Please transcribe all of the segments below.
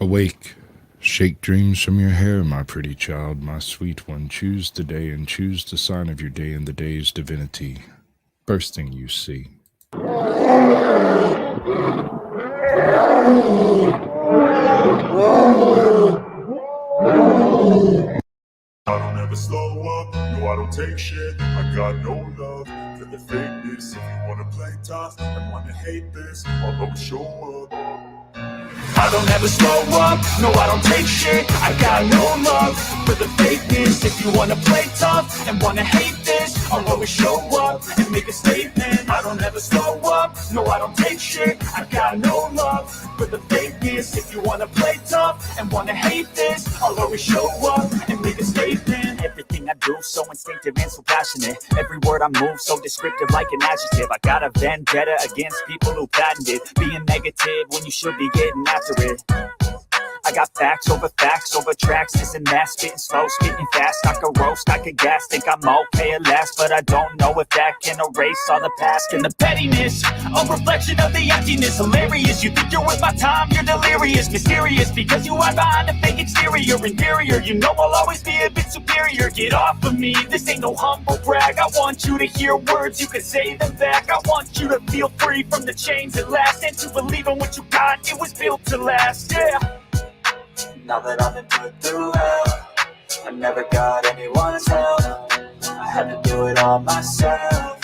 Awake, shake dreams from your hair, my pretty child, my sweet one. Choose the day and choose the sign of your day and the day's divinity. First thing you see. I don't ever slow up, no I don't take shit. I got no love for the fakeness. If you wanna play tough and wanna hate this, I'll always show up. I don't ever slow up, no I don't take shit. I got no love for the fakeness. If you wanna play tough and wanna hate this, I'll always show up and make a statement. I don't ever slow up, no I don't take shit. I got no love for the fakeness. If you wanna play tough and wanna hate this, I'll always show up and make a statement. Everything I do so instinctive and so passionate. Every word I move so descriptive like an adjective. I got a vendetta against people who patented being negative when you should be getting after it. I got facts over tracks, this and that, spitting slow, spitting fast. I could roast, I could gas, think I'm okay at last, but I don't know if that can erase all the past. And the pettiness, a reflection of the emptiness. Hilarious, you think you're worth my time, you're delirious. Mysterious, because you hide behind a fake exterior. Inferior, you know I'll always be a bit superior. Get off of me, this ain't no humble brag. I want you to hear words, you can say them back. I want you to feel free from the chains that last, and to believe in what you got, it was built to last, yeah. Now that I've been put through hell, I never got anyone's help. I had to do it all myself.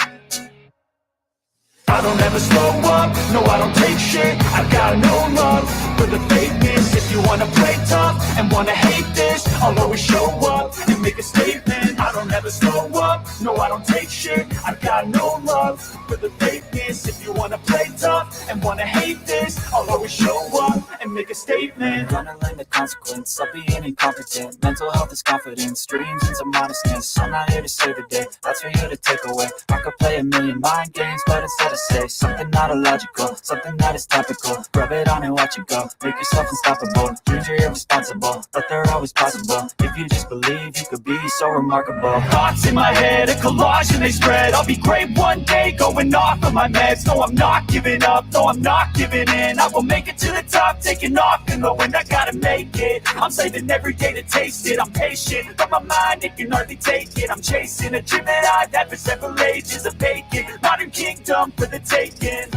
I don't ever slow up, no I don't take shit. I got no love for the fakeness. If you wanna play tough and wanna hate this, I'll always show up and make a statement. I don't ever slow up, no I don't take shit. I got no love for the fakeness. If you wanna play tough and wanna hate this, I'll always show up and make a statement. Gonna learn the consequence of being incompetent. Mental health is confidence, dreams and some modestness. I'm not here to save the day, that's for you to take away. I could play a million mind games, but instead of say something not illogical, something that is topical. Rub it on and watch it go, make yourself unstoppable. Dreams are irresponsible, but they're always possible. If you just believe, you could be so remarkable. Thoughts in my head, a collage and they spread. I'll be great one day, going off of my meds. No, I'm not giving up, no, I'm not giving in. I will make it to the top, taking off and knowing I gotta make it. I'm saving every day to taste it, I'm patient, but my mind, it can hardly take it. I'm chasing a dream that I've had for several ages, a vacant modern kingdom for the taking.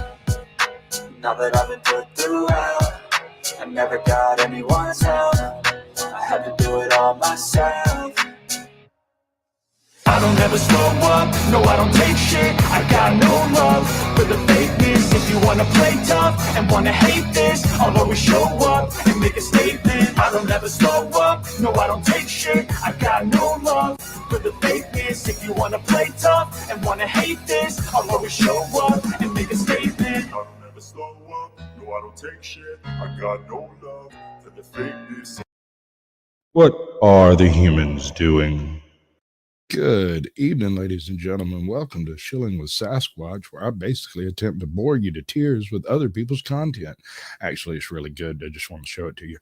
Now that I've been put through hell, I never got anyone's help. I had to do it all myself. I don't ever slow up, no I don't take shit. I got no love for the fakeness. If you wanna play tough and wanna hate this, I'll always show up and make a statement. I don't ever slow up, no I don't take shit. I got no love for the fakeness. If you wanna play tough and wanna hate this, I'll always show up and make a statement. I don't ever slow up, no I don't take shit. I got no love for the fakeness. What are the humans doing? Good evening, ladies and gentlemen. Welcome to Shilling with Sasquatch, where I basically attempt to bore you to tears with other people's content. Actually, it's really good. I just want to show it to you.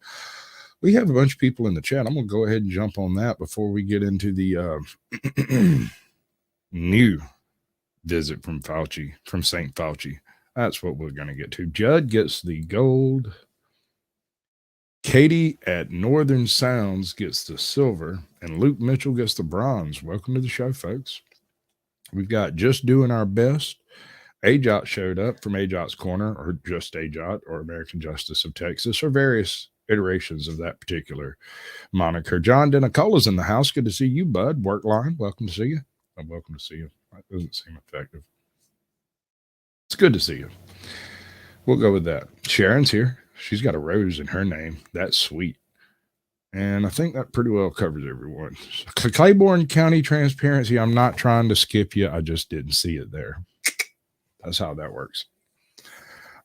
We have a bunch of people in the chat. I'm going to go ahead and jump on that before we get into the new visit from Fauci, from St. Fauci. That's what we're going to get to. Judd gets the gold. Katie at Northern Sounds gets the silver, and Luke Mitchell gets the bronze. Welcome to the show, folks. We've got Just Doing Our Best. AJOT showed up from AJOT's Corner, or Just AJOT, or American Justice of Texas, or various iterations of that particular moniker. John Denacola's in the house. Good to see you, bud. Work line. Welcome to see you. Welcome to see you. That doesn't seem effective. It's good to see you. We'll go with that. Sharon's here. She's got a rose in her name. That's sweet. And I think that pretty well covers everyone. Claiborne County Transparency. I'm not trying to skip you. I just didn't see it there. That's how that works.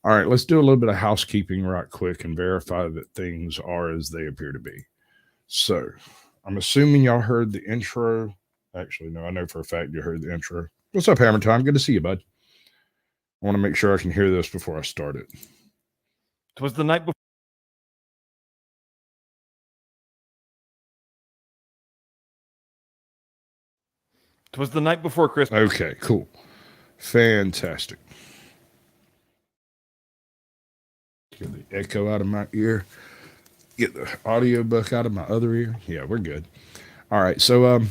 All right, let's do a little bit of housekeeping right quick and verify that things are as they appear to be. So I'm assuming y'all heard the intro. Actually, no, I know for a fact you heard the intro. What's up, Hammer Time? Good to see you, bud. I want to make sure I can hear this before I start it. It was the night before. It was the night before Christmas. Okay, cool. Fantastic. Get the echo out of my ear. Get the audiobook out of my other ear. Yeah, we're good. All right. So,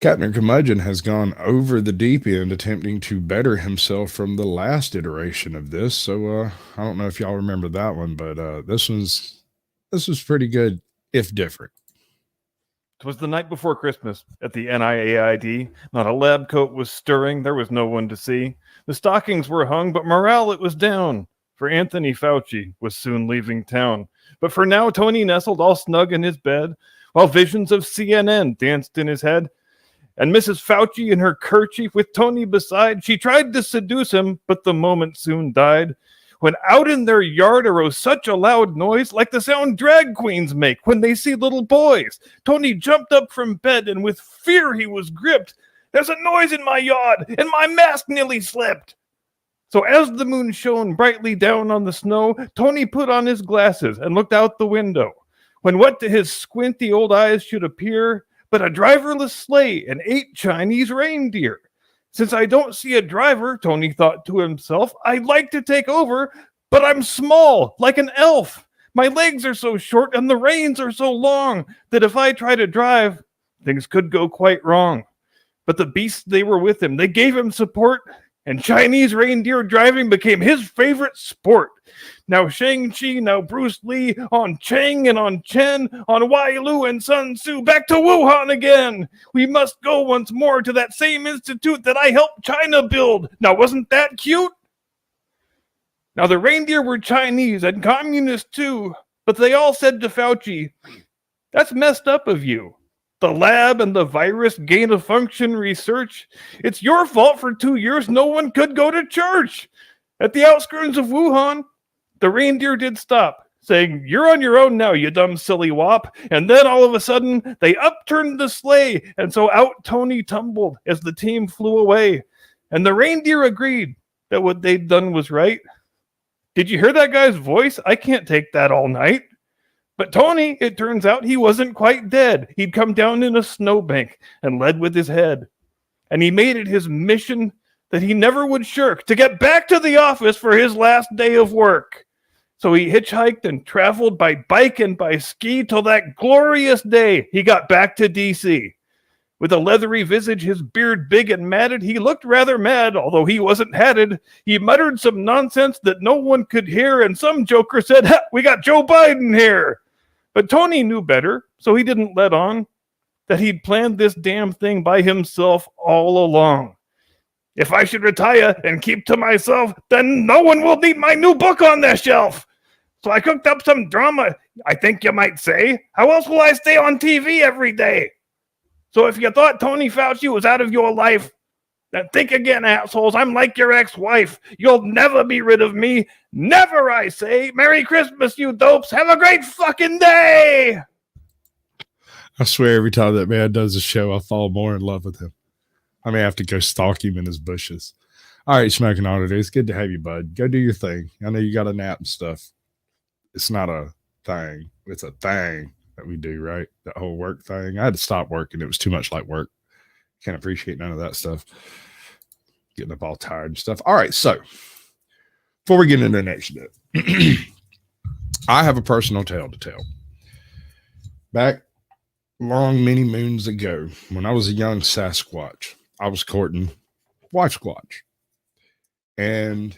Captain Curmudgeon has gone over the deep end attempting to better himself from the last iteration of this. So, I don't know if y'all remember that one, but this was pretty good, if different. 'Twas the night before Christmas at the NIAID. Not a lab coat was stirring. There was no one to see. The stockings were hung, but morale it was down. For Anthony Fauci was soon leaving town. But for now, Tony nestled all snug in his bed, while visions of CNN danced in his head. And Mrs. Fauci in her kerchief with Tony beside, she tried to seduce him, but the moment soon died. When out in their yard arose such a loud noise, like the sound drag queens make when they see little boys. Tony jumped up from bed, and with fear he was gripped. There's a noise in my yard, and my mask nearly slipped. So as the moon shone brightly down on the snow, Tony put on his glasses and looked out the window. When what to his squinty old eyes should appear but a driverless sleigh and 8 Chinese reindeer. Since I don't see a driver, Tony thought to himself, I'd like to take over, but I'm small, like an elf. My legs are so short and the reins are so long that if I try to drive, things could go quite wrong. But the beasts, they were with him. They gave him support, and Chinese reindeer driving became his favorite sport. Now Shang-Chi, now Bruce Lee, on Chang and on Chen, on Wai Lu and Sun Tzu, back to Wuhan again. We must go once more to that same institute that I helped China build. Now wasn't that cute? Now the reindeer were Chinese and communist too, but they all said to Fauci, that's messed up of you. The lab and the virus gain-of-function research. It's your fault for 2 years no one could go to church. At the outskirts of Wuhan, the reindeer did stop, saying, you're on your own now, you dumb silly wop. And then all of a sudden, they upturned the sleigh, and so out Tony tumbled as the team flew away. And the reindeer agreed that what they'd done was right. Did you hear that guy's voice? I can't take that all night. But Tony, it turns out he wasn't quite dead. He'd come down in a snowbank and led with his head. And he made it his mission that he never would shirk to get back to the office for his last day of work. So he hitchhiked and traveled by bike and by ski till that glorious day he got back to D.C. With a leathery visage, his beard big and matted, he looked rather mad, although he wasn't hatted. He muttered some nonsense that no one could hear, and some joker said, we got Joe Biden here. But Tony knew better, so he didn't let on that he'd planned this damn thing by himself all along. If I should retire and keep to myself, then no one will need my new book on their shelf. So I cooked up some drama, I think you might say. How else will I stay on TV every day? So if you thought Tony Fauci was out of your life, then think again, assholes. I'm like your ex-wife. You'll never be rid of me. Never, I say. Merry Christmas, you dopes. Have a great fucking day. I swear every time that man does a show, I fall more in love with him. I may have to go stalk him in his bushes. All right, Smoking Auditor, it's good to have you, bud. Go do your thing. I know you got a nap and stuff. It's not a thing. It's a thing that we do, right? That whole work thing. I had to stop working. It was too much like work. Can't appreciate none of that stuff. Getting up all tired and stuff. All right, so before we get into the next bit, I have a personal tale to tell. Back long many moons ago, when I was a young Sasquatch, I was courting Watch Squatch. And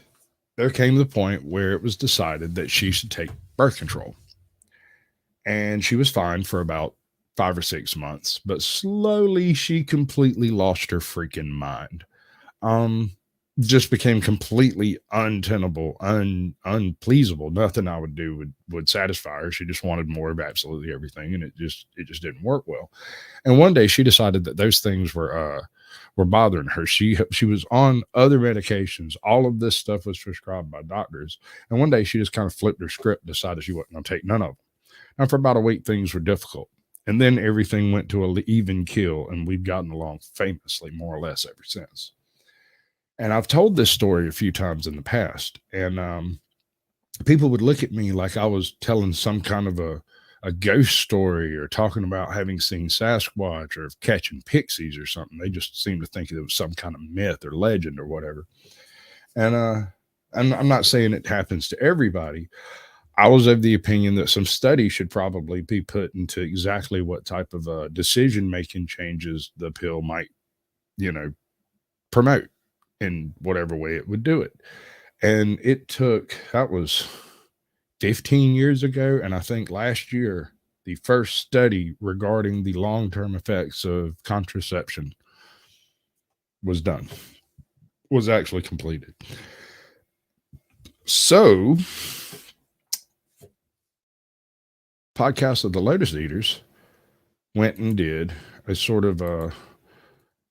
there came the point where it was decided that she should take birth control. And she was fine for about 5 or 6 months, but slowly she completely lost her freaking mind. Just became completely untenable, unpleasable. Nothing I would do would satisfy her. She just wanted more of absolutely everything, and it just didn't work well. And one day she decided that those things were bothering her. She was on other medications. All of this stuff was prescribed by doctors. And one day she just kind of flipped her script, decided she wasn't going to take none of them. And for about a week, things were difficult. And then everything went to an even kill, and we've gotten along famously, more or less, ever since. And I've told this story a few times in the past, and people would look at me like I was telling some kind of a ghost story or talking about having seen Sasquatch or catching pixies or something. They just seemed to think it was some kind of myth or legend or whatever. And I'm not saying it happens to everybody. I was of the opinion that some study should probably be put into exactly what type of decision making changes the pill might, promote in whatever way it would do it. And that was 15 years ago. And I think last year, the first study regarding the long term effects of contraception was actually completed. So, Podcast of the Lotus Eaters went and did a sort of a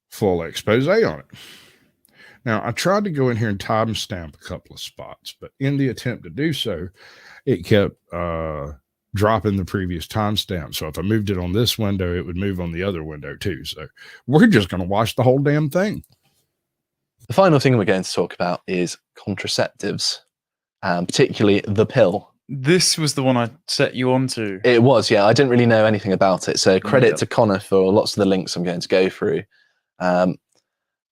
full expose on it. Now, I tried to go in here and timestamp a couple of spots, but in the attempt to do so, it kept dropping the previous timestamp. So if I moved it on this window, it would move on the other window too. So we're just going to watch the whole damn thing. The final thing we're going to talk about is contraceptives, particularly the pill. This was the one I set you onto. It was, yeah. I didn't really know anything about it. So credit to Connor for lots of the links I'm going to go through.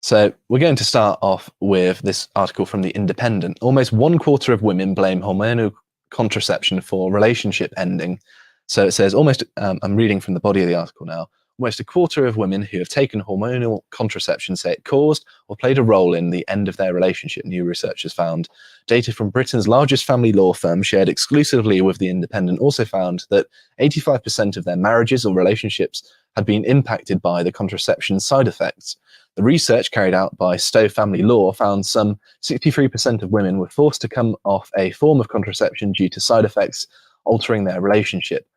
So we're going to start off with this article from The Independent. Almost 1/4 of women blame hormonal contraception for relationship ending. So it says I'm reading from the body of the article now. Almost 1/4 of women who have taken hormonal contraception say it caused or played a role in the end of their relationship, new research has found. Data from Britain's largest family law firm, shared exclusively with The Independent, also found that 85% of their marriages or relationships had been impacted by the contraception side effects. The research carried out by Stowe Family Law found some 63% of women were forced to come off a form of contraception due to side effects altering their relationship.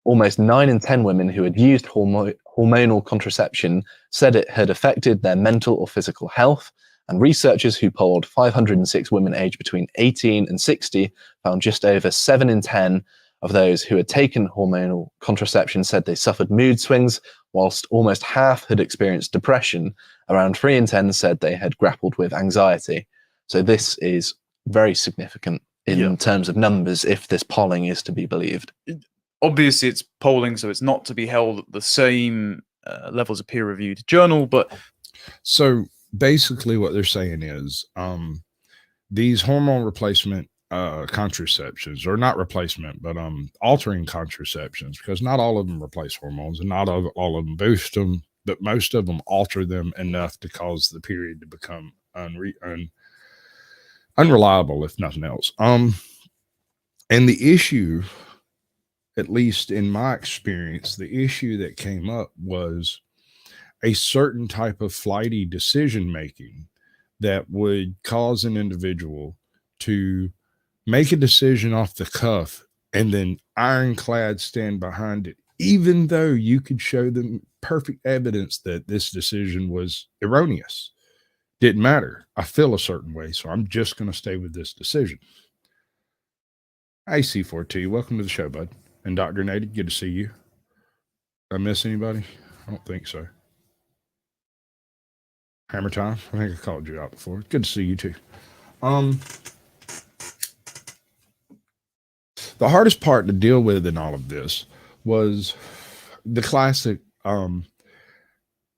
Almost 9 in 10 women who had used hormonal contraception said it had affected their mental or physical health, and researchers who polled 506 women aged between 18 and 60 found just over 7 in 10 of those who had taken hormonal contraception said they suffered mood swings, whilst almost half had experienced depression. Around 3 in 10 said they had grappled with anxiety. So this is very significant in terms of numbers if this polling is to be believed. Obviously, it's polling, so it's not to be held at the same level as a peer-reviewed journal, but... So basically what they're saying is these hormone replacement contraceptions, or not replacement, but altering contraceptions, because not all of them replace hormones and not all of them boost them, but most of them alter them enough to cause the period to become unreliable, if nothing else. And the issue, at least in my experience, the issue that came up was a certain type of flighty decision making that would cause an individual to make a decision off the cuff and then ironclad stand behind it, even though you could show them perfect evidence that this decision was erroneous. Didn't matter. I feel a certain way, so I'm just going to stay with this decision. Hey, C4T, welcome to the show, bud. And Dr. Nated, good to see you. Did I miss anybody? I don't think so. Hammer Time, I think I called you out before. Good to see you too. The hardest part to deal with in all of this was the classic, what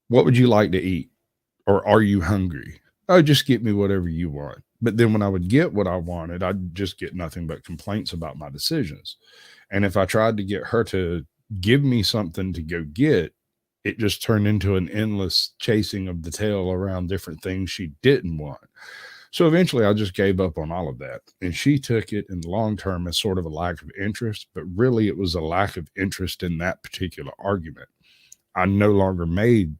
would you like to eat? Or are you hungry? Oh, just get me whatever you want. But then when I would get what I wanted, I'd just get nothing but complaints about my decisions. And if I tried to get her to give me something to go get, it just turned into an endless chasing of the tail around different things she didn't want. So eventually I just gave up on all of that. And she took it in the long term as sort of a lack of interest, but really it was a lack of interest in that particular argument. I no longer made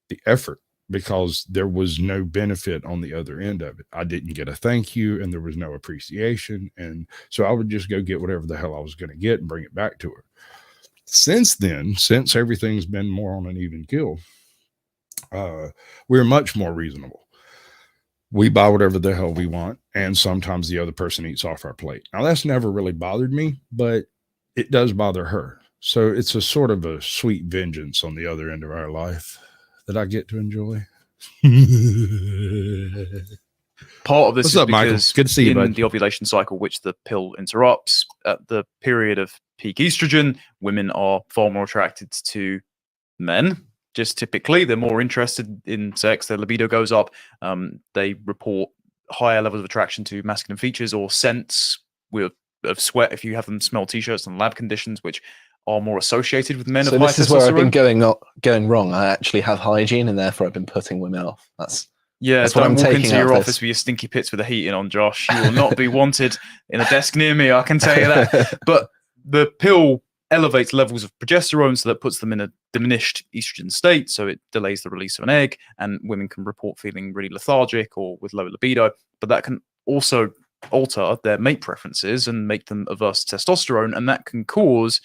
the effort because there was no benefit on the other end of it. I didn't get a thank you and there was no appreciation. And so I would just go get whatever the hell I was going to get and bring it back to her. Since then, since everything's been more on an even keel, we're much more reasonable. We buy whatever the hell we want, and sometimes the other person eats off our plate. Now, that's never really bothered me, but it does bother her. So it's a sort of a sweet vengeance on the other end of our life that I get to enjoy. Part of this What's is up, Michael? because Good to see you, in bud. the ovulation cycle, which the pill interrupts, at the period of peak estrogen, women are far more attracted to men. Just typically, they're more interested in sex. Their libido goes up. They report higher levels of attraction to masculine features or scents with of sweat if you have them smell t-shirts and lab conditions, which are more associated with men So of high this is where I've been testosterone. going wrong. I actually have hygiene, and therefore I've been putting women off. Yeah, That's what don't I'm walk taking into out your of office this. with your stinky pits with the heating on, Josh. You will not be wanted in a desk near me, I can tell you that. But the pill elevates levels of progesterone, so that puts them in a diminished estrogen state, so it delays the release of an egg, and women can report feeling really lethargic or with low libido. But that can also alter their mate preferences and make them averse to testosterone, and that can cause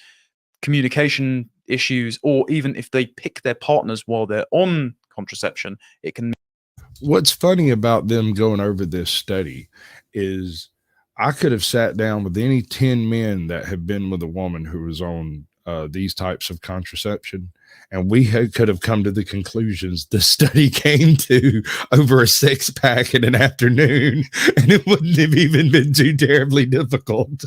communication issues, or even if they pick their partners while they're on contraception, it can. What's funny about them going over this study is I could have sat down with any 10 men that have been with a woman who was on these types of contraception, and we could have come to the conclusions the study came to over a 6-pack in an afternoon, and it wouldn't have even been too terribly difficult.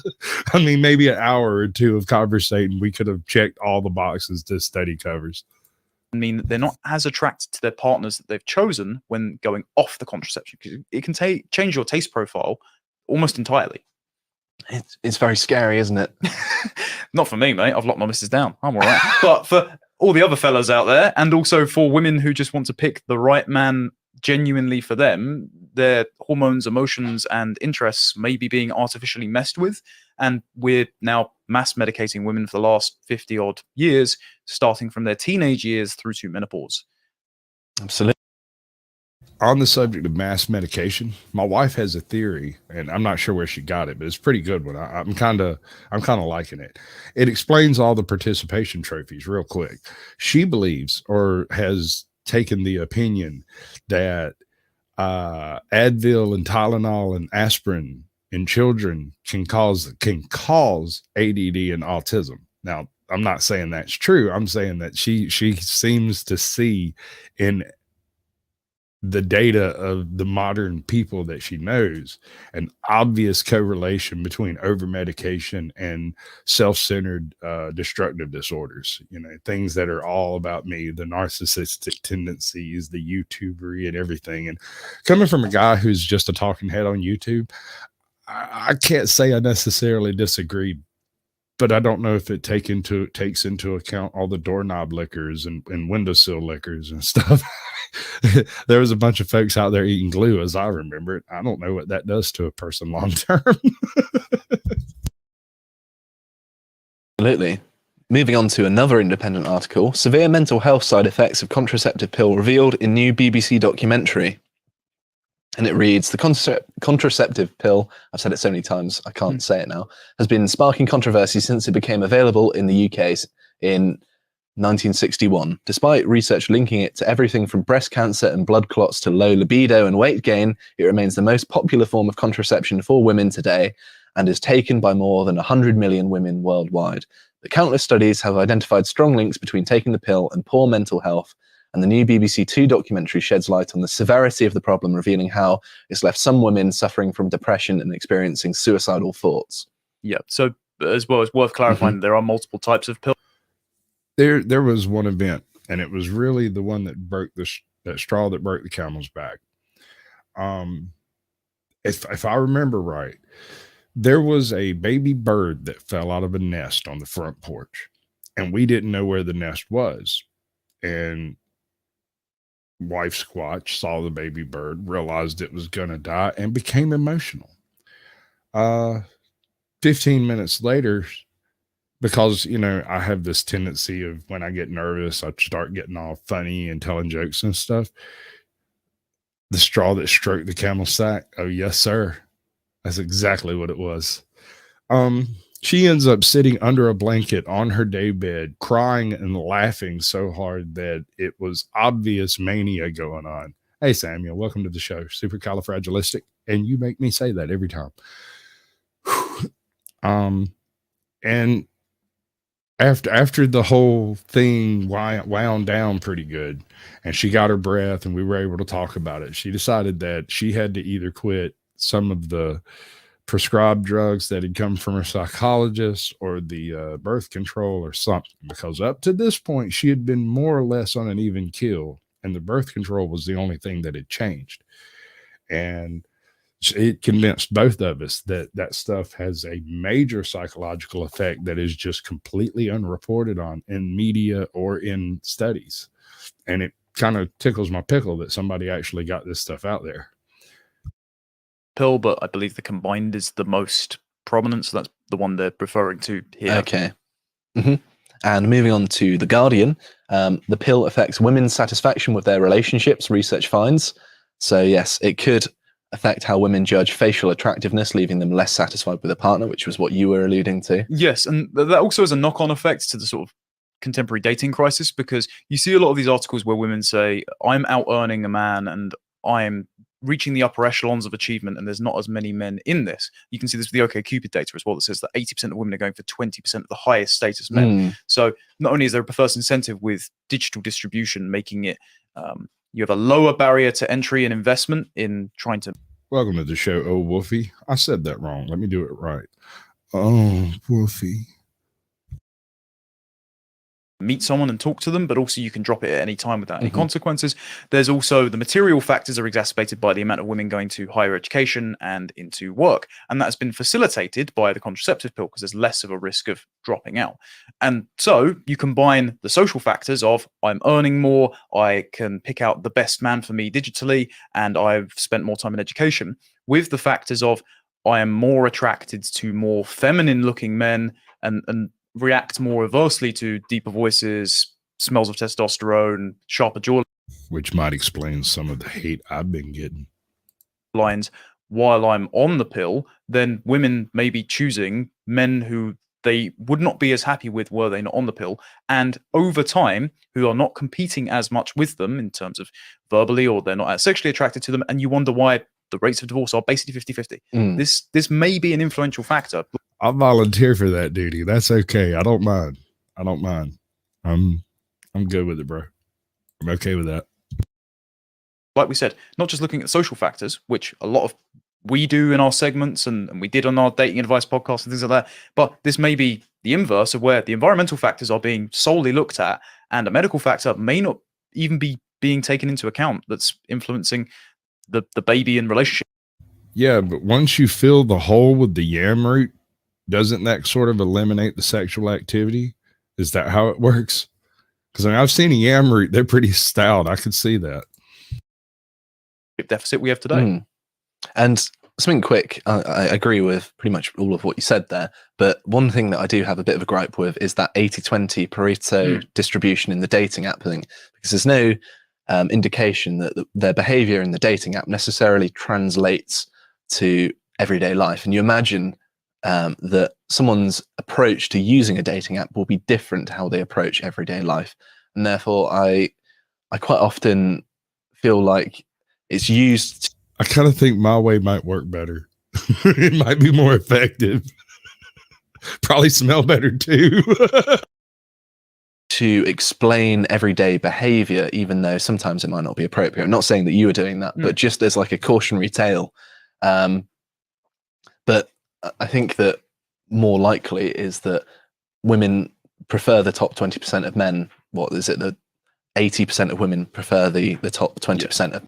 I mean, maybe an hour or two of conversating, we could have checked all the boxes this study covers. Mean that they're not as attracted to their partners that they've chosen when going off the contraception, because it can change your taste profile almost entirely. It's very scary, isn't it? Not for me, mate. I've locked my missus down. I'm all right. But for all the other fellas out there, and also for women who just want to pick the right man genuinely for them, their hormones, emotions, and interests may be being artificially messed with. And we're now mass medicating women for the last 50 odd years, starting from their teenage years through to menopause. Absolutely. On the subject of mass medication, my wife has a theory, and I'm not sure where she got it, but it's a pretty good one. I'm kind of liking it. It explains all the participation trophies real quick. She believes, or has taken the opinion, that Advil and Tylenol and aspirin in children can cause ADD and autism. Now, I'm not saying that's true. I'm saying that she seems to see in the data of the modern people that she knows an obvious correlation between over medication and self-centered destructive disorders, things that are all about me, the narcissistic tendencies, the YouTubery and everything. And coming from a guy who's just a talking head on YouTube, I can't say I necessarily disagree, but I don't know if it takes into account all the doorknob lickers and windowsill lickers and stuff. There was a bunch of folks out there eating glue, as I remember it. I don't know what that does to a person long term. Absolutely. Moving on to another independent article, severe mental health side effects of contraceptive pill revealed in new BBC documentary. And it reads, the contraceptive pill, I've said it so many times, I can't say it now, has been sparking controversy since it became available in the UK in 1961. Despite research linking it to everything from breast cancer and blood clots to low libido and weight gain, it remains the most popular form of contraception for women today and is taken by more than 100 million women worldwide. But countless studies have identified strong links between taking the pill and poor mental health, and the new BBC Two documentary sheds light on the severity of the problem, revealing how it's left some women suffering from depression and experiencing suicidal thoughts. Yeah, so as well, it's worth clarifying that there are multiple types of pills. There was one event, and it was really the one that broke that straw that broke the camel's back. If I remember right, there was a baby bird that fell out of a nest on the front porch, and we didn't know where the nest was. And wife Squatch saw the baby bird, realized it was going to die, and became emotional. 15 minutes later, because, I have this tendency of when I get nervous, I start getting all funny and telling jokes and stuff. The straw that stroked the camel's sack. Oh, yes, sir. That's exactly what it was. She ends up sitting under a blanket on her daybed, crying and laughing so hard that it was obvious mania going on. Hey, Samuel, welcome to the show. Supercalifragilistic. And you make me say that every time. And after the whole thing wound down pretty good and she got her breath and we were able to talk about it, she decided that she had to either quit some of the prescribed drugs that had come from her psychologist or the birth control or something, because up to this point she had been more or less on an even keel, and the birth control was the only thing that had changed. And it convinced both of us that that stuff has a major psychological effect that is just completely unreported on in media or in studies. And it kind of tickles my pickle that somebody actually got this stuff out there. Pill, but I believe the combined is the most prominent, so that's the one they're referring to here. Okay. And moving on to The Guardian, the pill affects women's satisfaction with their relationships, research finds. So yes, it could affect how women judge facial attractiveness, leaving them less satisfied with a partner, which was what you were alluding to. Yes, and that also has a knock-on effect to the sort of contemporary dating crisis, because you see a lot of these articles where women say, I'm out-earning a man and I'm reaching the upper echelons of achievement, and there's not as many men in this. You can see this with the OkCupid data as well, that says that 80% of women are going for 20% of the highest status men. So not only is there a perverse incentive with digital distribution, making it you have a lower barrier to entry and investment in trying to... Welcome to the show, Oh Wolfie. I said that wrong. Let me do it right. Oh, Wolfie. meet someone and talk to them, but also you can drop it at any time without any consequences. There's also the material factors are exacerbated by the amount of women going to higher education and into work. And that has been facilitated by the contraceptive pill because there's less of a risk of dropping out. And so you combine the social factors of I'm earning more, I can pick out the best man for me digitally, and I've spent more time in education, with the factors of I am more attracted to more feminine looking men and react more aversely to deeper voices, smells of testosterone, sharper jaw Which might explain some of the hate I've been getting. lines while I'm on the pill, then women may be choosing men who they would not be as happy with were they not on the pill. And over time, who are not competing as much with them in terms of verbally, or they're not as sexually attracted to them. And you wonder why the rates of divorce are basically 50-50. This may be an influential factor. I'll volunteer for that duty. That's okay. I don't mind. I'm good with it, bro. I'm okay with that. Like we said, not just looking at social factors, which a lot of we do in our segments and we did on our dating advice podcast and things like that, but this may be the inverse of where the environmental factors are being solely looked at and a medical factor may not even be being taken into account that's influencing the baby and relationship. Yeah, but once you fill the hole with the yam root, doesn't that sort of eliminate the sexual activity? Is that how it works? Because I mean, I've seen a yam root. They're pretty stout. I could see that. Deficit we have today. And something quick, I agree with pretty much all of what you said there, but one thing that I do have a bit of a gripe with is that 80-20 Pareto distribution in the dating app thing, because there's no indication that their behavior in the dating app necessarily translates to everyday life. And you imagine that someone's approach to using a dating app will be different to how they approach everyday life. And therefore, I quite often feel like it's used. I kind of think my way might work better. It might be more effective. Probably smell better too. To explain everyday behavior, even though sometimes it might not be appropriate. I'm not saying that you were doing that, but just as like a cautionary tale. But I think that more likely is that women prefer the top 20% of men. What is it? The 80% of women prefer the top 20% of.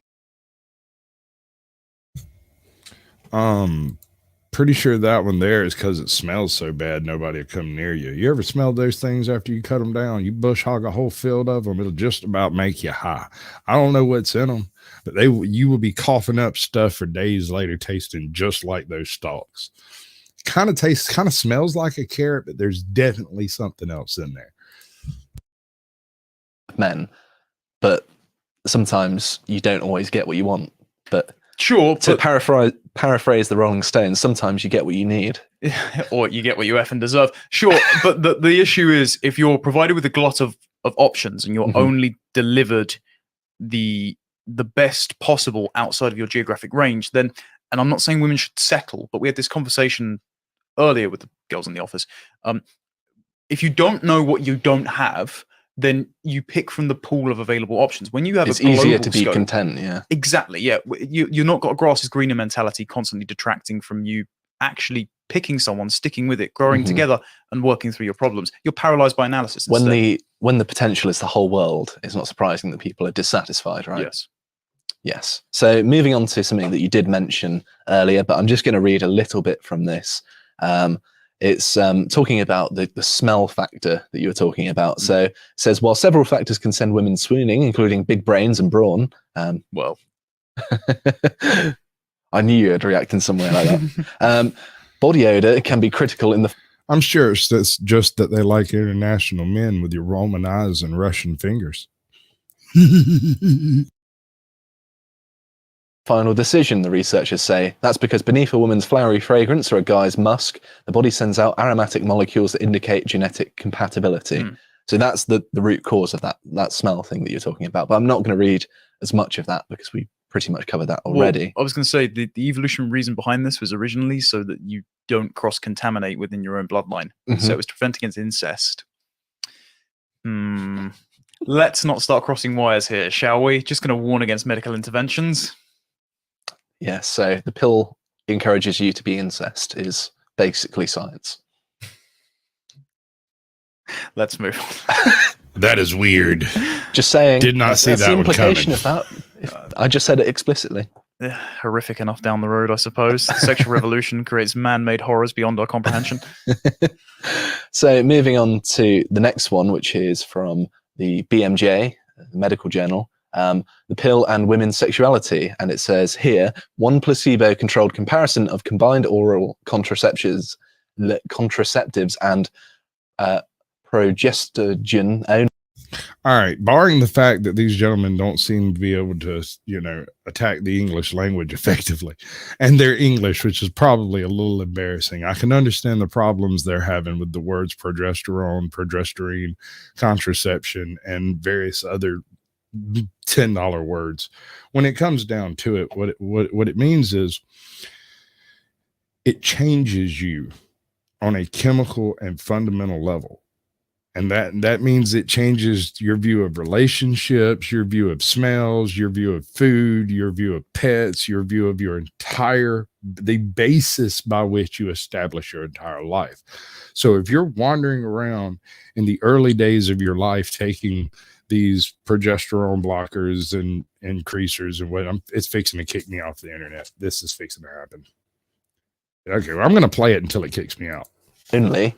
Pretty sure that one there is because it smells so bad nobody will come near you. You ever smelled those things after you cut them down? You bush hog a whole field of them, it'll just about make you high. I don't know what's in them, but you will be coughing up stuff for days later, tasting just like those stalks. Kind of smells like a carrot, but there's definitely something else in there. Men, but sometimes you don't always get what you want. But Sure, to paraphrase the Rolling Stones, sometimes you get what you need. Or you get what you effing deserve. Sure, but the issue is if you're provided with a glut of options and you're only delivered the best possible outside of your geographic range, then, and I'm not saying women should settle, but we had this conversation earlier with the girls in the office. If you don't know what you don't have, then you pick from the pool of available options. When you have it's a global easier to be scope, content. Yeah, exactly. Yeah, you're not got a grass is greener mentality constantly detracting from you actually picking someone, sticking with it, growing together, and working through your problems. You're paralyzed by analysis. When the potential is the whole world, it's not surprising that people are dissatisfied, right? Yes. Yes. So moving on to something that you did mention earlier, but I'm just going to read a little bit from this. It's talking about the smell factor that you were talking about. So it says, while several factors can send women swooning, including big brains and brawn. Well, I knew you would react in some way like that. Body odor can be critical in the I'm sure it's just that they like international men with your Roman eyes and Russian fingers. final decision, the researchers say. That's because beneath a woman's flowery fragrance or a guy's musk, the body sends out aromatic molecules that indicate genetic compatibility. So that's the root cause of that smell thing that you're talking about. But I'm not going to read as much of that because we pretty much covered that already. Well, I was going to say the evolutionary reason behind this was originally so that you don't cross-contaminate within your own bloodline. So it was to prevent against incest. Let's not start crossing wires here, shall we? Just going to warn against medical interventions. Yeah, so the pill encourages you to be incest is basically science. Let's move on. That is weird. Just saying. Did not see that's that the one implication coming. of that. I just said it explicitly. Horrific enough down the road, I suppose. The sexual revolution creates man-made horrors beyond our comprehension. So moving on to the next one, which is from the BMJ, the medical journal, the pill and women's sexuality. And it says here, one placebo-controlled comparison of combined oral contraceptives and progestogen only. All right. Barring the fact that these gentlemen don't seem to be able to, attack the English language effectively, and their English, which is probably a little embarrassing. I can understand the problems they're having with the words progesterone, progesterone, contraception, and various other $10 words. When it comes down to it, what it means is it changes you on a chemical and fundamental level. And that means it changes your view of relationships, your view of smells, your view of food, your view of pets, your view of your the basis by which you establish your entire life. So if you're wandering around in the early days of your life taking these progesterone blockers and increasers and what, it's fixing to kick me off the internet. This is fixing to happen. Okay, well, I'm going to play it until it kicks me out. Only.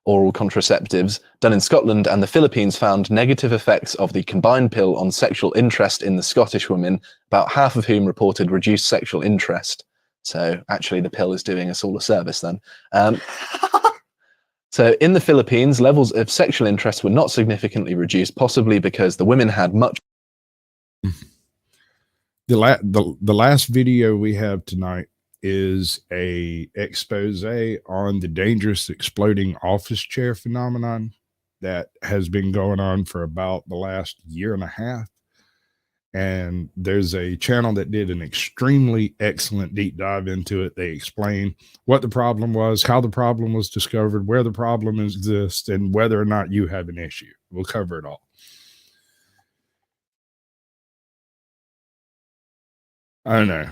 Oral contraceptives done in Scotland and the Philippines found negative effects of the combined pill on sexual interest in the Scottish women, about half of whom reported reduced sexual interest. So actually the pill is doing us all a service then. So in the Philippines, levels of sexual interest were not significantly reduced, possibly because the women had much. The last video we have tonight is a expose on the dangerous exploding office chair phenomenon that has been going on for about the last year and a half. And there's a channel that did an extremely excellent deep dive into it. They explain what the problem was, how the problem was discovered, where the problem exists, and whether or not you have an issue. We'll cover it all. I don't know.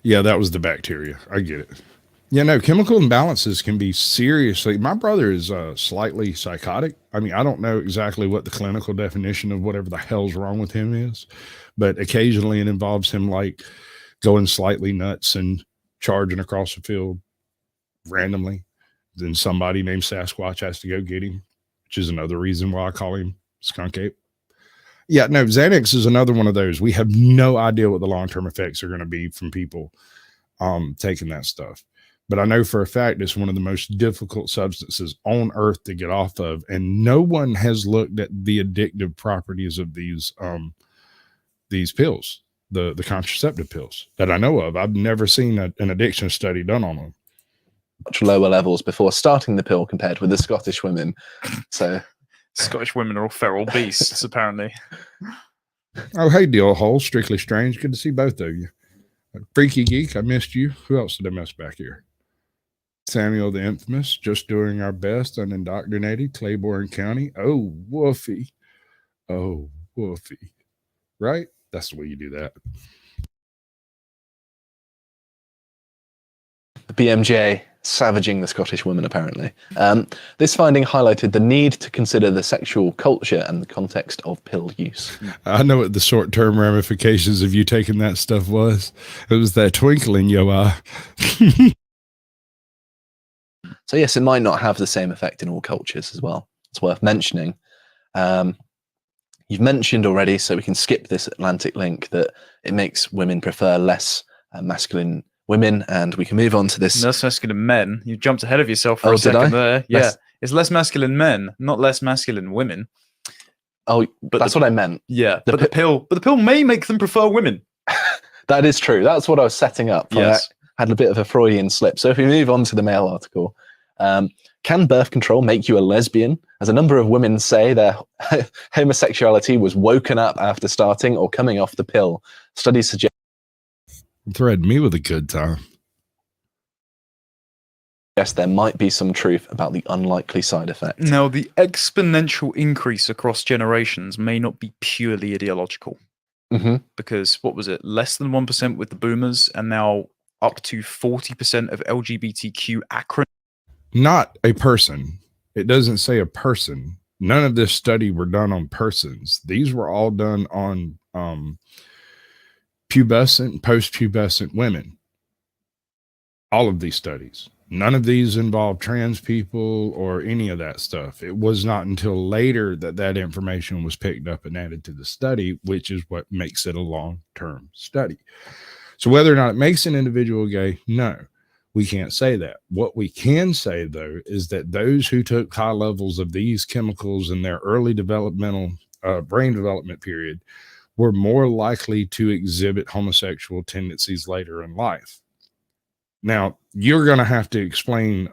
Yeah, that was the bacteria. I get it. Yeah, no, chemical imbalances can be seriously. My brother is slightly psychotic. I mean, I don't know exactly what the clinical definition of whatever the hell's wrong with him is, but occasionally it involves him like going slightly nuts and charging across the field randomly. Then somebody named Sasquatch has to go get him, which is another reason why I call him Skunk Ape. Yeah, no, Xanax is another one of those. We have no idea what the long-term effects are going to be from people taking that stuff. But I know for a fact it's one of the most difficult substances on earth to get off of. And no one has looked at the addictive properties of these pills, the contraceptive pills that I know of. I've never seen an addiction study done on them. Much lower levels before starting the pill compared with the Scottish women. So Scottish women are all feral beasts, apparently. Oh, hey, deal hole, Strictly Strange. Good to see both of you. Freaky Geek, I missed you. Who else did I miss back here? Samuel the Infamous, just doing our best, unindoctrinated, Claiborne County. Oh, woofy. Oh, woofy. Right? That's the way you do that. the BMJ savaging the Scottish woman, apparently. This finding highlighted the need to consider the sexual culture and the context of pill use. I know what the short-term ramifications of you taking that stuff was. It was that twinkle in your eye. So yes, it might not have the same effect in all cultures as well. It's worth mentioning. You've mentioned already, so we can skip this Atlantic link, that it makes women prefer less masculine women, and we can move on to this. Less masculine men. You jumped ahead of yourself for Oh, a did second I? there. Yeah, it's less masculine men, not less masculine women. Oh, But that's what I meant. Yeah, The but the pill may make them prefer women. That is true. That's what I was setting up. Yes. I had a bit of a Freudian slip. So if we move on to the male article, can birth control make you a lesbian? As a number of women say their homosexuality was woken up after starting or coming off the pill. Studies suggest Thread me with a good time. there might be some truth about the unlikely side effects. Now, the exponential increase across generations may not be purely ideological. Mm-hmm. Because what was it? Less than 1% with the boomers, and now up to 40% of LGBTQ acronyms. Not a person. It doesn't say a person. None of this study were done on persons. These were all done on pubescent, post-pubescent women. All of these studies. None of these involved trans people or any of that stuff. It was not until later that that information was picked up and added to the study, which is what makes it a long-term study. So whether or not it makes an individual gay, no, we can't say that. What we can say, though, is that those who took high levels of these chemicals in their early developmental brain development period were more likely to exhibit homosexual tendencies later in life. Now, you're going to have to explain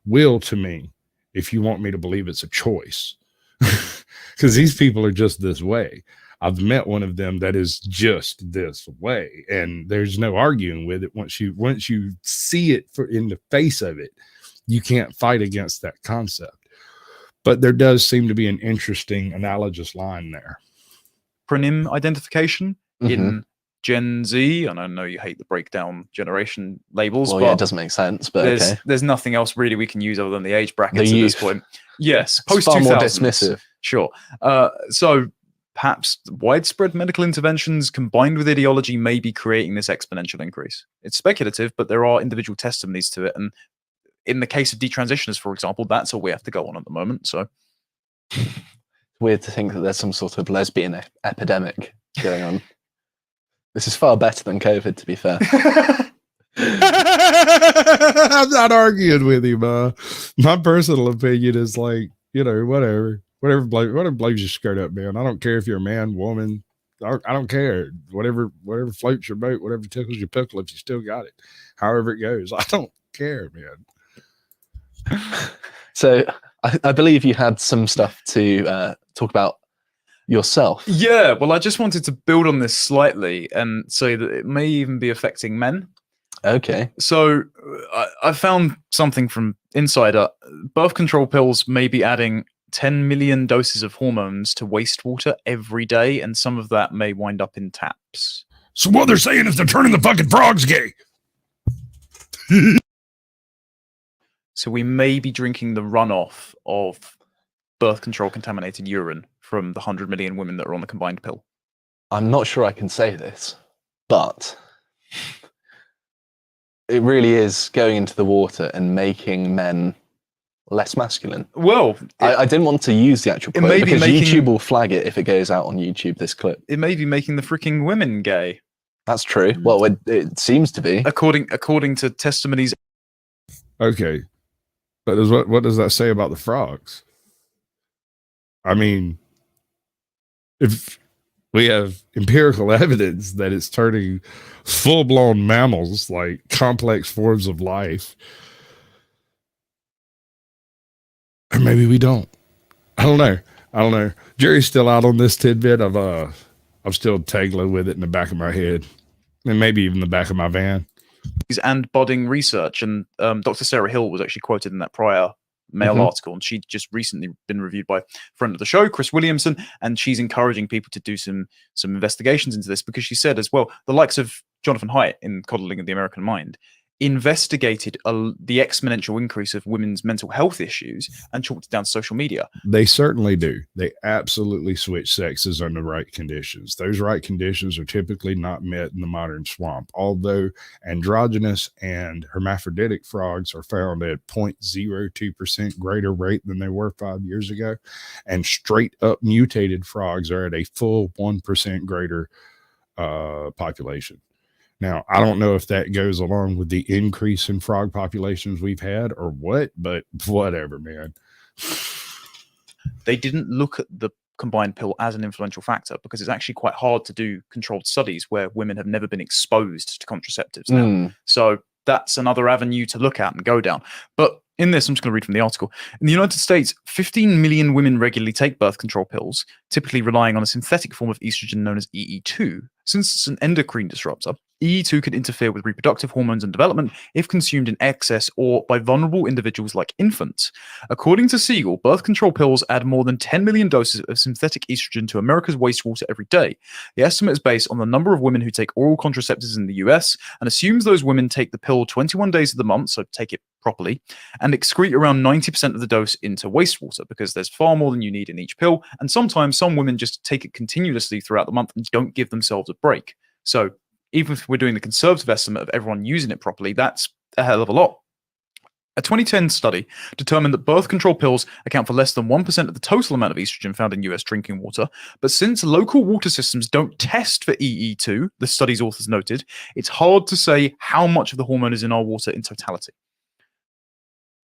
will to me if you want me to believe it's a choice, because these people are just this way. I've met one of them that is just this way, and there's no arguing with it. Once you see it in the face of it, you can't fight against that concept. But there does seem to be an interesting analogous line there. Acronym identification in Gen Z, and I know you hate the breakdown generation labels, Well, but yeah, it doesn't make sense, but okay. there's nothing else really we can use other than the age brackets The at youth. this point. Yes, It's post far more 2000s. dismissive. Sure. So perhaps widespread medical interventions combined with ideology may be creating this exponential increase. It's speculative, but there are individual testimonies to it. And in the case of detransitioners, for example, that's all we have to go on at the moment. So Weird to think that there's some sort of lesbian epidemic going on. This is far better than COVID, to be fair. I'm not arguing with you, man. My personal opinion is like, whatever blows your skirt up, man. I don't care if you're a man, woman. I don't care. Whatever floats your boat, whatever tickles your pickle, if you still got it, however it goes. I don't care, man. So I believe you had some stuff to talk about yourself. yeah, well, I just wanted to build on this slightly and say that it may even be affecting men. Okay. So I found something from Insider. Birth control pills may be adding 10 million doses of hormones to wastewater every day, and some of that may wind up in taps. So what they're saying is they're turning the fucking frogs gay. So we may be drinking the runoff of birth control contaminated urine from the 100 million women that are on the combined pill. I'm not sure I can say this, but it really is going into the water and making men less masculine. Well, I didn't want to use the actual it quote may be because making- YouTube will flag it if it goes out on YouTube, this clip. it may be making the freaking women gay, That's true. Well, it seems to be. according to testimonies. Okay. But what does that say about the frogs? I mean, if we have empirical evidence that it's turning full-blown mammals, like complex forms of life, or maybe we don't. I don't know. Jerry's still out on this tidbit. I'm still tangling with it in the back of my head, and maybe even the back of my van. And budding research, and Dr. Sarah Hill was actually quoted in that prior Mail article, and she'd just recently been reviewed by a friend of the show, Chris Williamson, and she's encouraging people to do some investigations into this, because she said as well, the likes of Jonathan Haidt in Coddling of the American Mind, investigated the exponential increase of women's mental health issues and chalked it down to social media. They certainly do. They absolutely switch sexes under right conditions. Those right conditions are typically not met in the modern swamp, although androgynous and hermaphroditic frogs are found at 0.02% greater rate than they were 5 years ago, and straight up mutated frogs are at a full 1% greater population. Now, I don't know if that goes along with the increase in frog populations we've had or what, but whatever, man. They didn't look at the combined pill as an influential factor because it's actually quite hard to do controlled studies where women have never been exposed to contraceptives now. So that's another avenue to look at and go down. But in this, I'm just going to read from the article. In the United States, 15 million women regularly take birth control pills, typically relying on a synthetic form of estrogen known as EE2. Since it's an endocrine disruptor, EE2 can interfere with reproductive hormones and development if consumed in excess or by vulnerable individuals like infants. According to Siegel, birth control pills add more than 10 million doses of synthetic estrogen to America's wastewater every day. The estimate is based on the number of women who take oral contraceptives in the US and assumes those women take the pill 21 days of the month, so take it properly, and excrete around 90% of the dose into wastewater because there's far more than you need in each pill. And sometimes some women just take it continuously throughout the month and don't give themselves a break. So even if we're doing the conservative estimate of everyone using it properly, that's a hell of a lot. A 2010 study determined that birth control pills account for less than 1% of the total amount of estrogen found in US drinking water. But since local water systems don't test for EE2, the study's authors noted, it's hard to say how much of the hormone is in our water in totality.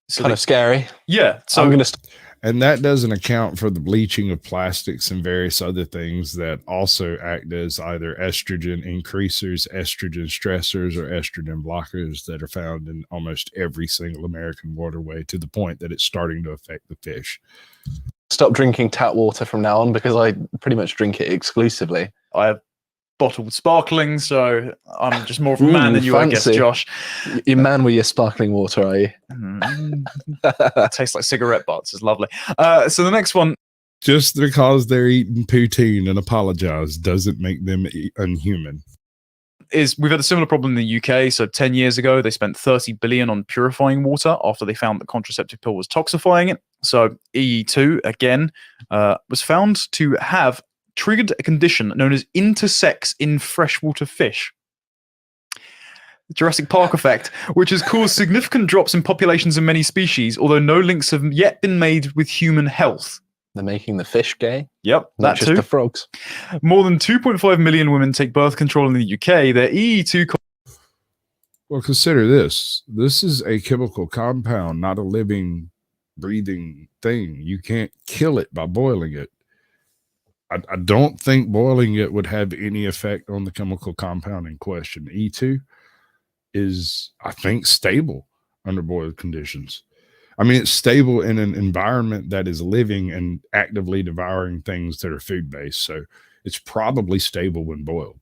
So Kind of scary. Yeah. So I'm going to And that doesn't account for the bleaching of plastics and various other things that also act as either estrogen increasers, estrogen stressors, or estrogen blockers that are found in almost every single American waterway, to the point that it's starting to affect the fish. stop drinking tap water from now on because I pretty much drink it exclusively. I have bottled sparkling, so I'm just more of a man than you, I guess, fancy. Josh. You man with your sparkling water, are you? Tastes like cigarette butts. It's lovely. So the next one. Just because they're eating poutine and apologize doesn't make them unhuman. We've had a similar problem in the UK. So 10 years ago, they spent 30 billion on purifying water after they found the contraceptive pill was toxifying it. So EE2, again, was found to have triggered a condition known as intersex in freshwater fish. The Jurassic Park effect, which has caused significant drops in populations of many species, although no links have yet been made with human health. They're making the fish gay. Yep, Not that just too. the frogs. More than 2.5 million women take birth control in the UK. Their EE2 Well, consider this. This is a chemical compound, not a living, breathing thing. You can't kill it by boiling it. I don't think boiling it would have any effect on the chemical compound in question. E2 is, I think, stable under boiled conditions. I mean, it's stable in an environment that is living and actively devouring things that are food-based. So it's probably stable when boiled.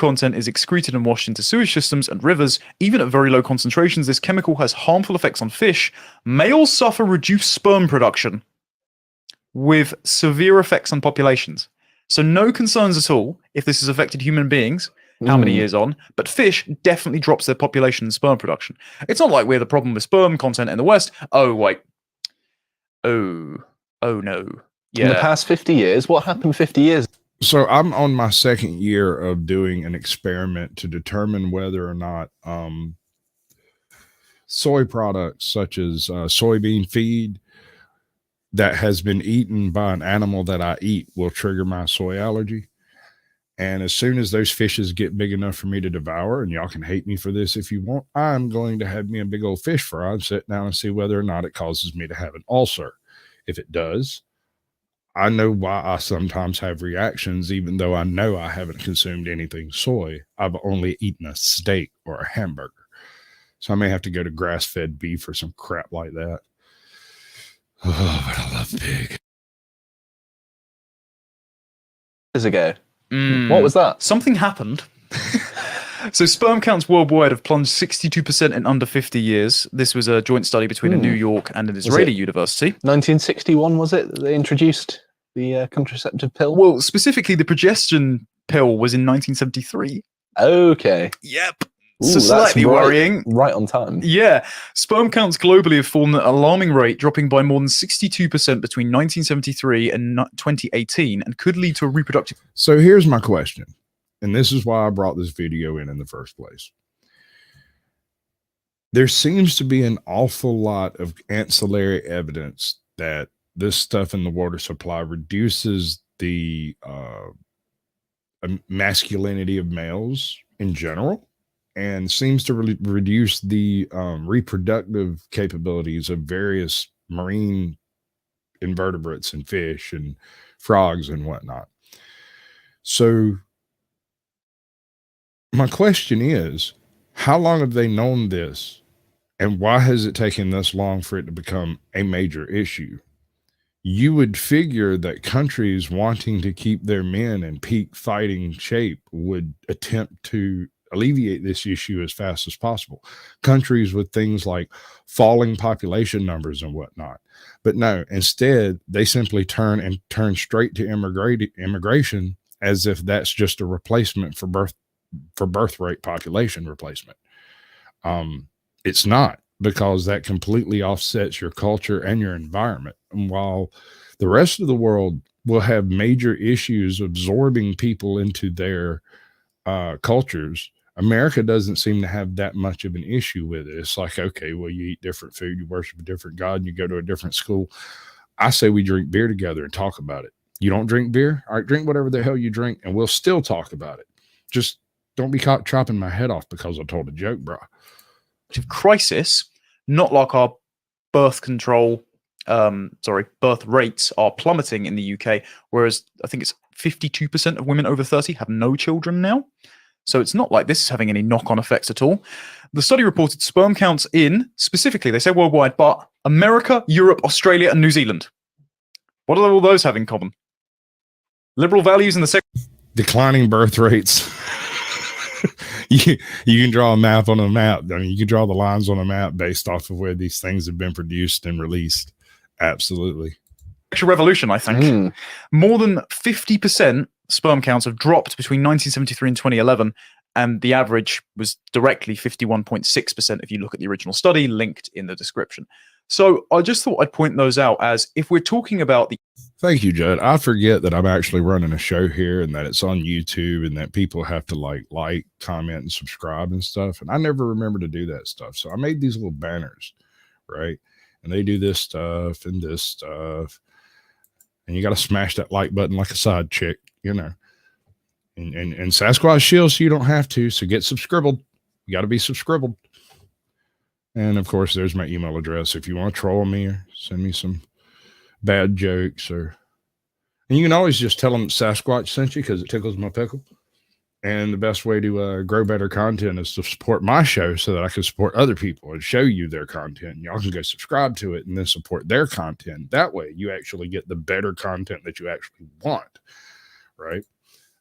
content is excreted and washed into sewage systems and rivers. Even at very low concentrations, this chemical has harmful effects on fish. Males suffer reduced sperm production with severe effects on populations. So no concerns at all if this has affected human beings, how many years on, but fish definitely drops their population and sperm production. It's not like we're the problem with sperm content in the West. Oh, wait. Oh no. Yeah. In the past 50 years, what happened 50 years? So I'm on my second year of doing an experiment to determine whether or not soy products such as soybean feed that has been eaten by an animal that I eat will trigger my soy allergy. And as soon as those fishes get big enough for me to devour, and y'all can hate me for this if you want, I'm going to have me a big old fish fry and sit down and see whether or not it causes me to have an ulcer. If it does, I know why I sometimes have reactions, even though I know I haven't consumed anything soy. I've only eaten a steak or a hamburger. So I may have to go to grass-fed beef or some crap like that. Oh, but I love pig. Years ago. What was that? Something happened. So sperm counts worldwide have plunged 62% in under 50 years. This was a joint study between a New York and an Israeli university. 1961, was it, that they introduced the contraceptive pill? Well, specifically, the progestin pill was in 1973. Okay. Yep. Ooh, So that's slightly right- worrying. Right on time. Yeah. Sperm counts globally have fallen at an alarming rate, dropping by more than 62% between 1973 and 2018, and could lead to a reproductive. So here's my question, and this is why I brought this video in the first place. There seems to be an awful lot of ancillary evidence that this stuff in the water supply reduces the masculinity of males in general, and seems to reduce the reproductive capabilities of various marine invertebrates and fish and frogs and whatnot. So my question is, how long have they known this, and why has it taken this long for it to become a major issue? You would figure that countries wanting to keep their men in peak fighting shape would attempt to alleviate this issue as fast as possible. Countries with things like falling population numbers and whatnot. But no, instead, they simply turn straight to immigration as if that's just a replacement for birth rate population replacement. It's not, because that completely offsets your culture and your environment. And while the rest of the world will have major issues absorbing people into their cultures, America doesn't seem to have that much of an issue with it. It's like, okay, well, you eat different food, you worship a different God, and you go to a different school. I say we drink beer together and talk about it. You don't drink beer? All right, drink whatever the hell you drink, and we'll still talk about it. Just don't be caught chopping my head off because I told a joke, bro. Crisis, not like our birth rates are plummeting in the UK, whereas I think it's 52% of women over 30 have no children now. So it's not like this is having any knock-on effects at all. The study reported sperm counts in, specifically, they say worldwide, but America, Europe, Australia, and New Zealand. What do all those have in common? Liberal values in the sex. Declining birth rates. you can draw a map on a map. I mean, you can draw the lines on a map based off of where these things have been produced and released. Absolutely. Sexual revolution, I think. More than 50% sperm counts have dropped between 1973 and 2011, and the average was directly 51.6% if you look at the original study linked in the description. So I just thought I'd point those out as if we're talking about the... Thank you, Judd. I forget that I'm actually running a show here and that it's on YouTube and that people have to like, comment, and subscribe and stuff. And I never remember to do that stuff. So I made these little banners, right? And they do this stuff and this stuff. And you got to smash that like button like a side chick, you know. And Sasquatch Shield, so you don't have to. So get subscribed. You got to be subscribed. And of course, there's my email address if you want to troll me or send me some bad jokes, and you can always just tell them Sasquatch sent you because it tickles my pickle. And the best way to grow better content is to support my show so that I can support other people and show you their content. And y'all can go subscribe to it and then support their content. That way you actually get the better content that you actually want, right?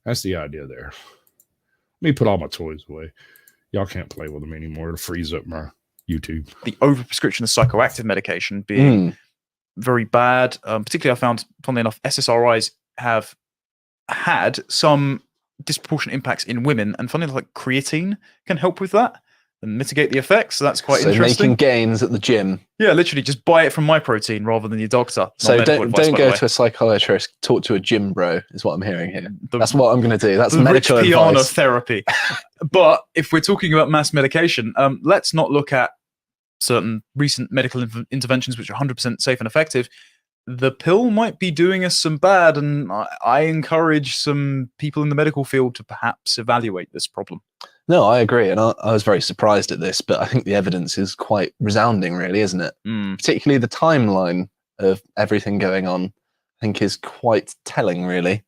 That's the idea there. Let me put all my toys away. Y'all can't play with them anymore. It'll freeze up my YouTube. The overprescription of psychoactive medication being very bad. Particularly, I found, funnily enough, SSRIs have had some disproportionate impacts in women, and funnily enough, like creatine can help with that and mitigate the effects. So that's quite interesting. Making gains at the gym. Yeah, literally, just buy it from MyProtein rather than your doctor. So don't go to a psychiatrist. Talk to a gym bro. Is what I'm hearing here. That's what I'm going to do. That's the medical Rich Piana advice. therapy. But if we're talking about mass medication, let's not look at certain recent medical interventions which are 100% safe and effective. The pill might be doing us some bad, and I encourage some people in the medical field to perhaps evaluate this problem. No, I agree, and I was very surprised at this, but I think the evidence is quite resounding, really, isn't it? Particularly the timeline of everything going on, I think is quite telling, really.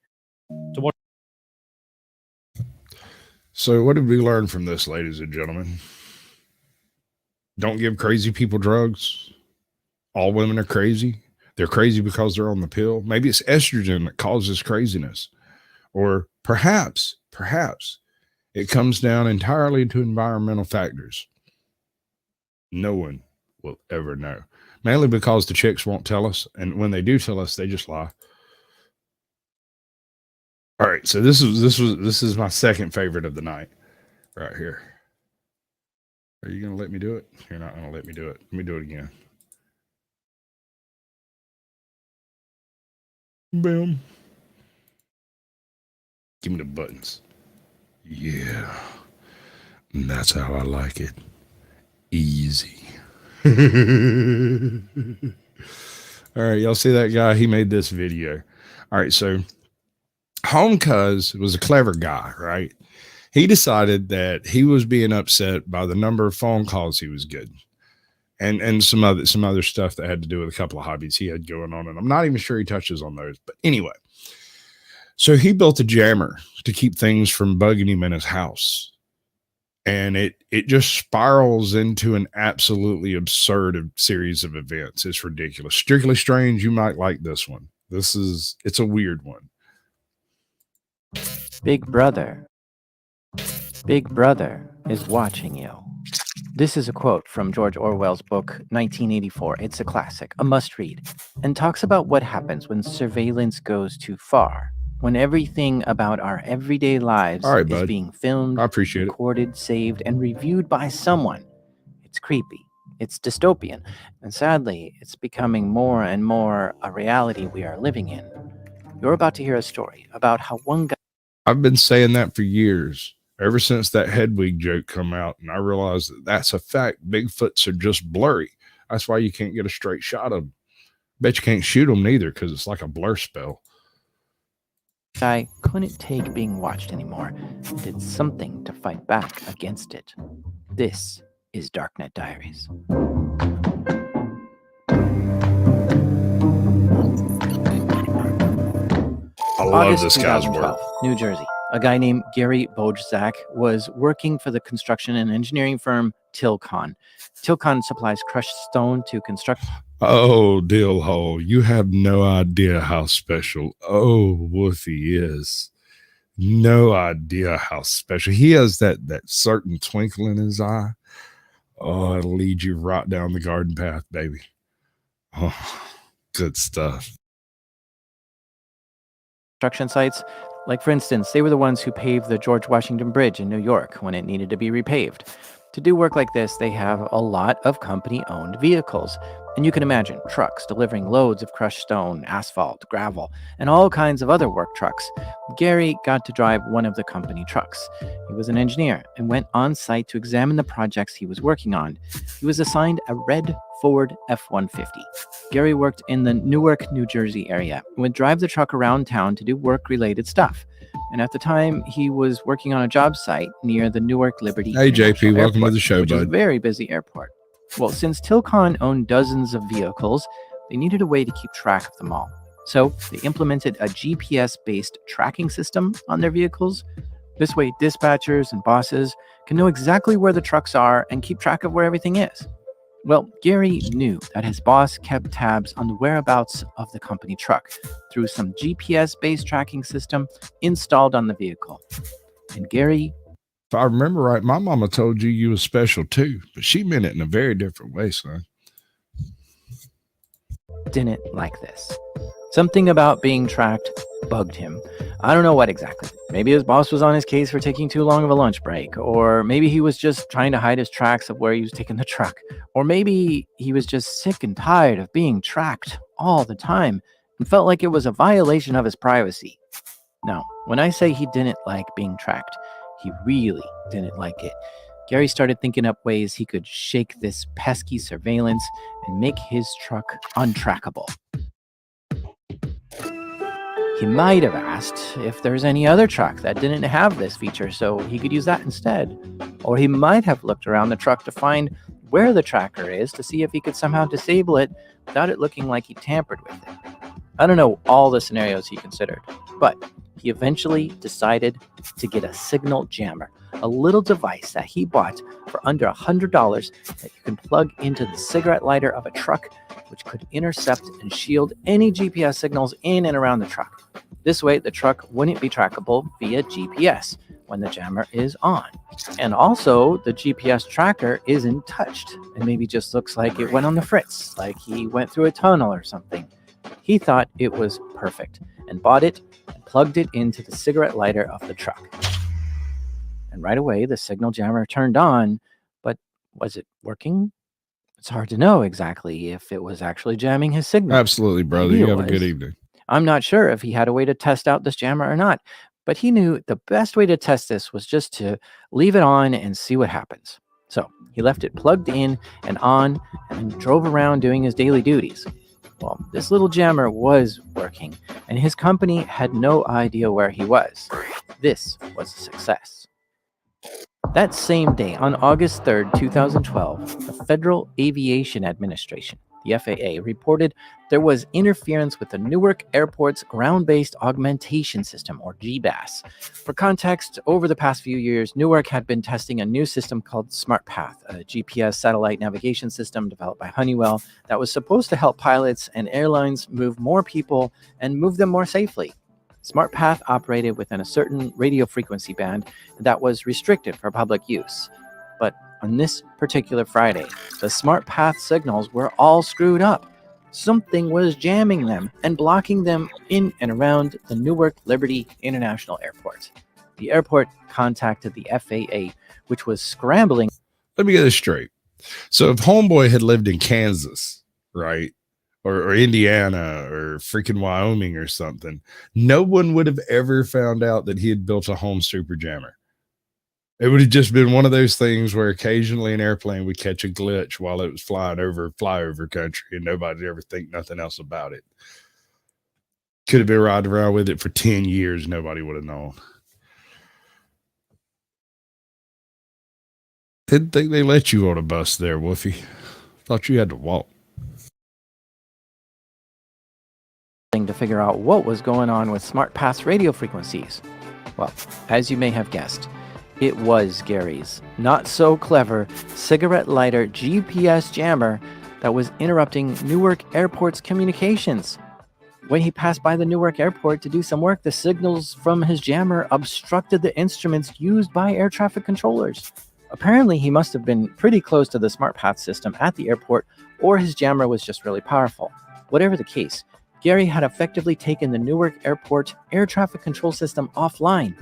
So what did we learn from this, ladies and gentlemen? Don't give crazy people drugs. All women are crazy. They're crazy because they're on the pill. Maybe it's estrogen that causes craziness. Or perhaps it comes down entirely to environmental factors. No one will ever know. Mainly because the chicks won't tell us. And when they do tell us, they just lie. All right, so this is my second favorite of the night, right here. Are you gonna let me do it? You're not gonna let me do it. Let me do it again. Boom. Give me the buttons. Yeah, that's how I like it. Easy. All right, y'all see that guy? He made this video. All right, so Home Cuz was a clever guy, right? He decided that he was being upset by the number of phone calls he was getting, and some other stuff that had to do with a couple of hobbies he had going on, and I'm not even sure he touches on those. But anyway, so he built a jammer to keep things from bugging him in his house, and it just spirals into an absolutely absurd series of events. It's ridiculous. Strictly Strange, you might like this one. It's a weird one. Big Brother is watching you. This is a quote from George Orwell's book 1984. It's a classic, a must-read, and talks about what happens when surveillance goes too far, when everything about our everyday lives All right, is bud. being filmed, I appreciate it. recorded, saved, and reviewed by someone. It's creepy. It's dystopian. And sadly, it's becoming more and more a reality we are living in. You're about to hear a story about how one guy... I've been saying that for years, ever since that Hedwig joke come out, and I realized that that's a fact. Bigfoots are just blurry. That's why you can't get a straight shot of them. Bet you can't shoot them neither, because it's like a blur spell. I couldn't take being watched anymore and did something to fight back against it. This is Darknet Diaries. I love August this guy's 2012, work. New Jersey. A guy named Gary Bojzak was working for the construction and engineering firm Tilcon. Tilcon supplies crushed stone to construct... Oh, Dillhole, you have no idea how special Wolfie is. No idea how special. He has that certain twinkle in his eye. Oh, it'll lead you right down the garden path, baby. Oh, good stuff. Construction sites. Like, for instance, they were the ones who paved the George Washington Bridge in New York when it needed to be repaved. To do work like this, they have a lot of company-owned vehicles. And you can imagine trucks delivering loads of crushed stone, asphalt, gravel, and all kinds of other work trucks. Gary got to drive one of the company trucks. He was an engineer and went on site to examine the projects he was working on. He was assigned a red Ford F-150. Gary worked in the Newark, New Jersey area and would drive the truck around town to do work-related stuff. And at the time, he was working on a job site near the Newark Liberty Hey, International JP, welcome to Airport, the show, which is a bud. very busy airport. Well, since Tilcon owned dozens of vehicles, they needed a way to keep track of them all. So they implemented a GPS-based tracking system on their vehicles. This way, dispatchers and bosses can know exactly where the trucks are and keep track of where everything is. Well, Gary knew that his boss kept tabs on the whereabouts of the company truck through some GPS-based tracking system installed on the vehicle. And Gary... If I remember right, my mama told you was special too, but she meant it in a very different way, son. didn't like this. Something about being tracked bugged him. I don't know what exactly. Maybe his boss was on his case for taking too long of a lunch break, or maybe he was just trying to hide his tracks of where he was taking the truck, or maybe he was just sick and tired of being tracked all the time and felt like it was a violation of his privacy. No, when I say he didn't like being tracked, he really didn't like it. Gary started thinking up ways he could shake this pesky surveillance and make his truck untrackable. He might have asked if there's any other truck that didn't have this feature so he could use that instead. Or he might have looked around the truck to find where the tracker is to see if he could somehow disable it without it looking like he tampered with it. I don't know all the scenarios he considered, but he eventually decided to get a signal jammer, a little device that he bought for under $100 that you can plug into the cigarette lighter of a truck, which could intercept and shield any GPS signals in and around the truck. This way, the truck wouldn't be trackable via GPS when the jammer is on. And also, the GPS tracker isn't touched and maybe just looks like it went on the fritz, like he went through a tunnel or something. He thought it was perfect and bought it and plugged it into the cigarette lighter of the truck. And right away, the signal jammer turned on, but was it working? It's hard to know exactly if it was actually jamming his signal. Absolutely, brother. Maybe You it have a good was. evening. I'm not sure if he had a way to test out this jammer or not, but he knew the best way to test this was just to leave it on and see what happens. So he left it plugged in and on and drove around doing his daily duties. Well, this little jammer was working, and his company had no idea where he was. This was a success. That same day, on August 3rd, 2012, the Federal Aviation Administration, the FAA, reported there was interference with the Newark Airport's ground-based augmentation system, or GBAS. For context, over the past few years, Newark had been testing a new system called SmartPath, a GPS satellite navigation system developed by Honeywell that was supposed to help pilots and airlines move more people and move them more safely. SmartPath operated within a certain radio frequency band that was restricted for public use. But on this particular Friday, the SmartPath signals were all screwed up. Something was jamming them and blocking them in and around the Newark Liberty International Airport. The airport contacted the FAA, which was scrambling. Let me get this straight. So if Homeboy had lived in Kansas, right, or Indiana or freaking Wyoming or something, no one would have ever found out that he had built a home super jammer. It would have just been one of those things where occasionally an airplane would catch a glitch while it was flying over flyover country and nobody would ever think nothing else about it. Could have been riding around with it for 10 years. Nobody would have known. Didn't think they let you on a bus there, Wolfie. Thought you had to walk. To figure out what was going on with SmartPath's radio frequencies. Well, as you may have guessed, it was Gary's not so clever cigarette lighter GPS jammer that was interrupting Newark Airport's communications. When he passed by the Newark Airport to do some work, the signals from his jammer obstructed the instruments used by air traffic controllers. Apparently, he must have been pretty close to the SmartPath system at the airport, or his jammer was just really powerful. Whatever the case, Gary had effectively taken the Newark Airport air traffic control system offline.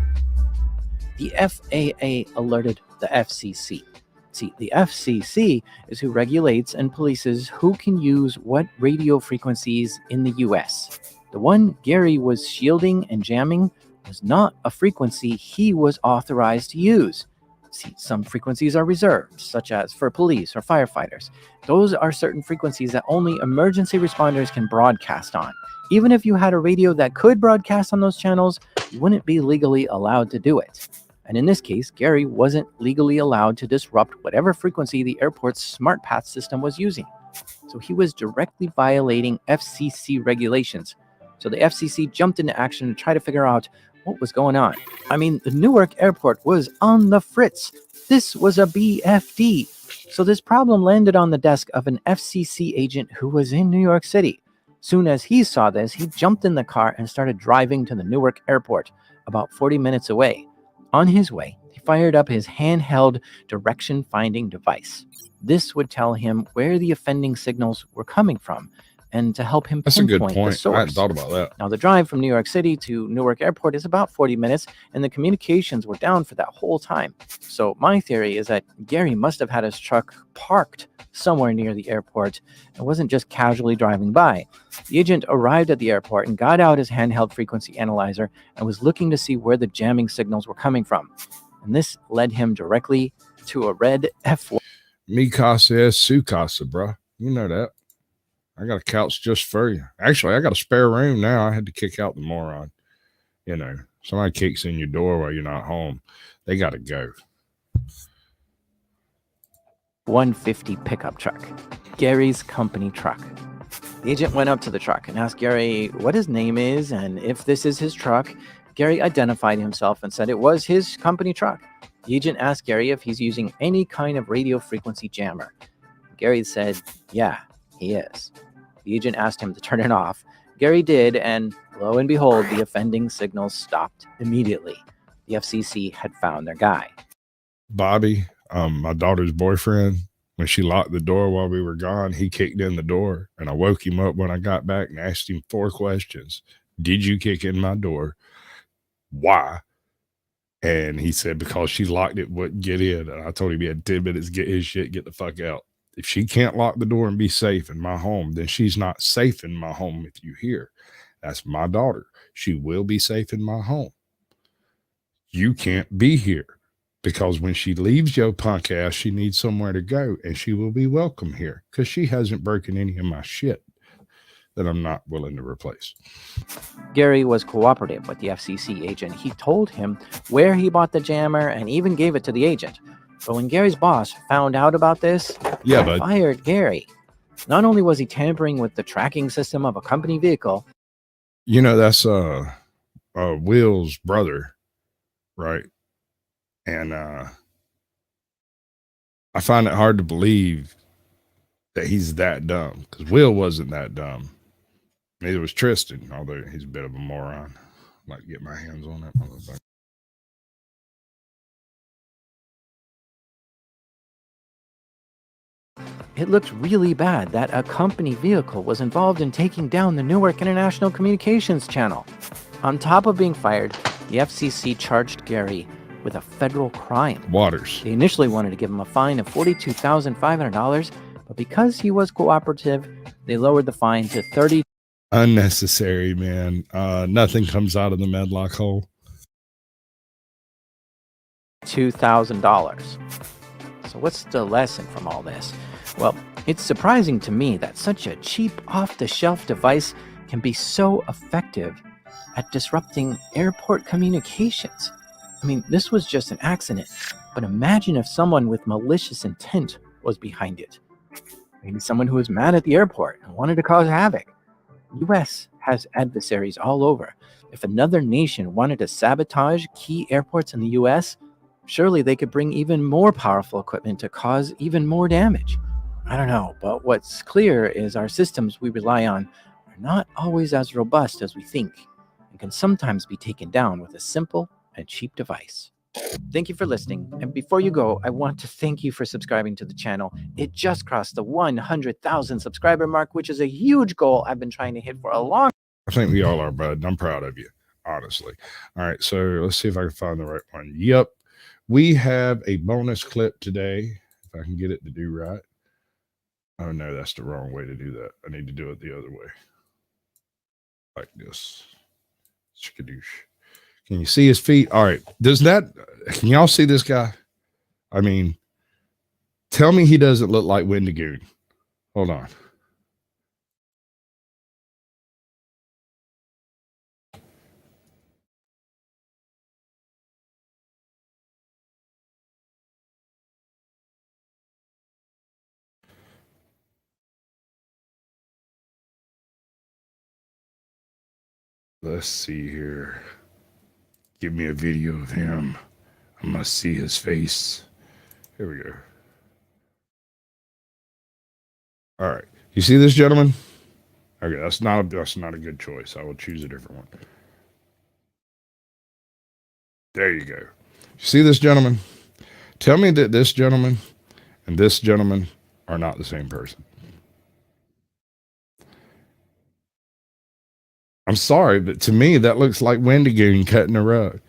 The FAA alerted the FCC. See, the FCC is who regulates and polices who can use what radio frequencies in the US. The one Gary was shielding and jamming was not a frequency he was authorized to use. See, some frequencies are reserved, such as for police or firefighters. Those are certain frequencies that only emergency responders can broadcast on. Even if you had a radio that could broadcast on those channels, you wouldn't be legally allowed to do it. And in this case, Gary wasn't legally allowed to disrupt whatever frequency the airport's SmartPath system was using. So he was directly violating FCC regulations. So the FCC jumped into action to try to figure out what was going on. I mean, the Newark Airport was on the fritz. This was a BFD. So this problem landed on the desk of an FCC agent who was in New York City. Soon as he saw this, he jumped in the car and started driving to the Newark Airport, about 40 minutes away. On his way, he fired up his handheld direction-finding device. This would tell him where the offending signals were coming from, and to help him That's a good pinpoint the point. source. I hadn't thought about that. Now, the drive from New York City to Newark Airport is about 40 minutes, and the communications were down for that whole time. So my theory is that Gary must have had his truck parked somewhere near the airport and wasn't just casually driving by. The agent arrived at the airport and got out his handheld frequency analyzer and was looking to see where the jamming signals were coming from. And this led him directly to a red F1. Mi casa es su casa, bro. You know that. I got a couch just for you. Actually, I got a spare room now. I had to kick out the moron. You know, somebody kicks in your door while you're not home. They got to go. 150 pickup truck, Gary's company truck. The agent went up to the truck and asked Gary what his name is and if this is his truck. Gary identified himself and said it was his company truck. The agent asked Gary if he's using any kind of radio frequency jammer. Gary said, yeah, he is. The agent asked him to turn it off. Gary did, and lo and behold, the offending signals stopped immediately. The FCC had found their guy. Bobby, my daughter's boyfriend, when she locked the door while we were gone, he kicked in the door, and I woke him up when I got back and asked him 4 questions. Did you kick in my door? Why? And he said, because she locked it, wouldn't get in. And I told him he had 10 minutes to get his shit, get the fuck out. If she can't lock the door and be safe in my home, then she's not safe in my home. If you hear, that's my daughter. She will be safe in my home. You can't be here, because when she leaves your punk ass, she needs somewhere to go, and she will be welcome here because she hasn't broken any of my shit that I'm not willing to replace. Gary was cooperative with the FCC agent. He told him where he bought the jammer and even gave it to the agent. But when Gary's boss found out about this, he fired Gary. Not only was he tampering with the tracking system of a company vehicle. You know, that's Will's brother, right? And I find it hard to believe that he's that dumb, because Will wasn't that dumb. Neither was Tristan, although he's a bit of a moron. I'd like to get my hands on that motherfucker. It looked really bad that a company vehicle was involved in taking down the Newark International Communications Channel. On top of being fired, the FCC charged Gary with a federal crime. Waters. They initially wanted to give him a fine of $42,500, but because he was cooperative, they lowered the fine to $30,000. Unnecessary, man. Nothing comes out of the Medlock hole. $2,000. So what's the lesson from all this? Well, it's surprising to me that such a cheap, off-the-shelf device can be so effective at disrupting airport communications. I mean, this was just an accident, but imagine if someone with malicious intent was behind it. Maybe someone who was mad at the airport and wanted to cause havoc. The US has adversaries all over. If another nation wanted to sabotage key airports in the US, surely they could bring even more powerful equipment to cause even more damage. I don't know, but what's clear is our systems we rely on are not always as robust as we think, and can sometimes be taken down with a simple and cheap device. Thank you for listening, and before you go, I want to thank you for subscribing to the channel. It just crossed the 100,000 subscriber mark, which is a huge goal I've been trying to hit for a long time. I think we all are, bud. I'm proud of you, honestly. All right, so let's see if I can find the right one. Yep, we have a bonus clip today, if I can get it to do right. Oh, no, that's the wrong way to do that. I need to do it the other way. Like this. Skadoosh. Can you see his feet? All right. Can y'all see this guy? I mean, tell me he doesn't look like Wendigoon. Hold on. Let's see here. Give me a video of him. I must see his face. Here we go. All right. You see this gentleman? Okay, that's not a good choice. I will choose a different one. There you go. You see this gentleman? Tell me that this gentleman and this gentleman are not the same person. I'm sorry, but to me, that looks like Wendigoon cutting a rug.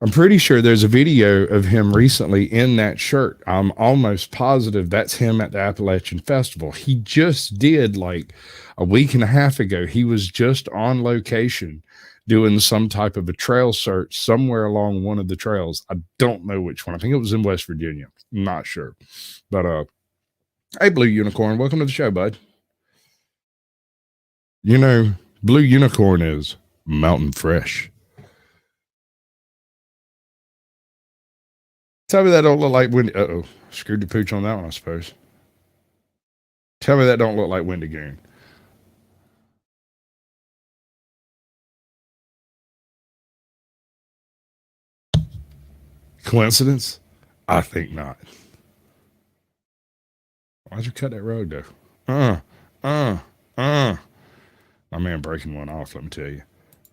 I'm pretty sure there's a video of him recently in that shirt. I'm almost positive that's him at the Appalachian Festival. He just did, like a week and a half ago, he was just on location doing some type of a trail search somewhere along one of the trails. I don't know which one. I think it was in West Virginia. I'm not sure. But hey, Blue Unicorn, welcome to the show, bud. You know, Blue Unicorn is mountain fresh. Tell me that don't look like Wendy. Uh-oh. Screwed the pooch on that one, I suppose. Tell me that don't look like Wendigoon. Coincidence? I think not. Why'd you cut that road, though? My man breaking one off, let me tell you.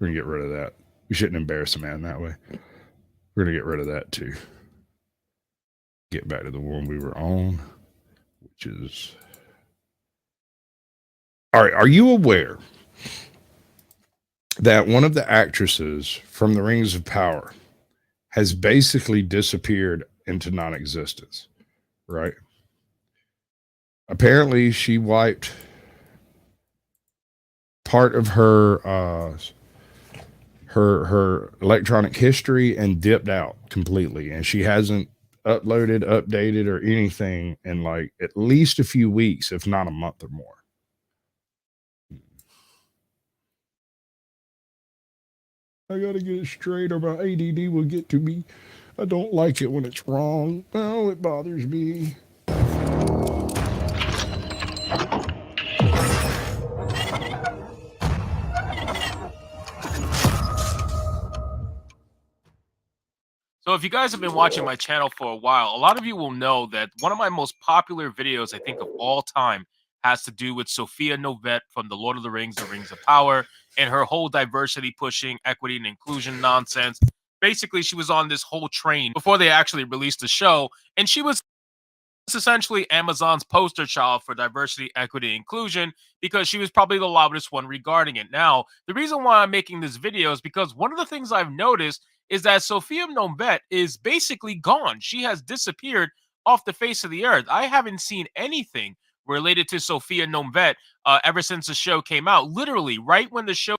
We're going to get rid of that. We shouldn't embarrass a man that way. We're going to get rid of that, too. Get back to the one we were on, which is... All right, are you aware that one of the actresses from the Rings of Power has basically disappeared into non-existence, right? Apparently, she wiped part of her electronic history and dipped out completely, and she hasn't uploaded, updated, or anything in like at least a few weeks, if not a month or more. I gotta get it straight, or my ADD will get to me. I don't like it when it's wrong. Oh, it bothers me. So if you guys have been watching my channel for a while, a lot of you will know that one of my most popular videos, I think, of all time has to do with Sophia Novette from The Lord of the Rings of Power, and her whole diversity pushing, equity, and inclusion nonsense. Basically, she was on this whole train before they actually released the show, and she was essentially Amazon's poster child for diversity, equity, inclusion, because she was probably the loudest one regarding it. Now, the reason why I'm making this video is because one of the things I've noticed is that Sophia Novette is basically gone. She has disappeared off the face of the earth. I haven't seen anything related to Sophia Novette ever since the show came out. Literally, right when the show,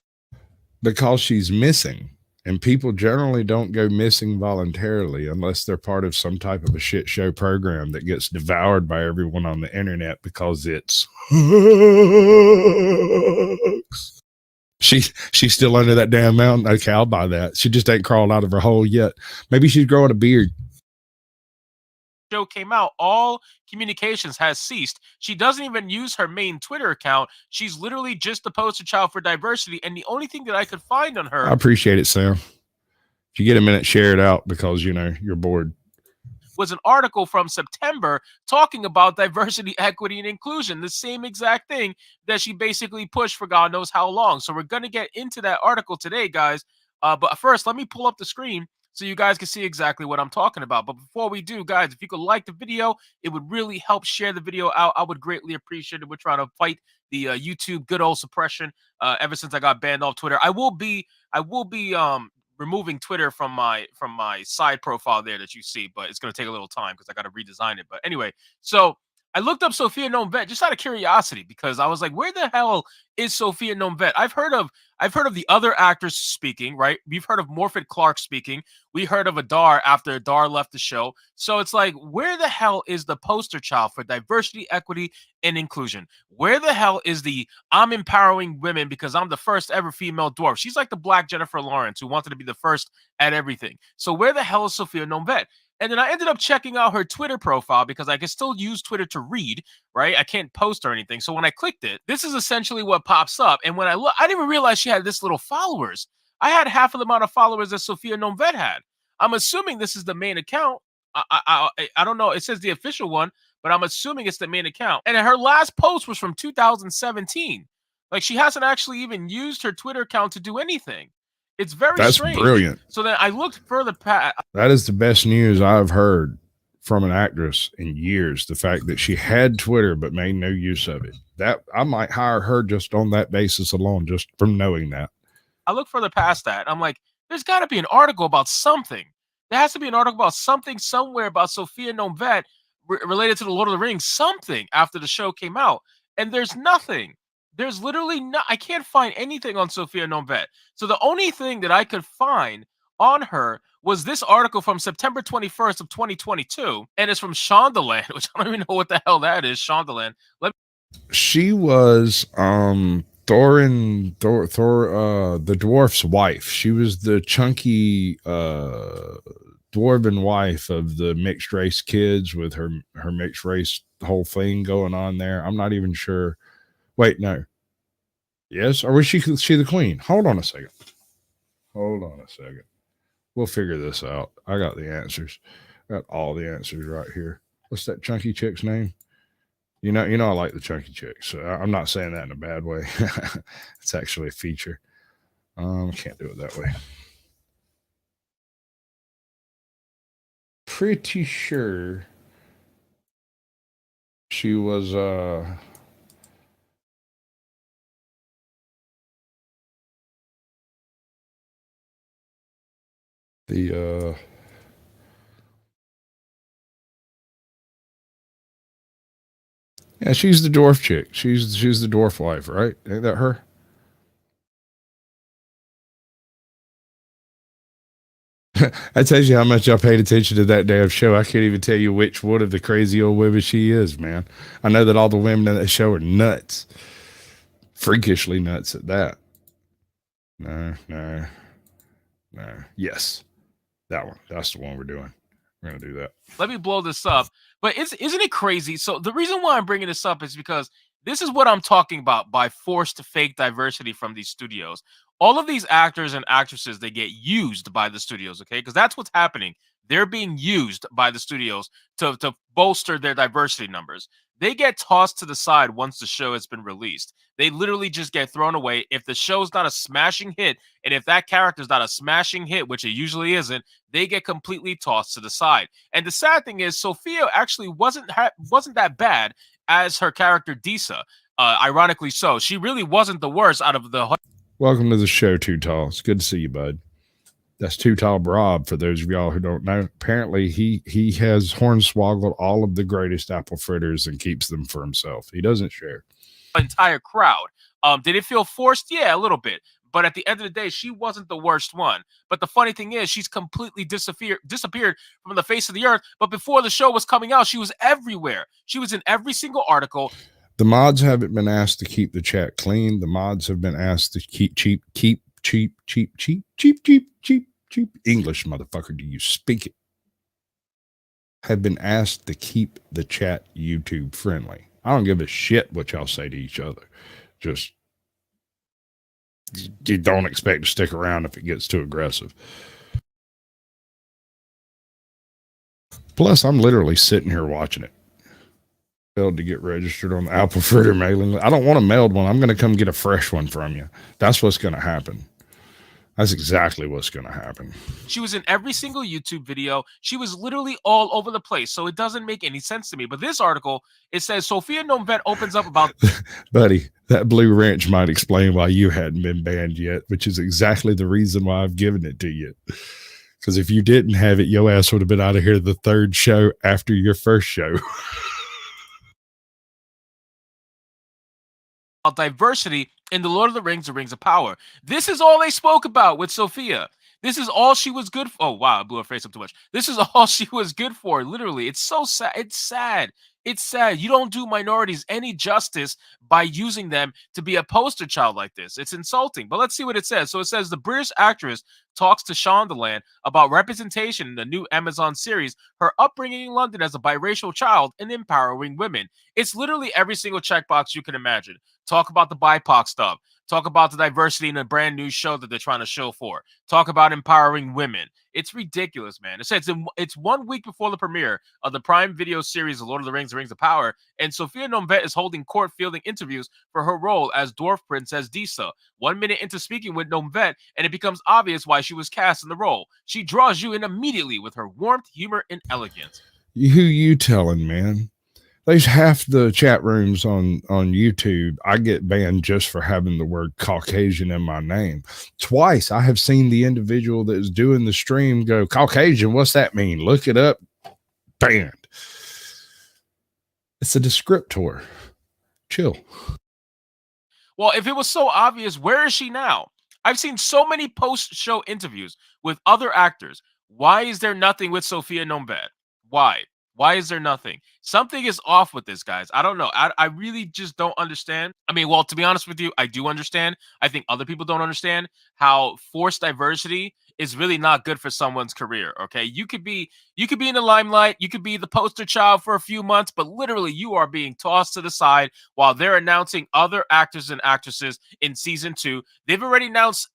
Because she's missing. And people generally don't go missing voluntarily unless they're part of some type of a shit show program that gets devoured by everyone on the internet because it's she's still under that damn mountain. Okay, I'll buy that. She just ain't crawled out of her hole yet. Maybe she's growing a beard. show came out, all communications has ceased. She doesn't even use her main Twitter account. She's literally just the poster child for diversity. And the only thing that I could find on her, I appreciate it, Sam. If you get a minute, share it out because you're bored. was an article from September talking about diversity, equity, and inclusion, the same exact thing that she basically pushed for God knows how long. So we're going to get into that article today, guys. But first, let me pull up the screen so you guys can see exactly what I'm talking about. But before we do, guys, if you could like the video, it would really help share the video out. I would greatly appreciate it. We're trying to fight the YouTube good old suppression ever since I got banned off Twitter. I will be removing Twitter from my side profile there that you see, but it's going to take a little time because I got to redesign it. But anyway, so I looked up Sophia Novette just out of curiosity because I was like, where the hell is Sophia Novette? I've heard of the other actors speaking, right? We've heard of Morfydd Clark speaking. We heard of Adar after Adar left the show. So it's like, where the hell is the poster child for diversity, equity, and inclusion? Where the hell is the I'm empowering women because I'm the first ever female dwarf? She's like the Black Jennifer Lawrence who wanted to be the first at everything. So where the hell is Sophia Novette? And then I ended up checking out her Twitter profile because I can still use Twitter to read, right? I can't post or anything. So when I clicked it, this is essentially what pops up. And when I look, I didn't even realize she had this little followers. I had half of the amount of followers that Sophia Novette had. I'm assuming this is the main account. I don't know. It says the official one, but I'm assuming it's the main account. And her last post was from 2017. Like she hasn't actually even used her Twitter account to do anything. It's very That's strange. brilliant. So then I looked further past. That is the best news I've heard from an actress in years. The fact that she had Twitter but made no use of it. That I might hire her just on that basis alone, just from knowing that. I look further past that. I'm like, there's got to be an article about something. There has to be an article about something somewhere about Sophia Novette related to the Lord of the Rings, something after the show came out. And there's nothing. There's literally no, I can't find anything on Sophia Novette. So the only thing that I could find on her was this article from September 21st of 2022. And it's from Shondaland, which I don't even know what the hell that is. Shondaland. She was Thor, the dwarf's wife. She was the chunky dwarven wife of the mixed race kids with her mixed race whole thing going on there. I'm not even sure. Wait, no. Yes, or was she the queen? Hold on a second. We'll figure this out. I got the answers. Got all the answers right here. What's that chunky chick's name? You know, I like the chunky chicks. So I'm not saying that in a bad way. It's actually a feature. Can't do it that way. Pretty sure she was The yeah, she's the dwarf chick. She's the dwarf wife, right? Ain't that her? That tells you how much I paid attention to that damn show. I can't even tell you which one of the crazy old women she is, man. I know that all the women in that show are nuts. Freakishly nuts at that. No. Yes. That one. That's the one we're doing. We're going to do that. Let me blow this up. But isn't it crazy? So the reason why I'm bringing this up is because this is what I'm talking about by forced fake diversity from these studios. All of these actors and actresses, they get used by the studios, okay? Because that's what's happening. They're being used by the studios to bolster their diversity numbers. They get tossed to the side once the show has been released. They literally just get thrown away. If the show's not a smashing hit, and if that character's not a smashing hit, which it usually isn't, they get completely tossed to the side. And the sad thing is, Sophia actually wasn't that bad as her character Disa. Ironically so, she really wasn't the worst out of the. Welcome to the show, Too Tall. It's good to see you, bud. That's Too Tall Rob, for those of y'all who don't know. Apparently, he has hornswoggled all of the greatest apple fritters and keeps them for himself. He doesn't share. Entire crowd. Did it feel forced? Yeah, a little bit. But at the end of the day, she wasn't the worst one. But the funny thing is, she's completely disappeared from the face of the earth. But before the show was coming out, she was everywhere. She was in every single article. The mods haven't been asked to keep the chat clean. The mods have been asked to keep cheap English, motherfucker. Do you speak it? Have been asked to keep the chat YouTube friendly. I don't give a shit what y'all say to each other. Just you don't expect to stick around if it gets too aggressive. Plus, I'm literally sitting here watching it. Failed to get registered on the apple fritter mailing list. I don't want a mailed one. I'm going to come get a fresh one from you. That's what's going to happen. That's exactly what's going to happen. She was in every single YouTube video. She was literally all over the place. So it doesn't make any sense to me. But this article, it says Sophia Nomvet opens up about... Buddy, that blue wrench might explain why you hadn't been banned yet, which is exactly the reason why I've given it to you. Because if you didn't have it, your ass would have been out of here the third show after your first show. Diversity in the Lord of the Rings of Power. This is all they spoke about with Sophia. This is all she was good for. Oh, wow, I blew her face up too much. This is all she was good for, literally. It's so sad. It's sad. It's sad. You don't do minorities any justice by using them to be a poster child like this. It's insulting. But let's see what it says. So it says the British actress talks to Shondaland about representation in the new Amazon series, her upbringing in London as a biracial child, and empowering women. It's literally every single checkbox you can imagine. Talk about the BIPOC stuff. Talk about the diversity in a brand new show that they're trying to show for. Talk about empowering women. It's ridiculous, man. It says it's 1 week before the premiere of the Prime Video series, The Lord of the Rings of Power, and Sophia Nomvet is holding court fielding interviews for her role as Dwarf Princess Disa. 1 minute into speaking with Nomvet, and it becomes obvious why she was cast in the role. She draws you in immediately with her warmth, humor, and elegance. Who you telling, man? There's half the chat rooms on YouTube. I get banned just for having the word Caucasian in my name. Twice I have seen the individual that is doing the stream go, Caucasian, what's that mean? Look it up. Banned. It's a descriptor. Chill. Well, if it was so obvious, where is she now? I've seen so many post-show interviews with other actors. Why is there nothing with Sophia Nomvet? Why? Why is there nothing? Something is off with this, guys. I don't know. I really just don't understand. I mean, well, to be honest with you, I do understand. I think other people don't understand how forced diversity is really not good for someone's career, okay? You could be in the limelight, you could be the poster child for a few months, but literally you are being tossed to the side while they're announcing other actors and actresses in season 2. They've already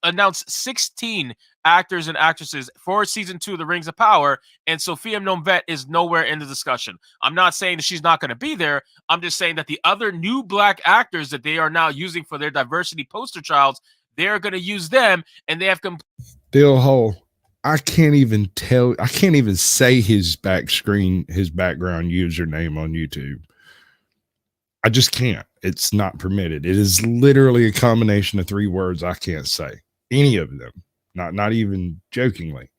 announced 16 actors and actresses for season 2 of The Rings of Power, and Sophia Nomvet is nowhere in the discussion. I'm not saying that she's not going to be there. I'm just saying that the other new black actors that they are now using for their diversity poster childs, they're going to use them, and they have Dill Hole. I can't even say his background username on YouTube. I just can't. It's not permitted. It is literally a combination of 3 words I can't say. Any of them. Not even jokingly.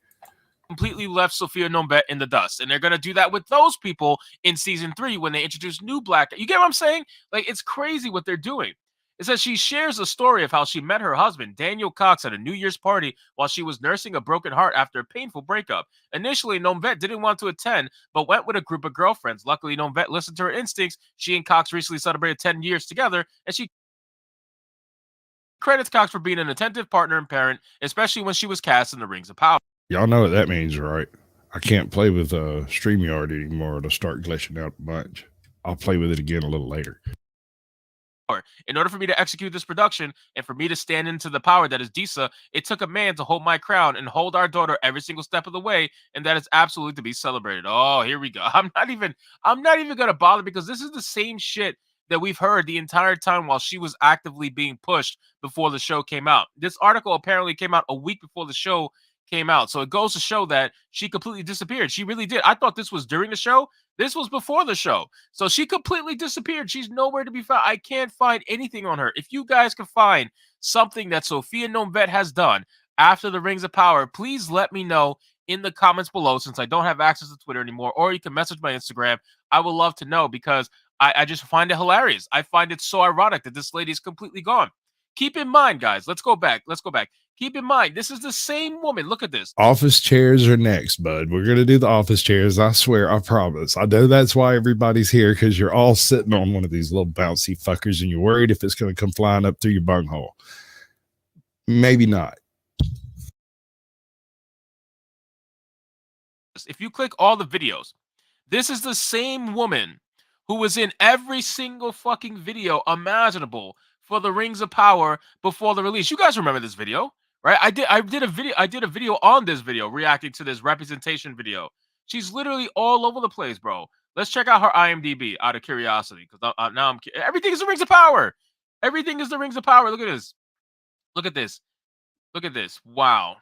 completely left Sophia Nombet in the dust. And they're going to do that with those people in season 3 when they introduce new black. You get what I'm saying? Like, it's crazy what they're doing. It says she shares a story of how she met her husband, Daniel Cox, at a New Year's party while she was nursing a broken heart after a painful breakup. Initially, Nombet didn't want to attend, but went with a group of girlfriends. Luckily, Nombet listened to her instincts. She and Cox recently celebrated 10 years together, and she credits Cox for being an attentive partner and parent, especially when she was cast in The Rings of Power. Y'all know what that means, right? I can't play with StreamYard anymore. It'll start glitching out a bunch. I'll play with it again a little later. In order for me to execute this production and for me to stand into the power that is Disa, it took a man to hold my crown and hold our daughter every single step of the way, and that is absolutely to be celebrated. Oh, here we go. I'm not even gonna bother because this is the same shit that we've heard the entire time while she was actively being pushed before the show came out. This article apparently came out a week before the show came out. So it goes to show that she completely disappeared. She really did. I thought this was during the show. This was before the show. So she completely disappeared. She's nowhere to be found. I can't find anything on her. If you guys can find something that Sophia Nombet has done after the Rings of Power, please let me know in the comments below since I don't have access to Twitter anymore, or you can message my Instagram. I would love to know because I just find it hilarious. I find it so ironic that this lady is completely gone. Keep in mind, guys, let's go back. Keep in mind, this is the same woman. Look at this. Office chairs are next, bud. We're going to do the office chairs. I swear, I promise. I know that's why everybody's here, because you're all sitting on one of these little bouncy fuckers and you're worried if it's going to come flying up through your bunghole. Maybe not. If you click all the videos, this is the same woman who was in every single fucking video imaginable for the Rings of Power before the release. You guys remember this video, right? I did a video on this video reacting to this representation video. She's literally all over the place, bro. Let's check out her IMDb out of curiosity, because now everything is the Rings of Power. Everything is the Rings of Power. Look at this. Look at this. Look at this. Wow.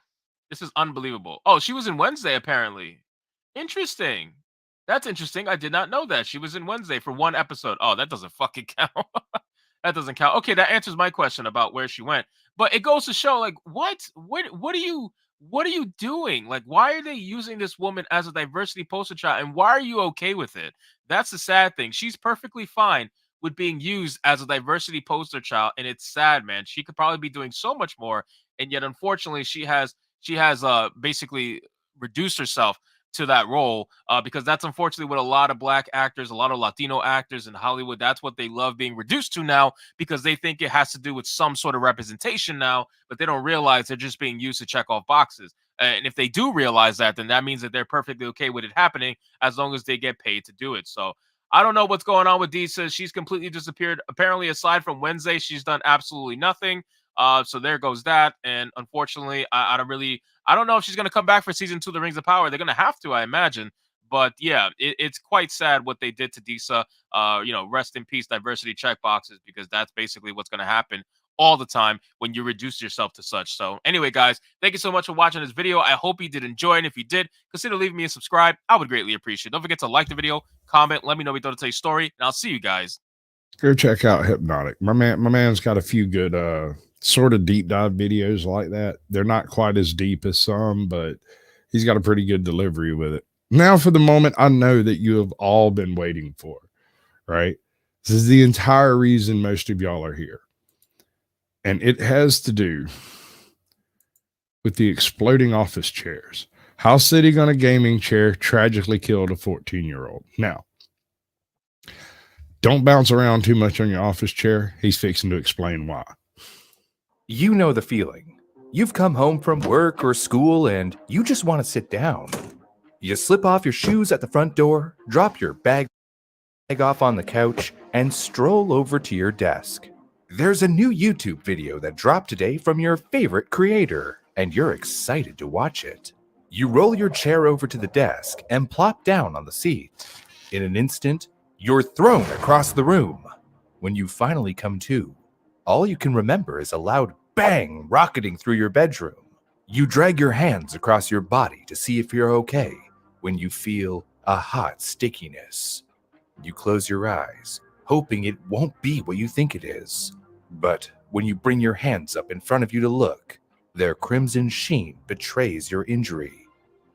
This is unbelievable. Oh, she was in Wednesday, apparently. Interesting. That's interesting. I did not know that. She was in Wednesday for one episode. Oh, that doesn't fucking count. That doesn't count. Okay, that answers my question about where she went. But it goes to show, like, what are you doing? Like, why are they using this woman as a diversity poster child? And why are you okay with it? That's the sad thing. She's perfectly fine with being used as a diversity poster child, and it's sad, man. She could probably be doing so much more, and yet unfortunately she has basically reduced herself to that role, because that's unfortunately what a lot of black actors, a lot of Latino actors in Hollywood, that's what they love being reduced to now, because they think it has to do with some sort of representation now, but they don't realize they're just being used to check off boxes. And if they do realize that, then that means that they're perfectly okay with it happening as long as they get paid to do it. So I don't know what's going on with Disa. She's completely disappeared. Apparently, aside from Wednesday, she's done absolutely nothing. So there goes that. And unfortunately, I don't know if she's going to come back for season 2 of The Rings of Power. They're going to have to, I imagine. But yeah, it's quite sad what they did to Disa. Rest in peace, diversity check boxes, because that's basically what's going to happen all the time when you reduce yourself to such. So anyway, guys, thank you so much for watching this video. I hope you did enjoy it. And if you did, consider leaving me a subscribe. I would greatly appreciate it. Don't forget to like the video, comment, let me know what you thought of today's story, and I'll see you guys. Go check out Hypnotic. My man's got a few good sort of deep dive videos like that. They're not quite as deep as some, but he's got a pretty good delivery with it. Now, for the moment I know that you have all been waiting for, right? This is the entire reason most of y'all are here. And it has to do with the exploding office chairs. House sitting on a gaming chair tragically killed a 14-year-old. Now, don't bounce around too much on your office chair. He's fixing to explain why. You know the feeling. You've come home from work or school and you just want to sit down. You slip off your shoes at the front door, drop your bag off on the couch, and stroll over to your desk. There's a new YouTube video that dropped today from your favorite creator, and you're excited to watch it. You roll your chair over to the desk and plop down on the seat. In an instant, you're thrown across the room. When you finally come to, all you can remember is a loud bang rocketing through your bedroom. You drag your hands across your body to see if you're okay when you feel a hot stickiness. You close your eyes, hoping it won't be what you think it is. But when you bring your hands up in front of you to look, their crimson sheen betrays your injury.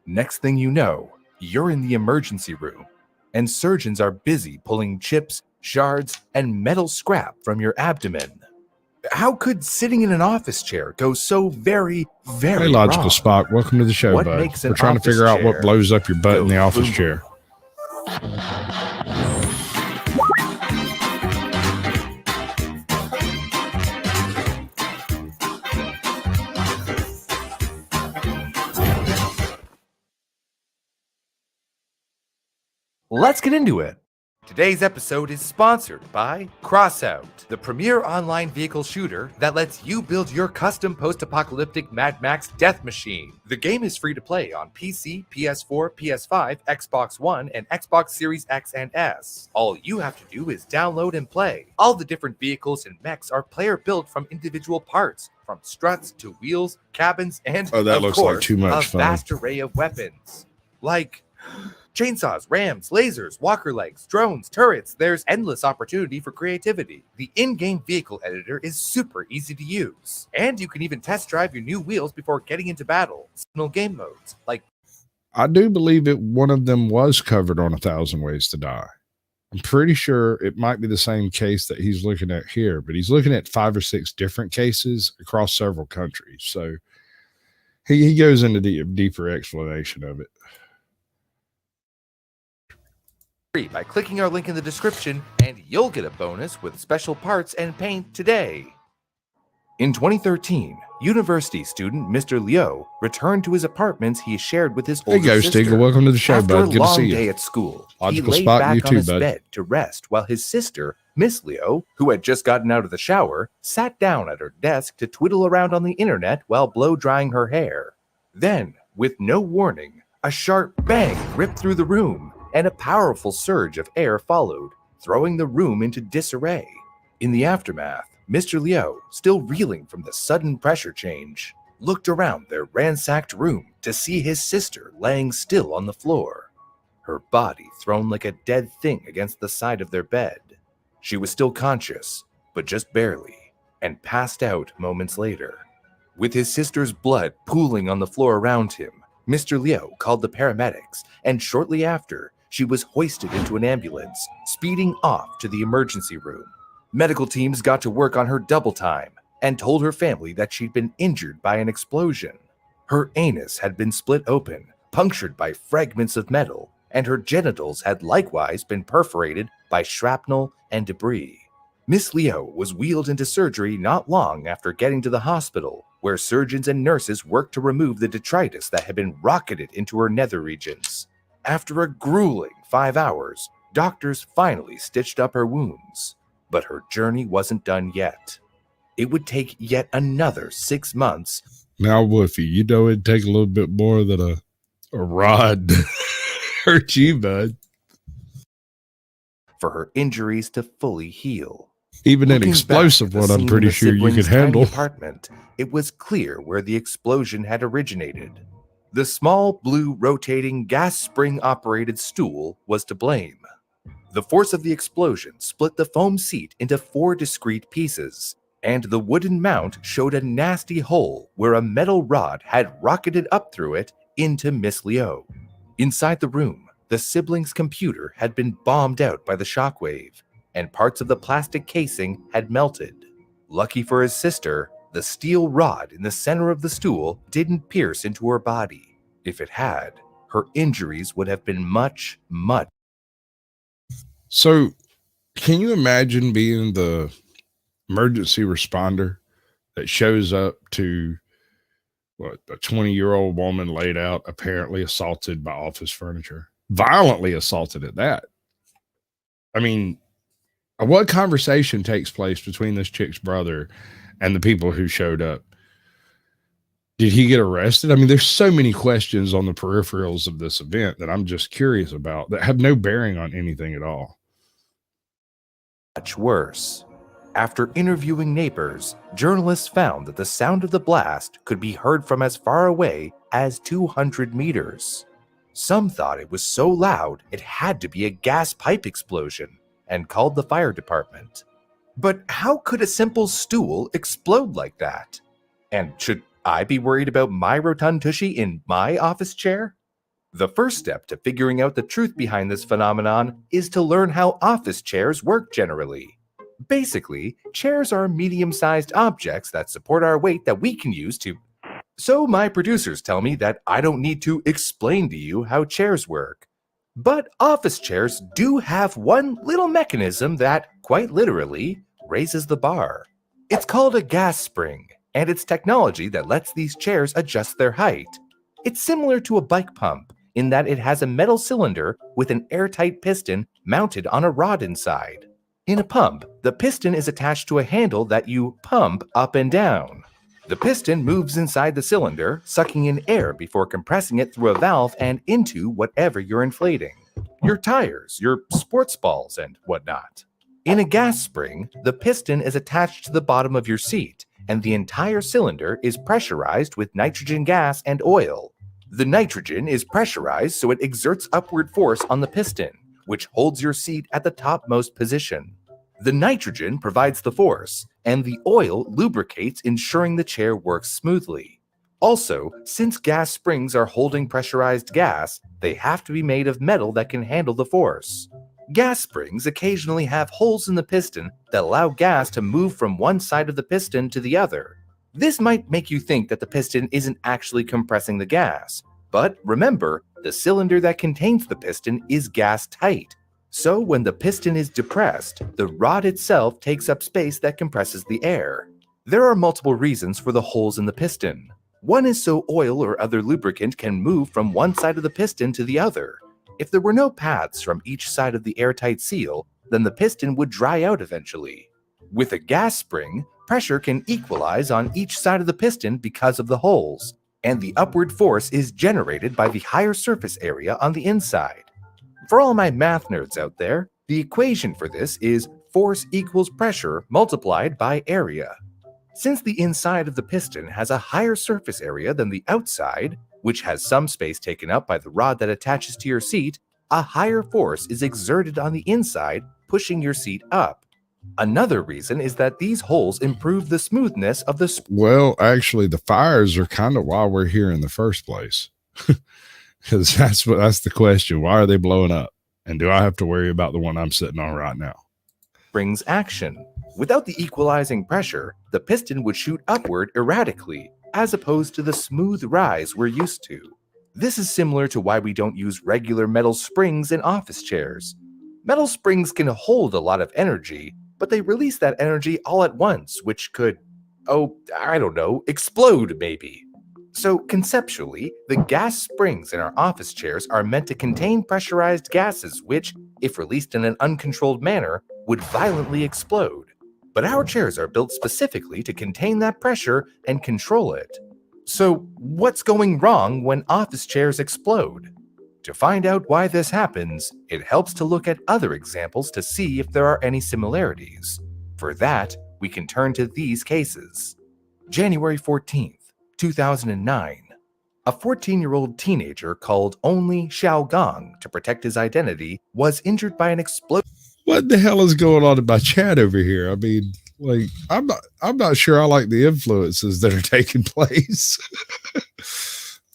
Next thing you know, you're in the emergency room, and surgeons are busy pulling chips, shards, and metal scrap from your abdomen. How could sitting in an office chair go so very, very Hey, Logical wrong? Spock, welcome to the show, What bud. makes an We're trying to office figure out what chair blows up your butt in the go office boom? chair. Let's get into it. Today's episode is sponsored by Crossout, the premier online vehicle shooter that lets you build your custom post-apocalyptic Mad Max death machine. The game is free to play on PC, PS4, PS5, Xbox One, and Xbox Series X and S. All you have to do is download and play. All the different vehicles and mechs are player-built from individual parts, from struts to wheels, cabins, and, Oh, that of looks like course, too much a fun. vast array of weapons. Like chainsaws, rams, lasers, walker legs, drones, turrets. There's endless opportunity for creativity. The in-game vehicle editor is super easy to use. And you can even test drive your new wheels before getting into battle. Seasonal game modes, like I do believe one of them was covered on 1,000 Ways to Die. I'm pretty sure it might be the same case that he's looking at here, but he's looking at 5 or 6 different cases across several countries. So he goes into deeper explanation of it. free by clicking our link in the description, and you'll get a bonus with special parts and paint today. In 2013, university student Mr. Liu returned to his apartments he shared with his Hey, older Ghost sister. Eagle, welcome to the show, After bud. a Good to long see day you. at school, Logical he laid Spot, back you on too, his bud. bed to rest while his sister, Miss Liu, who had just gotten out of the shower, sat down at her desk to twiddle around on the internet while blow-drying her hair. Then, with no warning, a sharp bang ripped through the room, and a powerful surge of air followed, throwing the room into disarray. In the aftermath, Mr. Liu, still reeling from the sudden pressure change, looked around their ransacked room to see his sister laying still on the floor, her body thrown like a dead thing against the side of their bed. She was still conscious, but just barely, and passed out moments later. With his sister's blood pooling on the floor around him, Mr. Liu called the paramedics, and shortly after, she was hoisted into an ambulance, speeding off to the emergency room. Medical teams got to work on her double time and told her family that she'd been injured by an explosion. Her anus had been split open, punctured by fragments of metal, and her genitals had likewise been perforated by shrapnel and debris. Miss Liu was wheeled into surgery not long after getting to the hospital, where surgeons and nurses worked to remove the detritus that had been rocketed into her nether regions. After a grueling 5 hours, doctors finally stitched up her wounds. But her journey wasn't done yet. It would take yet another 6 months. Now, Woofy, you know it'd take a little bit more than a rod to hurt you, bud. For her injuries to fully heal. Even an Looking explosive back at the one, I'm scene pretty in the sure you siblings' could handle. tiny apartment, it was clear where the explosion had originated. The small blue rotating gas spring operated stool was to blame. The force of the explosion split the foam seat into 4 discrete pieces, and the wooden mount showed a nasty hole where a metal rod had rocketed up through it into Miss Liu. Inside the room, the siblings' computer had been bombed out by the shockwave, and parts of the plastic casing had melted. Lucky for his sister, the steel rod in the center of the stool didn't pierce into her body. If it had, her injuries would have been much, much. So, can you imagine being the emergency responder that shows up to a 20-year-old woman laid out, apparently assaulted by office furniture, violently assaulted at that? I mean, what conversation takes place between this chick's brother and the people who showed up? Did he get arrested? I mean, there's so many questions on the peripherals of this event that I'm just curious about that have no bearing on anything at all. Much worse. After interviewing neighbors, journalists found that the sound of the blast could be heard from as far away as 200 meters. Some thought it was so loud it had to be a gas pipe explosion and called the fire department. But how could a simple stool explode like that? And should I be worried about my rotund tushy in my office chair? The first step to figuring out the truth behind this phenomenon is to learn how office chairs work generally. Basically, chairs are medium-sized objects that support our weight that we can use to... So my producers tell me that I don't need to explain to you how chairs work. But office chairs do have one little mechanism that, quite literally, raises the bar. It's called a gas spring, and it's technology that lets these chairs adjust their height. It's similar to a bike pump in that it has a metal cylinder with an airtight piston mounted on a rod inside. In a pump, the piston is attached to a handle that you pump up and down. The piston moves inside the cylinder, sucking in air before compressing it through a valve and into whatever you're inflating. Your tires, your sports balls, and whatnot. In a gas spring, the piston is attached to the bottom of your seat, and the entire cylinder is pressurized with nitrogen gas and oil. The nitrogen is pressurized so it exerts upward force on the piston, which holds your seat at the topmost position. The nitrogen provides the force, and the oil lubricates, ensuring the chair works smoothly. Also, since gas springs are holding pressurized gas, they have to be made of metal that can handle the force. Gas springs occasionally have holes in the piston that allow gas to move from one side of the piston to the other. This might make you think that the piston isn't actually compressing the gas, but remember, the cylinder that contains the piston is gas tight. So when the piston is depressed, the rod itself takes up space that compresses the air. There are multiple reasons for the holes in the piston. One is so oil or other lubricant can move from one side of the piston to the other. If there were no paths from each side of the airtight seal, then the piston would dry out eventually. With a gas spring, pressure can equalize on each side of the piston because of the holes, and the upward force is generated by the higher surface area on the inside. For all my math nerds out there, the equation for this is force equals pressure multiplied by area. Since the inside of the piston has a higher surface area than the outside, which has some space taken up by the rod that attaches to your seat, a higher force is exerted on the inside, pushing your seat up. Another reason is that these holes improve the smoothness of the... Well, actually, the fires are kind of why we're here in the first place. Because that's the question. Why are they blowing up? And do I have to worry about the one I'm sitting on right now? Springs action. Without the equalizing pressure, the piston would shoot upward erratically, as opposed to the smooth rise we're used to. This is similar to why we don't use regular metal springs in office chairs. Metal springs can hold a lot of energy, but they release that energy all at once, which could, explode maybe. So conceptually, the gas springs in our office chairs are meant to contain pressurized gases which, if released in an uncontrolled manner, would violently explode. But our chairs are built specifically to contain that pressure and control it. So what's going wrong when office chairs explode? To find out why this happens, it helps to look at other examples to see if there are any similarities. For that, we can turn to these cases. January 14th. 2009, a 14-year-old teenager called only Xiao Gong to protect his identity was injured by an explosion. What the hell is going on in my chat over here? I mean, like, I'm not sure I like the influences that are taking place.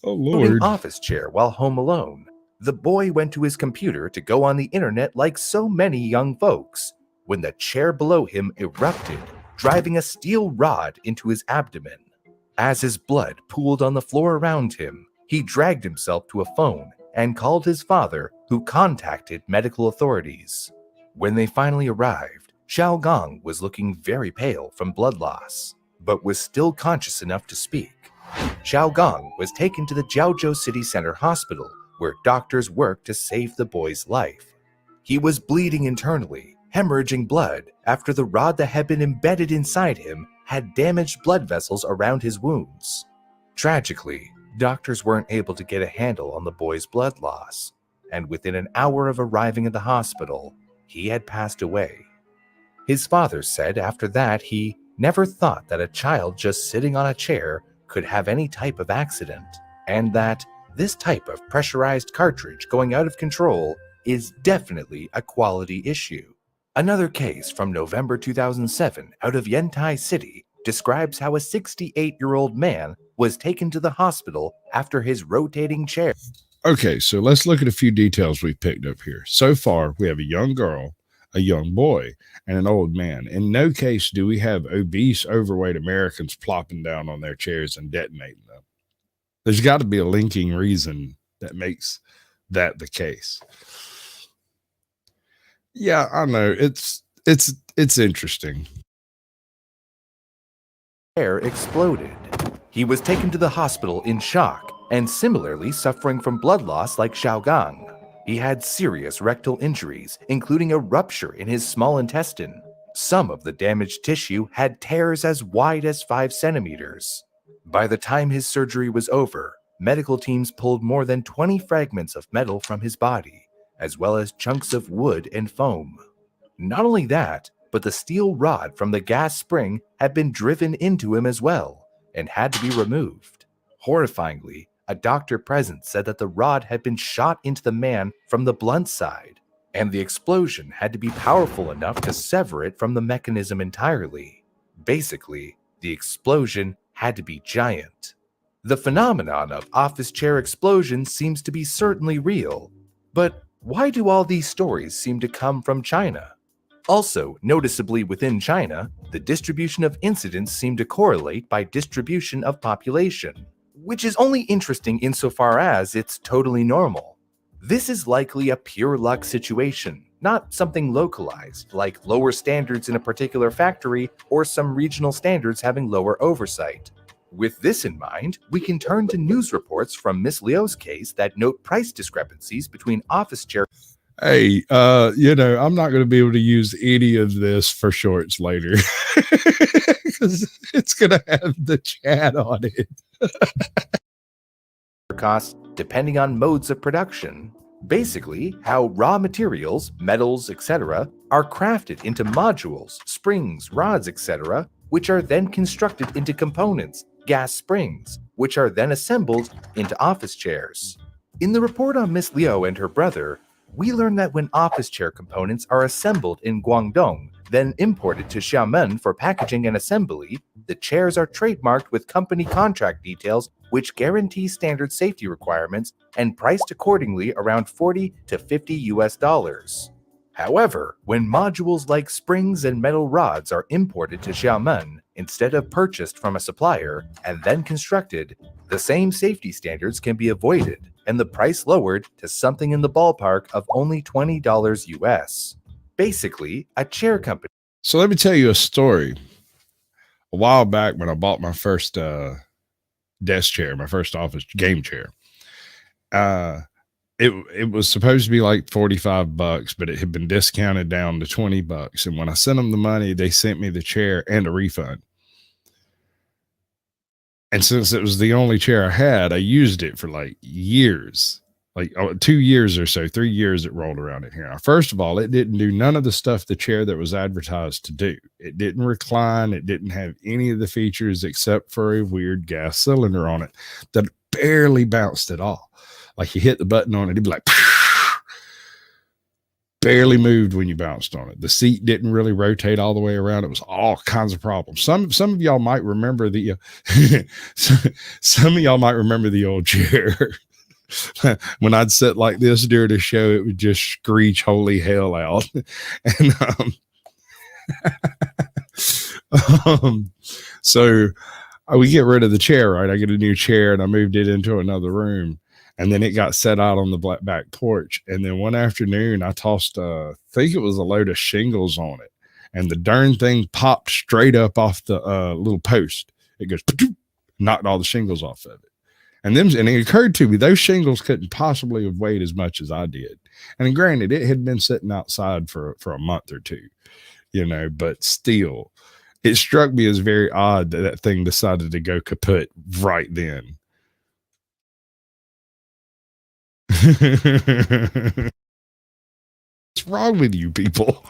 Oh Lord! Office chair while home alone. The boy went to his computer to go on the internet like so many young folks when the chair below him erupted, driving a steel rod into his abdomen. As his blood pooled on the floor around him, he dragged himself to a phone and called his father, who contacted medical authorities. When they finally arrived, Xiao Gong was looking very pale from blood loss, but was still conscious enough to speak. Xiao Gong was taken to the Jiaozhou City Center Hospital, where doctors worked to save the boy's life. He was bleeding internally, hemorrhaging blood after the rod that had been embedded inside him had damaged blood vessels around his wounds. Tragically, doctors weren't able to get a handle on the boy's blood loss, and within an hour of arriving at the hospital, he had passed away. His father said after that he never thought that a child just sitting on a chair could have any type of accident, and that this type of pressurized cartridge going out of control is definitely a quality issue. Another case from November 2007 out of Yantai City describes how a 68-year-old man was taken to the hospital after his rotating chair. Okay, so let's look at a few details we've picked up here. So far, we have a young girl, a young boy, and an old man. In no case do we have obese, overweight Americans plopping down on their chairs and detonating them. There's got to be a linking reason that makes that the case. Yeah, I know. It's interesting. Air exploded. He was taken to the hospital in shock and similarly suffering from blood loss like Xiaogang. He had serious rectal injuries, including a rupture in his small intestine. Some of the damaged tissue had tears as wide as 5 centimeters. By the time his surgery was over, medical teams pulled more than 20 fragments of metal from his body, as well as chunks of wood and foam. Not only that, but the steel rod from the gas spring had been driven into him as well, and had to be removed. Horrifyingly, a doctor present said that the rod had been shot into the man from the blunt side, and the explosion had to be powerful enough to sever it from the mechanism entirely. Basically, the explosion had to be giant. The phenomenon of office chair explosions seems to be certainly real, but why do all these stories seem to come from China? Also, noticeably within China, the distribution of incidents seem to correlate by distribution of population, which is only interesting insofar as it's totally normal. This is likely a pure luck situation, not something localized, like lower standards in a particular factory or some regional standards having lower oversight. With this in mind, we can turn to news reports from Miss Leo's case that note price discrepancies between office chair. Hey, I'm not going to be able to use any of this for shorts later because it's going to have the chat on it. Costs depending on modes of production. Basically, how raw materials, metals, etc., are crafted into modules, springs, rods, etc., which are then constructed into components, gas springs, which are then assembled into office chairs. In the report on Miss Leo and her brother, we learn that when office chair components are assembled in Guangdong, then imported to Xiamen for packaging and assembly, the chairs are trademarked with company contract details which guarantee standard safety requirements and priced accordingly around 40 to 50 US dollars. However, when modules like springs and metal rods are imported to Xiamen instead of purchased from a supplier and then constructed, the same safety standards can be avoided and the price lowered to something in the ballpark of only $20 US. Basically, a chair company. So let me tell you a story. A while back when I bought my first desk chair, my first office game chair, it was supposed to be like $45, but it had been discounted down to $20. And when I sent them the money, they sent me the chair and a refund. And since it was the only chair I had, I used it for like years, like 2 years or so, 3 years it rolled around in here. Now, first of all, it didn't do none of the stuff the chair that was advertised to do. It didn't recline. It didn't have any of the features except for a weird gas cylinder on it that barely bounced at all. Like you hit the button on it, it'd be like, barely moved when you bounced on it. The seat didn't really rotate all the way around. It was all kinds of problems. Some of y'all might remember the some of y'all might remember the old chair. When I'd sit like this during a show, it would just screech holy hell out. And so we get rid of the chair, right? I get a new chair and I moved it into another room. And then it got set out on the back porch. And then one afternoon, I tossed, I think it was a load of shingles on it. And the darn thing popped straight up off the little post. It goes, knocked all the shingles off of it. And it occurred to me, those shingles couldn't possibly have weighed as much as I did. And granted, it had been sitting outside for a month or two, but still, it struck me as very odd that thing decided to go kaput right then. What's wrong with you people?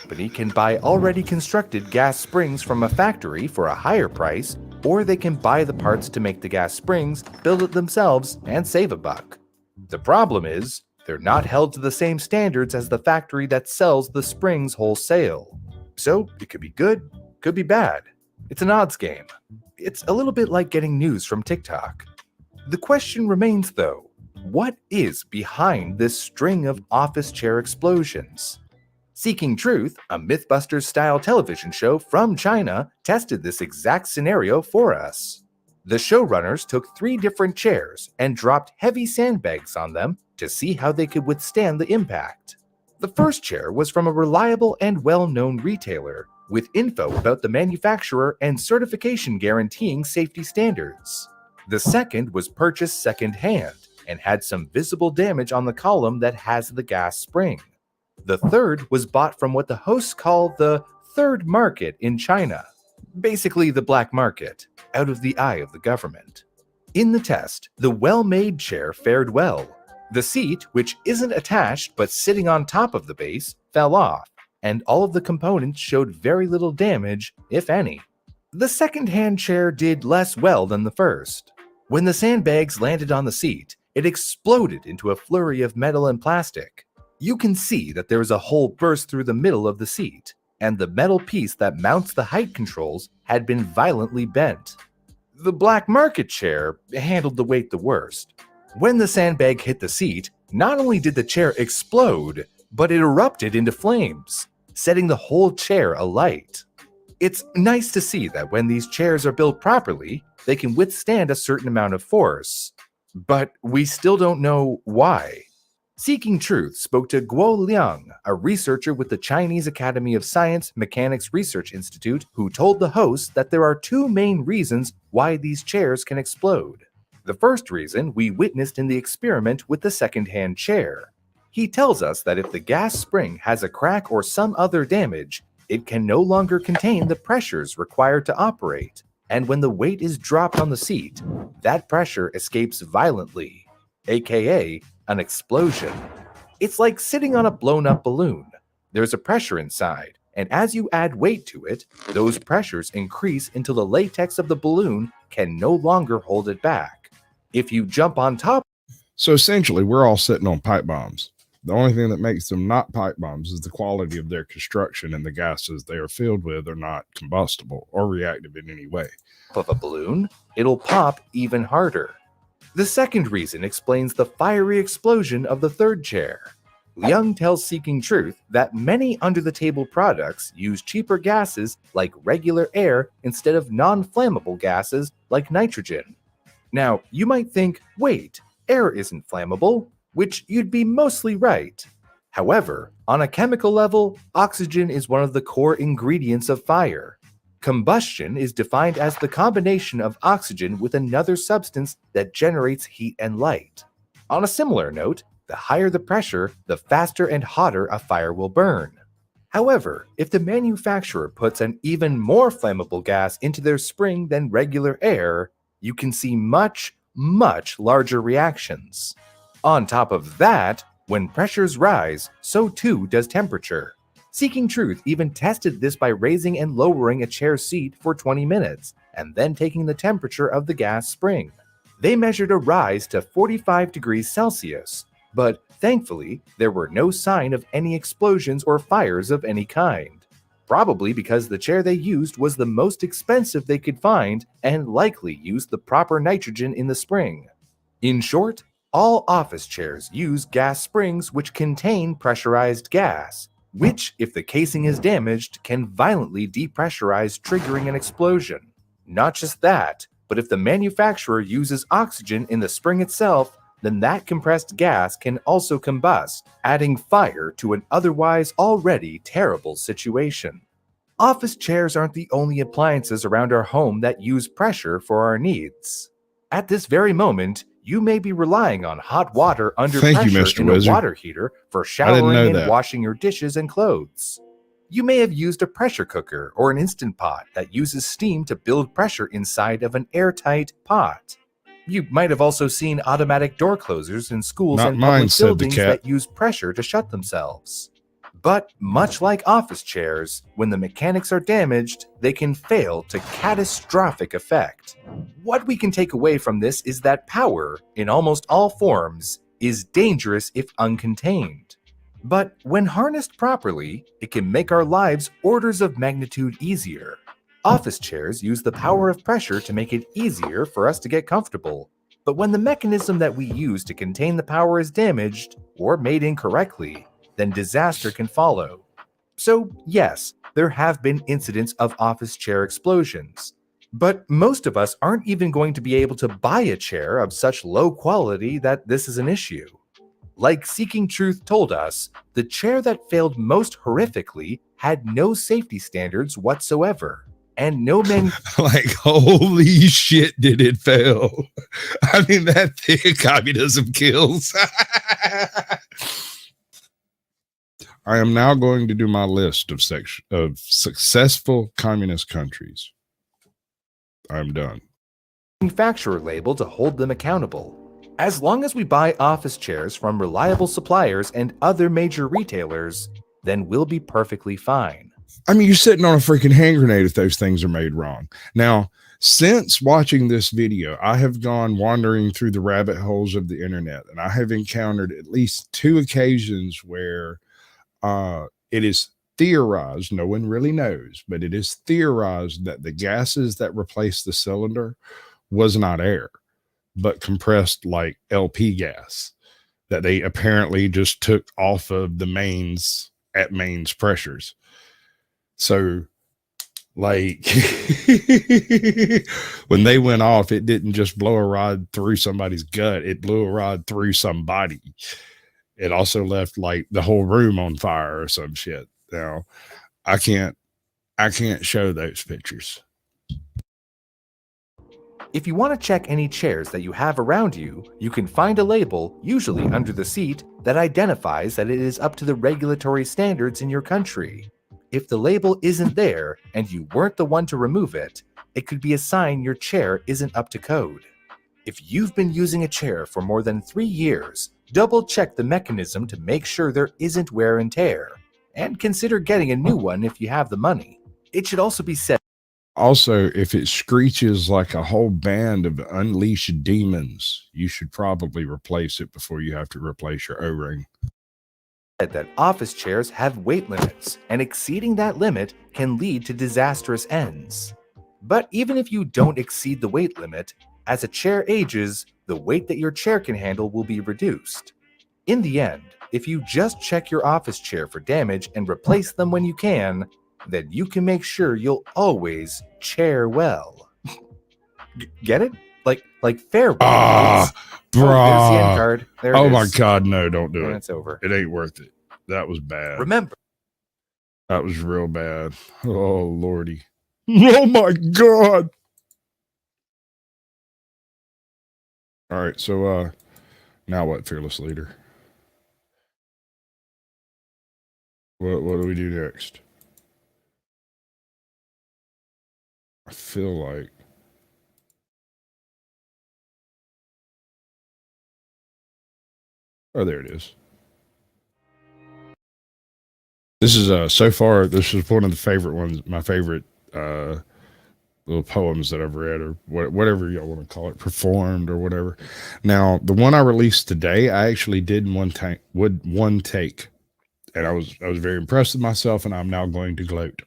Company can buy already constructed gas springs from a factory for a higher price, or they can buy the parts to make the gas springs, build it themselves, and save a buck. The problem is, they're not held to the same standards as the factory that sells the springs wholesale. So it could be good, could be bad. It's an odds game. It's a little bit like getting news from TikTok. The question remains though, what is behind this string of office chair explosions? Seeking Truth, a Mythbusters-style television show from China, tested this exact scenario for us. The showrunners took 3 different chairs and dropped heavy sandbags on them to see how they could withstand the impact. The first chair was from a reliable and well-known retailer, with info about the manufacturer and certification guaranteeing safety standards. The second was purchased second-hand and had some visible damage on the column that has the gas spring. The third was bought from what the hosts call the third market in China, basically the black market, out of the eye of the government. In the test, the well-made chair fared well. The seat, which isn't attached but sitting on top of the base, fell off, and all of the components showed very little damage, if any. The second-hand chair did less well than the first. When the sandbags landed on the seat, it exploded into a flurry of metal and plastic. You can see that there is a hole burst through the middle of the seat, and the metal piece that mounts the height controls had been violently bent. The black market chair handled the weight the worst. When the sandbag hit the seat, not only did the chair explode, but it erupted into flames, setting the whole chair alight. It's nice to see that when these chairs are built properly, they can withstand a certain amount of force. But we still don't know why. Seeking Truth spoke to Guo Liang, a researcher with the Chinese Academy of Science Mechanics Research Institute, who told the hosts that there are 2 main reasons why these chairs can explode. The first reason we witnessed in the experiment with the second-hand chair. He tells us that if the gas spring has a crack or some other damage, it can no longer contain the pressures required to operate, and when the weight is dropped on the seat, that pressure escapes violently, aka an explosion. It's like sitting on a blown-up balloon. There's a pressure inside, and as you add weight to it, those pressures increase until the latex of the balloon can no longer hold it back. If you jump on top... So essentially, we're all sitting on pipe bombs. The only thing that makes them not pipe bombs is the quality of their construction, and the gases they are filled with are not combustible or reactive in any way. Of a balloon, it'll pop even harder. The second reason explains the fiery explosion of the third chair. Liang tells Seeking Truth that many under-the-table products use cheaper gases like regular air instead of non-flammable gases like nitrogen. Now, you might think, wait, air isn't flammable, which you'd be mostly right. However, on a chemical level, oxygen is one of the core ingredients of fire. Combustion is defined as the combination of oxygen with another substance that generates heat and light. On a similar note, the higher the pressure, the faster and hotter a fire will burn. However, if the manufacturer puts an even more flammable gas into their spring than regular air, you can see much, much larger reactions. On top of that, when pressures rise, so too does temperature. Seeking Truth even tested this by raising and lowering a chair seat for 20 minutes, and then taking the temperature of the gas spring. They measured a rise to 45 degrees Celsius, but thankfully, there were no sign of any explosions or fires of any kind. Probably because the chair they used was the most expensive they could find and likely used the proper nitrogen in the spring. In short, all office chairs use gas springs which contain pressurized gas, which, if the casing is damaged, can violently depressurize, triggering an explosion. Not just that, but if the manufacturer uses oxygen in the spring itself, then that compressed gas can also combust, adding fire to an otherwise already terrible situation. Office chairs aren't the only appliances around our home that use pressure for our needs. At this very moment, you may be relying on hot water under pressure in a water heater for showering and washing your dishes and clothes. You may have used a pressure cooker or an Instant Pot that uses steam to build pressure inside of an airtight pot. You might have also seen automatic door closers in schools and public buildings that use pressure to shut themselves. But much like office chairs, when the mechanics are damaged, they can fail to catastrophic effect. What we can take away from this is that power, in almost all forms, is dangerous if uncontained. But when harnessed properly, it can make our lives orders of magnitude easier. Office chairs use the power of pressure to make it easier for us to get comfortable. But when the mechanism that we use to contain the power is damaged or made incorrectly, then disaster can follow. So yes, there have been incidents of office chair explosions. But most of us aren't even going to be able to buy a chair of such low quality that this is an issue. Like Seeking Truth told us, the chair that failed most horrifically had no safety standards whatsoever, and no Like, holy shit, did it fail? I mean, that thing, communism kills. I am now going to do my list of successful communist countries. I'm done. manufacturer label to hold them accountable. As long as we buy office chairs from reliable suppliers and other major retailers, then we'll be perfectly fine. I mean, you're sitting on a freaking hand grenade if those things are made wrong. Now, since watching this video, I have gone wandering through the rabbit holes of the internet, and I have encountered at least 2 occasions where it is theorized, no one really knows, but it is theorized that the gases that replaced the cylinder was not air, but compressed like LP gas that they apparently just took off of the mains at mains pressures. So like when they went off, it didn't just blow a rod through somebody's gut, it blew a rod through somebody. It also left like the whole room on fire or some shit. Now I can't show those pictures. If you want to check any chairs that you have around you, you can find a label, usually under the seat, that identifies that it is up to the regulatory standards in your country. If the label isn't there and you weren't the one to remove it, it could be a sign your chair isn't up to code. If you've been using a chair for more than 3 years, double check the mechanism to make sure there isn't wear and tear, and consider getting a new one if you have the money. It should also be said, also, if it screeches like a whole band of unleashed demons, you should probably replace it before you have to replace your O-ring. that office chairs have weight limits, and exceeding that limit can lead to disastrous ends. But even if you don't exceed the weight limit, as a chair ages, the weight that your chair can handle will be reduced. In the end, if you just check your office chair for damage and replace them when you can, then you can make sure you'll always chair well. Get it? Like fair. Ah, there's the end bruh. card. There it Oh is. my God, no, don't do And it. it's over. It ain't worth it. That was bad. Remember, That was real bad. Oh, Lordy. Oh my God. All right, so now what, fearless leader? What do we do next? I feel like oh, there it is. This is so far this is one of the favorite ones, my favorite little poems that I've read, or whatever y'all want to call it, performed or whatever. Now, the one I released today, I actually did in one take, and I was very impressed with myself, and I'm now going to gloat.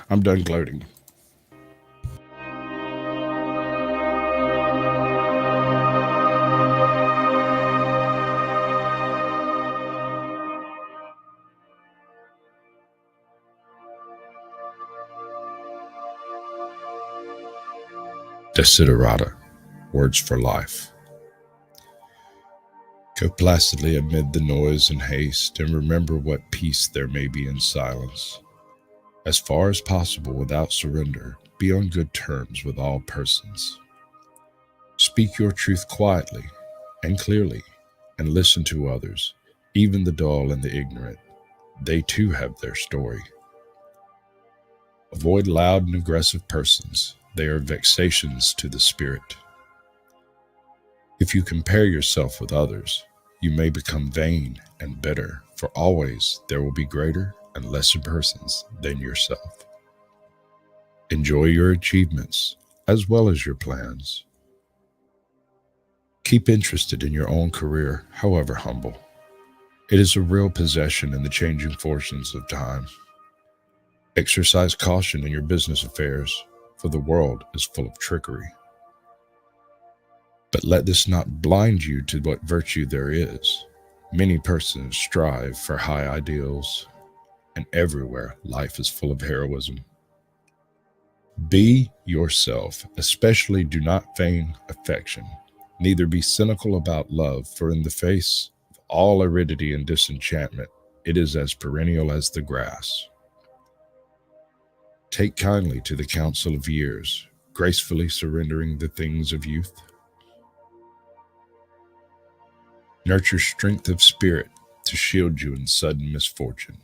I'm done gloating. Desiderata, words for life. Go placidly amid the noise and haste, and remember what peace there may be in silence. As far as possible without surrender, be on good terms with all persons. Speak your truth quietly and clearly, and listen to others, even the dull and the ignorant. They too have their story. Avoid loud and aggressive persons. They are vexations to the spirit. If you compare yourself with others, you may become vain and bitter, for always there will be greater and lesser persons than yourself. Enjoy your achievements as well as your plans. Keep interested in your own career, however humble. It is a real possession in the changing fortunes of time. Exercise caution in your business affairs, for the world is full of trickery. But let this not blind you to what virtue there is. Many persons strive for high ideals, and everywhere life is full of heroism. Be yourself, especially do not feign affection, neither be cynical about love, for in the face of all aridity and disenchantment, it is as perennial as the grass. Take kindly to the counsel of years, gracefully surrendering the things of youth. Nurture strength of spirit to shield you in sudden misfortune,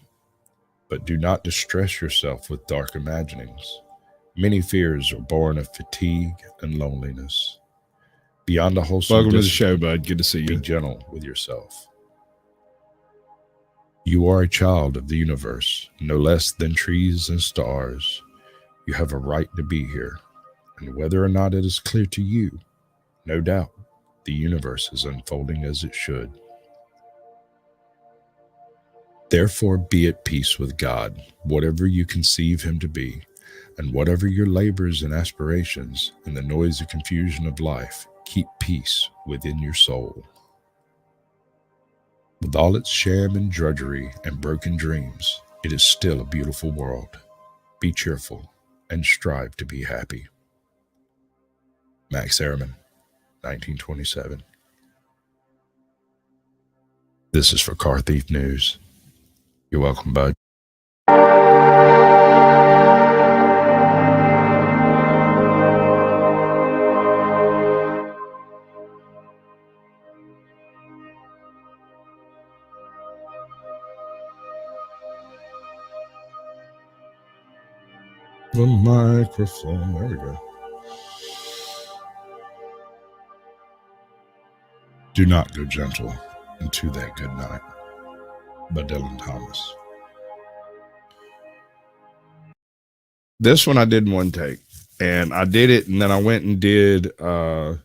but do not distress yourself with dark imaginings. Many fears are born of fatigue and loneliness. Beyond a wholesome Welcome to the discipline, show, bud. Good to see be you. gentle with yourself. You are a child of the universe, no less than trees and stars. You have a right to be here, and whether or not it is clear to you, no doubt, the universe is unfolding as it should. Therefore, be at peace with God, whatever you conceive him to be, and whatever your labors and aspirations, in the noisy confusion of life, keep peace within your soul. With all its sham and drudgery and broken dreams, it is still a beautiful world. Be cheerful and strive to be happy. Max Ehrman, 1927. This is for Car Thief News. You're welcome, bud. The microphone. There we go. Do not go gentle into that good night. By Dylan Thomas. This one I did in one take, and I did it, and then I went and did a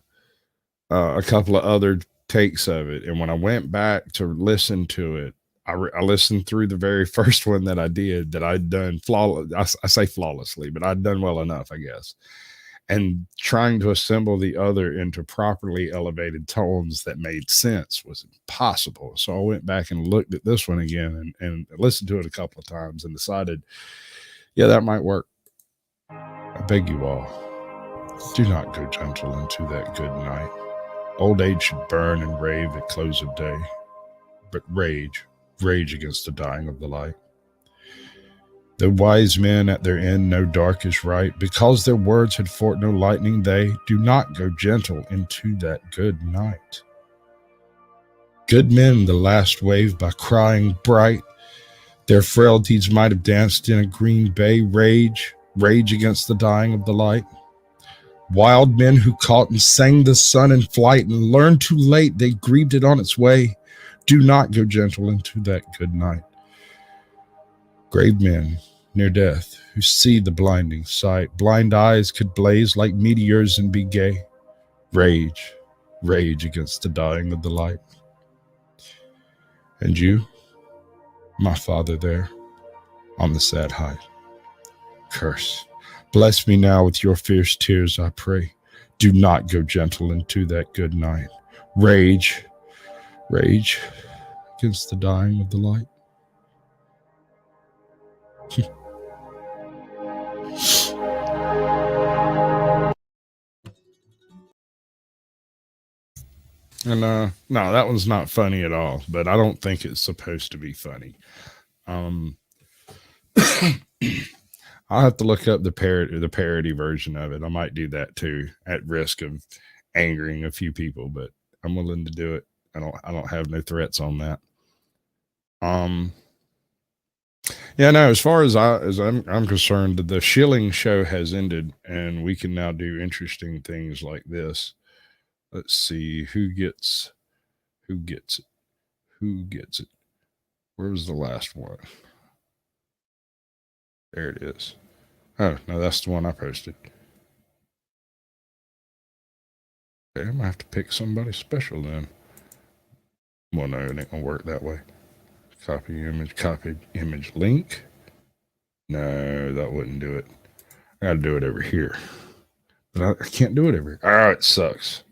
couple of other takes of it. And when I went back to listen to it, I listened through the very first one that I did that I'd done flawless. I say flawlessly, but I'd done well enough, I guess. And trying to assemble the other into properly elevated tones that made sense was impossible. So I went back and looked at this one again and listened to it a couple of times and decided, yeah, that might work. I beg you all, do not go gentle into that good night. Old age should burn and rave at close of day, but rage against the dying of the light. The wise men at their end know dark is right. Because their words had forked no lightning, they do not go gentle into that good night. Good men the last wave by crying bright. Their frailties might have danced in a green bay. Rage against the dying of the light. Wild men who caught and sang the sun in flight and learned too late they grieved it on its way. Do not go gentle into that good night. Grave men near death who see the blinding sight. Blind eyes could blaze like meteors and be gay. Rage against the dying of the light. And you, my father there on the sad height, curse. Bless me now with your fierce tears, I pray. Do not go gentle into that good night. Rage against the dying of the light. And no, that one's not funny at all, but I don't think it's supposed to be funny. I'll have to look up the parody version of it. I might do that too, at risk of angering a few people, but I'm willing to do it. I don't have no threats on that. Yeah, no, as far as I'm concerned, the Shilling show has ended, and we can now do interesting things like this. Let's see who gets it. Where was the last one? There it is. Oh, no, that's the one I posted. Okay, I'm gonna have to pick somebody special then. Well, no, it ain't gonna work that way. Copy image link. No, that wouldn't do it. I gotta do it over here. But I can't do it over here. Oh, it sucks.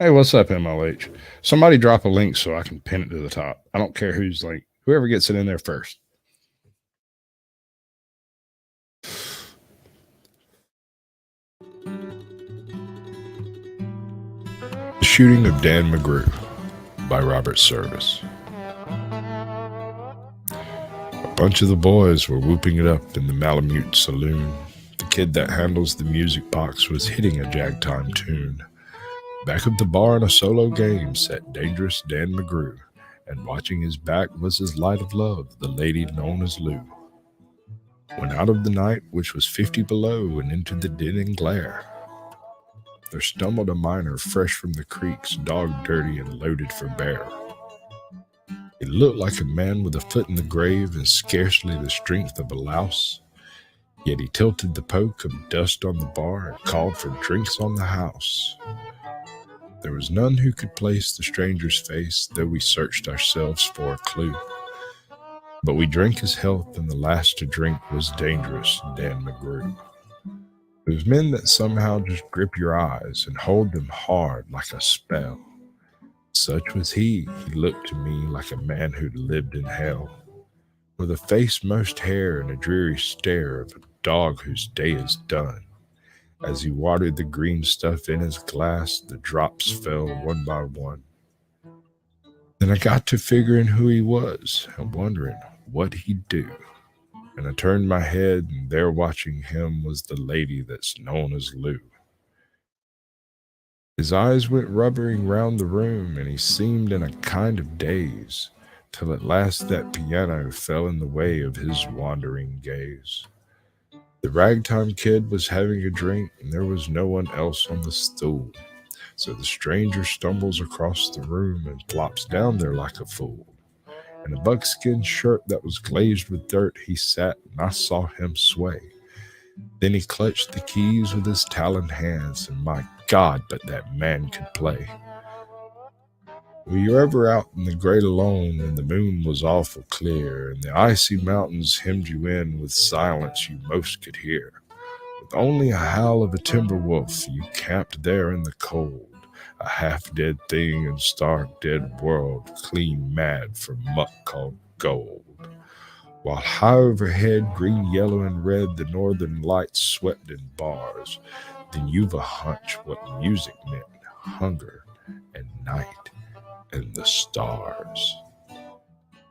Hey, what's up, MLH? Somebody drop a link so I can pin it to the top. I don't care whose link. Whoever gets it in there first. The Shooting of Dan McGrew by Robert Service. A bunch of the boys were whooping it up in the Malamute saloon. The kid that handles the music box was hitting a jagtime tune. Back of the bar in a solo game sat dangerous Dan McGrew, and watching his back was his light of love, the lady known as Lou. When out of the night, which was 50 below, and into the din and glare, there stumbled a miner fresh from the creeks, dog dirty and loaded for bear. It looked like a man with a foot in the grave and scarcely the strength of a louse. Yet he tilted the poke of dust on the bar and called for drinks on the house. There was none who could place the stranger's face, though we searched ourselves for a clue. But we drank his health, and the last to drink was dangerous Dan McGrew. Those men that somehow just grip your eyes and hold them hard like a spell. Such was he. He looked to me like a man who'd lived in hell, with a face most hair and a dreary stare of a dog whose day is done. As he watered the green stuff in his glass, the drops fell one by one. Then I got to figuring who he was and wondering what he'd do. And I turned my head, and there watching him was the lady that's known as Lou. His eyes went rubbering round the room, and he seemed in a kind of daze, till at last that piano fell in the way of his wandering gaze. The ragtime kid was having a drink, and there was no one else on the stool. So the stranger stumbles across the room and plops down there like a fool. In a buckskin shirt that was glazed with dirt, he sat, and I saw him sway. Then he clutched the keys with his taloned hands, and my God, but that man could play. Were you ever out in the great alone when the moon was awful clear, and the icy mountains hemmed you in with silence you most could hear? With only a howl of a timber wolf, you camped there in the cold, a half-dead thing in stark dead world, clean mad for muck called gold. While high overhead, green, yellow, and red, the northern lights swept in bars, then you've a hunch what music meant, hunger and night and the stars.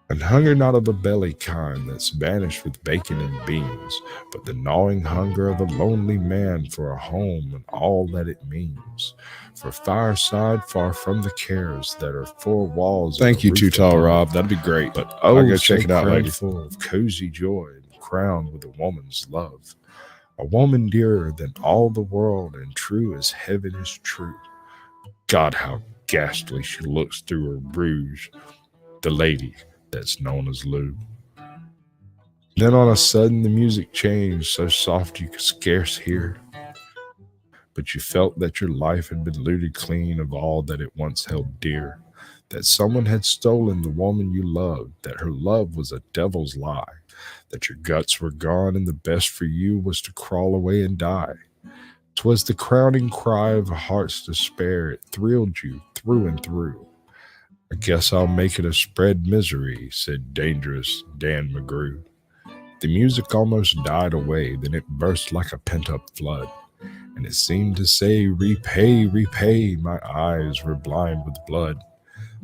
And hunger not of a belly kind that's banished with bacon and beans, but the gnawing hunger of a lonely man for a home and all that it means, for fireside far from the cares that are four walls. Thank you, Too Tall Rob. That'd be great. But I'll go check it out later. Full of cozy joy and crowned with a woman's love, a woman dearer than all the world and true as heaven is true. God, how ghastly she looks through her rouge, the lady that's known as Lou. Then on a sudden the music changed, so soft you could scarce hear, but you felt that your life had been looted clean of all that it once held dear, that someone had stolen the woman you loved, that her love was a devil's lie, that your guts were gone and the best for you was to crawl away and die. 'Twas the crowning cry of a heart's despair. It thrilled you through and through. I guess I'll make it a spread misery, said dangerous Dan McGrew. The music almost died away, then it burst like a pent-up flood, and it seemed to say, repay, repay. My eyes were blind with blood.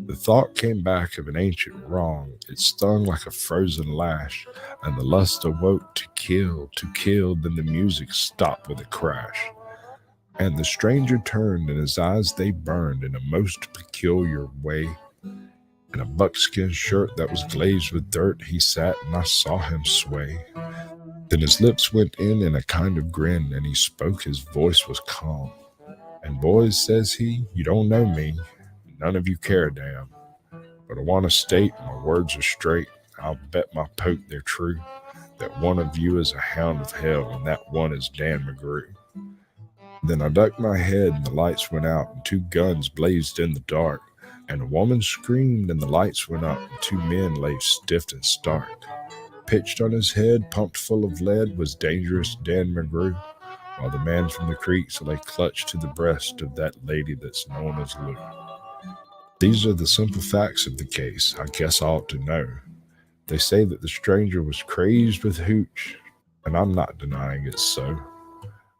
The thought came back of an ancient wrong. It stung like a frozen lash, and the lust awoke to kill, then the music stopped with a crash. And the stranger turned, and his eyes they burned in a most peculiar way. In a buckskin shirt that was glazed with dirt, he sat, and I saw him sway. Then his lips went in a kind of grin, and he spoke, his voice was calm. And boys, says he, you don't know me, none of you care a damn. But I want to state, my words are straight, I'll bet my poke they're true, that one of you is a hound of hell, and that one is Dan McGrew. Then I ducked my head, and the lights went out, and two guns blazed in the dark, and a woman screamed, and the lights went up, and two men lay stiff and stark. pitched on his head, pumped full of lead, was dangerous Dan McGrew, while the man from the creeks lay clutched to the breast of that lady that's known as Lou. These are the simple facts of the case. I guess I ought to know. They say that the stranger was crazed with hooch, and I'm not denying it's so.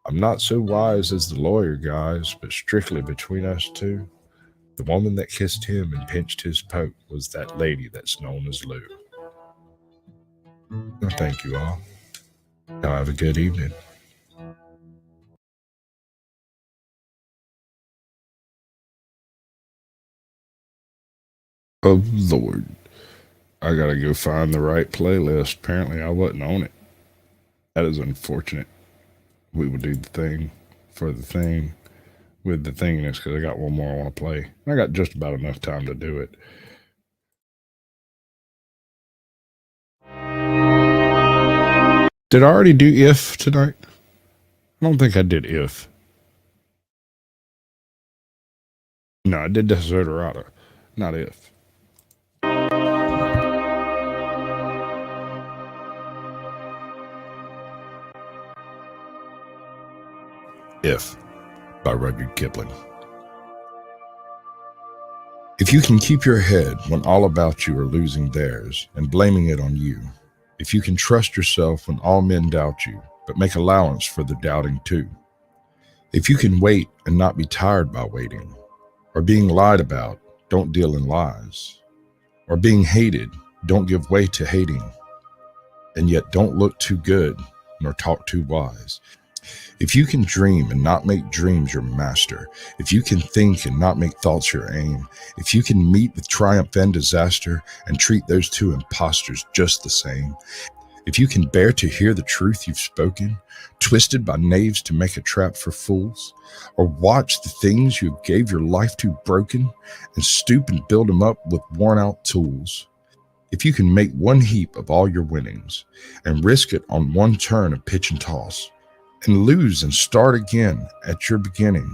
I'm not so wise as the lawyer guys, but strictly between us two, the woman that kissed him and pinched his poke was that lady that's known as Lou. Well, thank you all. Now have a good evening. Oh, Lord. I gotta go find the right playlist. Apparently, I wasn't on it. That is unfortunate. We will do the thing for the thing with the thingness because I got one more I want to play. I got just about enough time to do it. Did I already do If tonight? I don't think I did If. No, I did Desiderata, not If. If by Rudyard Kipling. If you can keep your head when all about you are losing theirs and blaming it on you, if you can trust yourself when all men doubt you, but make allowance for the doubting too, if you can wait and not be tired by waiting, or being lied about, don't deal in lies, or being hated, don't give way to hating, and yet don't look too good nor talk too wise. If you can dream and not make dreams your master, if you can think and not make thoughts your aim, if you can meet with triumph and disaster and treat those two impostors just the same, if you can bear to hear the truth you've spoken, twisted by knaves to make a trap for fools, or watch the things you gave your life to broken and stoop and build them up with worn out tools, if you can make one heap of all your winnings and risk it on one turn of pitch and toss, and lose and start again at your beginning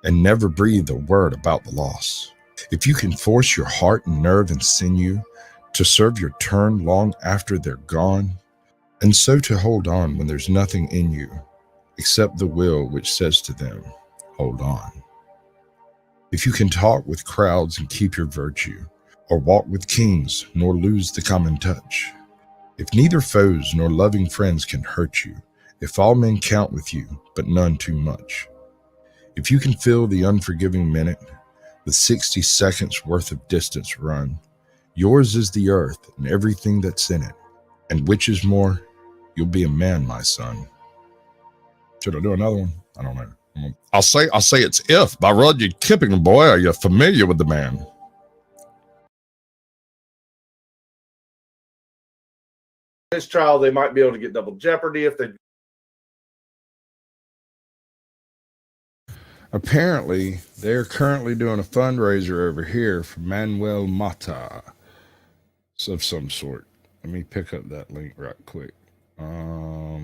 and never breathe a word about the loss. If you can force your heart and nerve and sinew to serve your turn long after they're gone, and so to hold on when there's nothing in you except the will which says to them, hold on. If you can talk with crowds and keep your virtue, or walk with kings nor lose the common touch, if neither foes nor loving friends can hurt you, if all men count with you, but none too much, if you can fill the unforgiving minute with 60 seconds worth of distance run, yours is the earth and everything that's in it, and which is more, you'll be a man, my son. Should I do another one? I don't know. I'll say it's If by Rudyard Kipling. Boy, are you familiar with the man? This trial, they might be able to get double jeopardy if they. Apparently, they're currently doing a fundraiser over here for Manuel Mata of some sort. Let me pick up that link right quick. So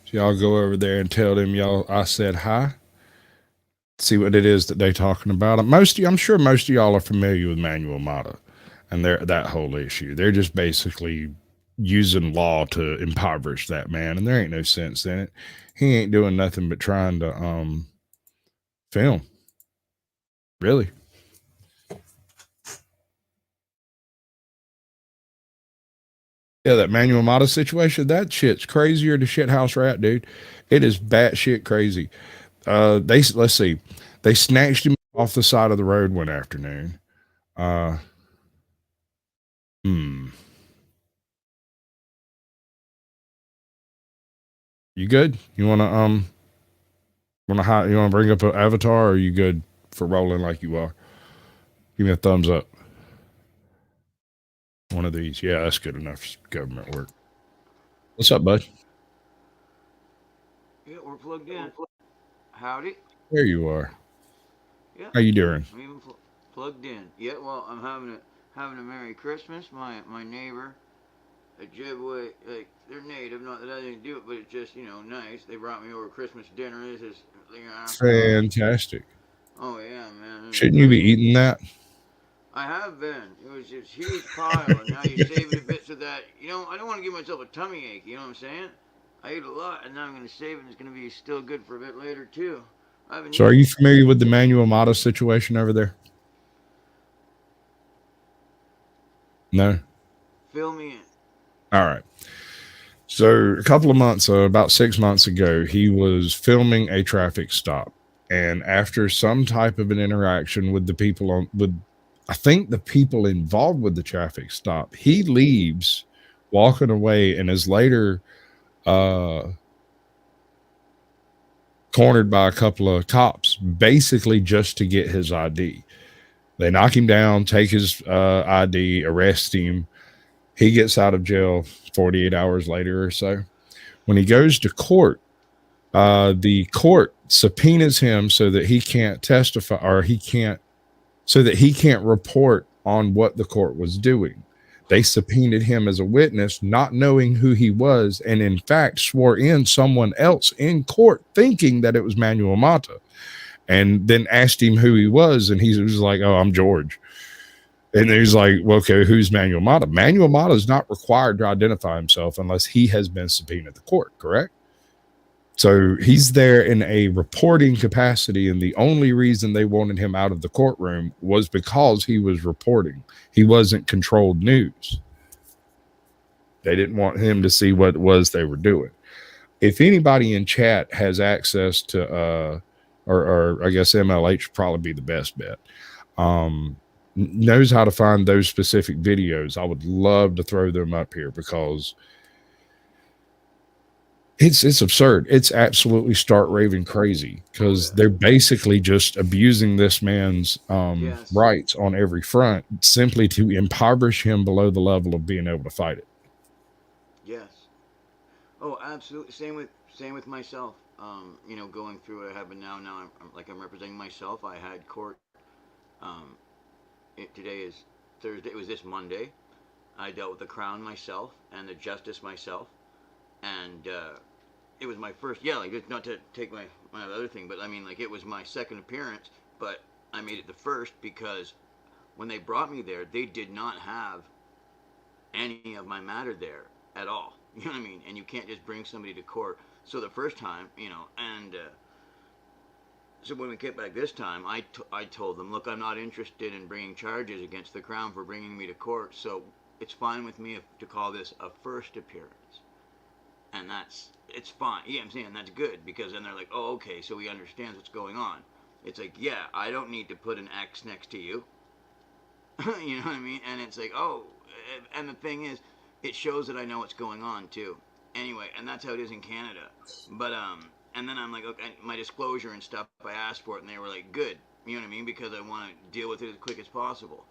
y'all go over there and tell them y'all I said hi. See what it is that they're talking about. I'm sure most of y'all are familiar with Manuel Mata and that whole issue. They're just basically using law to impoverish that man, and there ain't no sense in it. He ain't doing nothing but trying to film. Really. Yeah, that Manuel Mata situation, that shit's crazier than shit house rat, dude. It is batshit crazy. Let's see. They snatched him off the side of the road one afternoon. You good? You wanna bring up an avatar, or are you good for rolling like you are? Give me a thumbs up. One of these. Yeah, that's good enough government work. What's up, bud? Yeah, we're plugged in. Howdy. There you are. Yeah. How you doing? I'm even plugged in. Yeah, well, I'm having a Merry Christmas. My neighbor, a Jibway, like, they're native. Not that I didn't do it, but it's just, nice. They brought me over Christmas dinner. This is Fantastic. Oh yeah, man. Shouldn't you be eating that? I have been. It was this huge pile, and now you're saving a bit so that, I don't want to give myself a tummy ache, you know what I'm saying? I ate a lot, and now I'm going to save it, and it's going to be still good for a bit later, too. So are you familiar with the Manuel Mata situation over there? No? Fill me in. All right. So a couple of months, about 6 months ago, he was filming a traffic stop. And after some type of an interaction with the people I think the people involved with the traffic stop, he leaves walking away and is later cornered by a couple of cops, basically just to get his ID. They knock him down, take his ID, arrest him. He gets out of jail 48 hours later or so. When he goes to court, the court subpoenas him so that he can't testify, or so that he can't report on what the court was doing. They subpoenaed him as a witness, not knowing who he was, and in fact swore in someone else in court, thinking that it was Manuel Mata, and then asked him who he was, and he was like, "Oh, I'm George." And he's like, "Well, okay, who's Manuel Mata?" Manuel Mata is not required to identify himself unless he has been subpoenaed to court, correct? So he's there in a reporting capacity, and the only reason they wanted him out of the courtroom was because he was reporting. He wasn't controlled news. They didn't want him to see what it was they were doing. If anybody in chat has access to, or I guess MLH would probably be the best bet, knows how to find those specific videos, I would love to throw them up here, because it's absurd. It's absolutely stark raving crazy, because they're basically just abusing this man's rights on every front, simply to impoverish him below the level of being able to fight it. Yes. Oh, absolutely. Same with myself. Going through what I have, but now I'm representing myself. I had court. Today is Thursday. It was this Monday. I dealt with the Crown myself and the Justice myself, and it was my first. Yeah, like, not to take my other thing, but I mean, like, it was my second appearance, but I made it the first because when they brought me there, they did not have any of my matter there at all. You know what I mean? And you can't just bring somebody to court. So the first time, and so when we get back this time, I told them, look, I'm not interested in bringing charges against the Crown for bringing me to court, so it's fine with me to call this a first appearance. And it's fine. Yeah, I'm saying that's good, because then they're like, oh, okay, so he understands what's going on. It's like, yeah, I don't need to put an X next to you. You know what I mean? And it's like, oh, and the thing is, it shows that I know what's going on, too. Anyway, and that's how it is in Canada. But, and then I'm like, okay, my disclosure and stuff, I asked for it, and they were like, good. You know what I mean? Because I want to deal with it as quick as possible.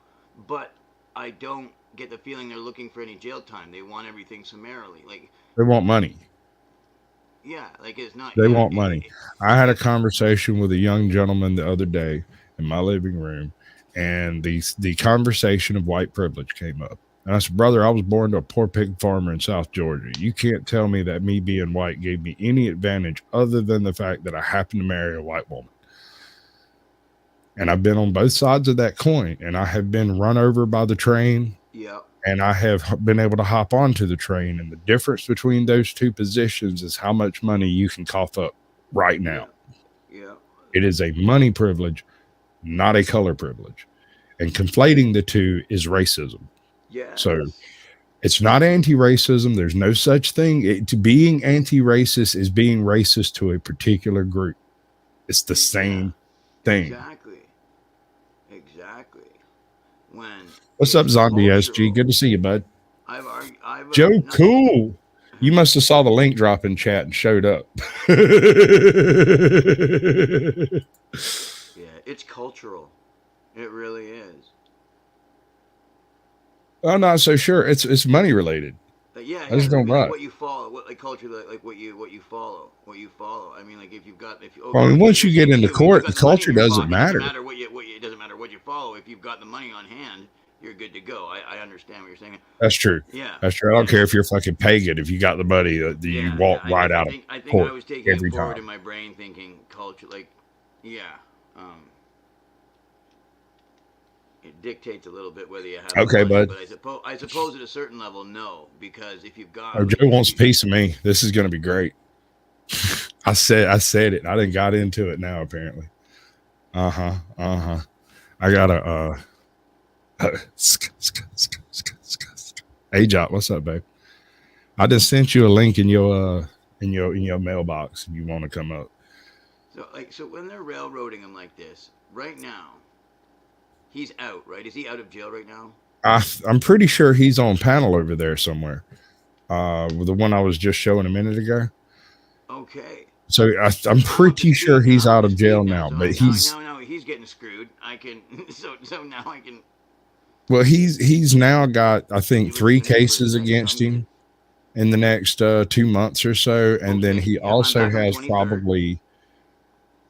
But I don't get the feeling they're looking for any jail time. They want everything summarily. Like, They want money. Yeah, like, it's not. They want money. I had a conversation with a young gentleman the other day in my living room, and the conversation of white privilege came up. And I said, brother, I was born to a poor pig farmer in South Georgia. You can't tell me that me being white gave me any advantage other than the fact that I happened to marry a white woman. And I've been on both sides of that coin, and I have been run over by the train. Yeah. And I have been able to hop onto the train. And the difference between those two positions is how much money you can cough up right now. Yeah. It is a money privilege, not a color privilege. And conflating the two is racism. Yeah. So it's not anti-racism. There's no such thing. Being anti-racist is being racist to a particular group. It's the same thing. Exactly. What's up, Zombie SG? Good to see you, bud. I've Joe, cool. You must have saw the link drop in chat and showed up. Yeah, it's cultural. It really is. I'm not so sure. It's money related. Yeah, I just don't buy it. What you follow, what like culture, like what you follow. I mean, like if you've got Well, once you get into court, the culture doesn't matter. It doesn't matter what you follow. If you've got the money on hand, you're good to go. I understand what you're saying. That's true. Yeah, that's true. I don't care if you're fucking pagan. If you got the money, you walk right out of court I was taking every it forward time. in my brain, thinking culture, like, yeah, It dictates a little bit whether you have Okay, the money, bud. but I suppose at a certain level, no, because if you've got Oh, Joe wants a piece of me. This is going to be great. I said it. I didn't got into it now, apparently. I got a AJOT, what's up, babe? I just sent you a link in your mailbox if you want to come up. So when they're railroading him like this, right now, he's out, right? Is he out of jail right now? I'm pretty sure he's on panel over there somewhere. The one I was just showing a minute ago. Okay. So I'm pretty sure he's out of jail now, but he's getting screwed. I can so now I can. Well, he's now got, I think, 3 cases against him in the next 2 months or so, and then he also has probably,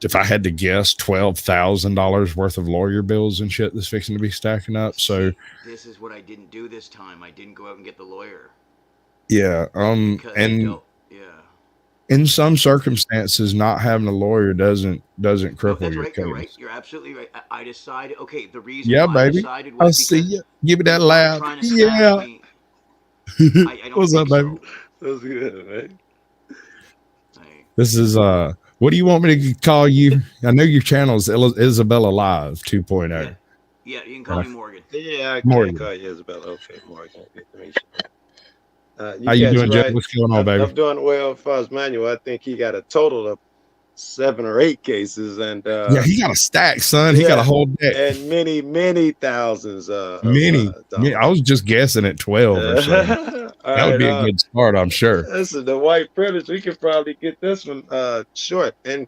if I had to guess, $12,000 worth of lawyer bills and shit that's fixing to be stacking up. So this is what I didn't do this time. I didn't go out and get the lawyer. Yeah, in some circumstances, not having a lawyer doesn't cripple your case. You're right. You're absolutely right. I decided. Okay, the reason Yeah, why baby. I decided was I see you. Give me that laugh. Yeah. I What's up, baby? That's good, man. This is what do you want me to call you? I know your channel is Isabella Live 2.0. Yeah, you can call me Morgan. Yeah, I can call you Isabella. Okay, Morgan. How you doing, Jeff? What's going on, baby? I'm doing well as far as Manuel. I think he got a total of 7 or 8 cases, and yeah, he got a stack, son. He got a whole deck, and many thousands. I was just guessing at 12 or so. That would be a good start, I'm sure. This is the white privilege. We could probably get this one short, and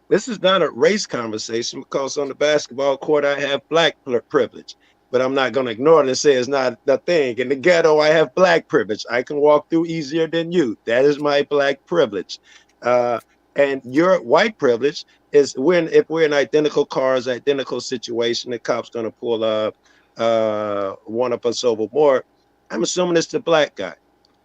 this is not a race conversation because on the basketball court I have black privilege. But I'm not going to ignore it and say it's not the thing. In the ghetto, I have black privilege. I can walk through easier than you. That is my black privilege. And your white privilege is if we're in identical cars, identical situation, the cop's going to pull one of us over more. I'm assuming it's the black guy.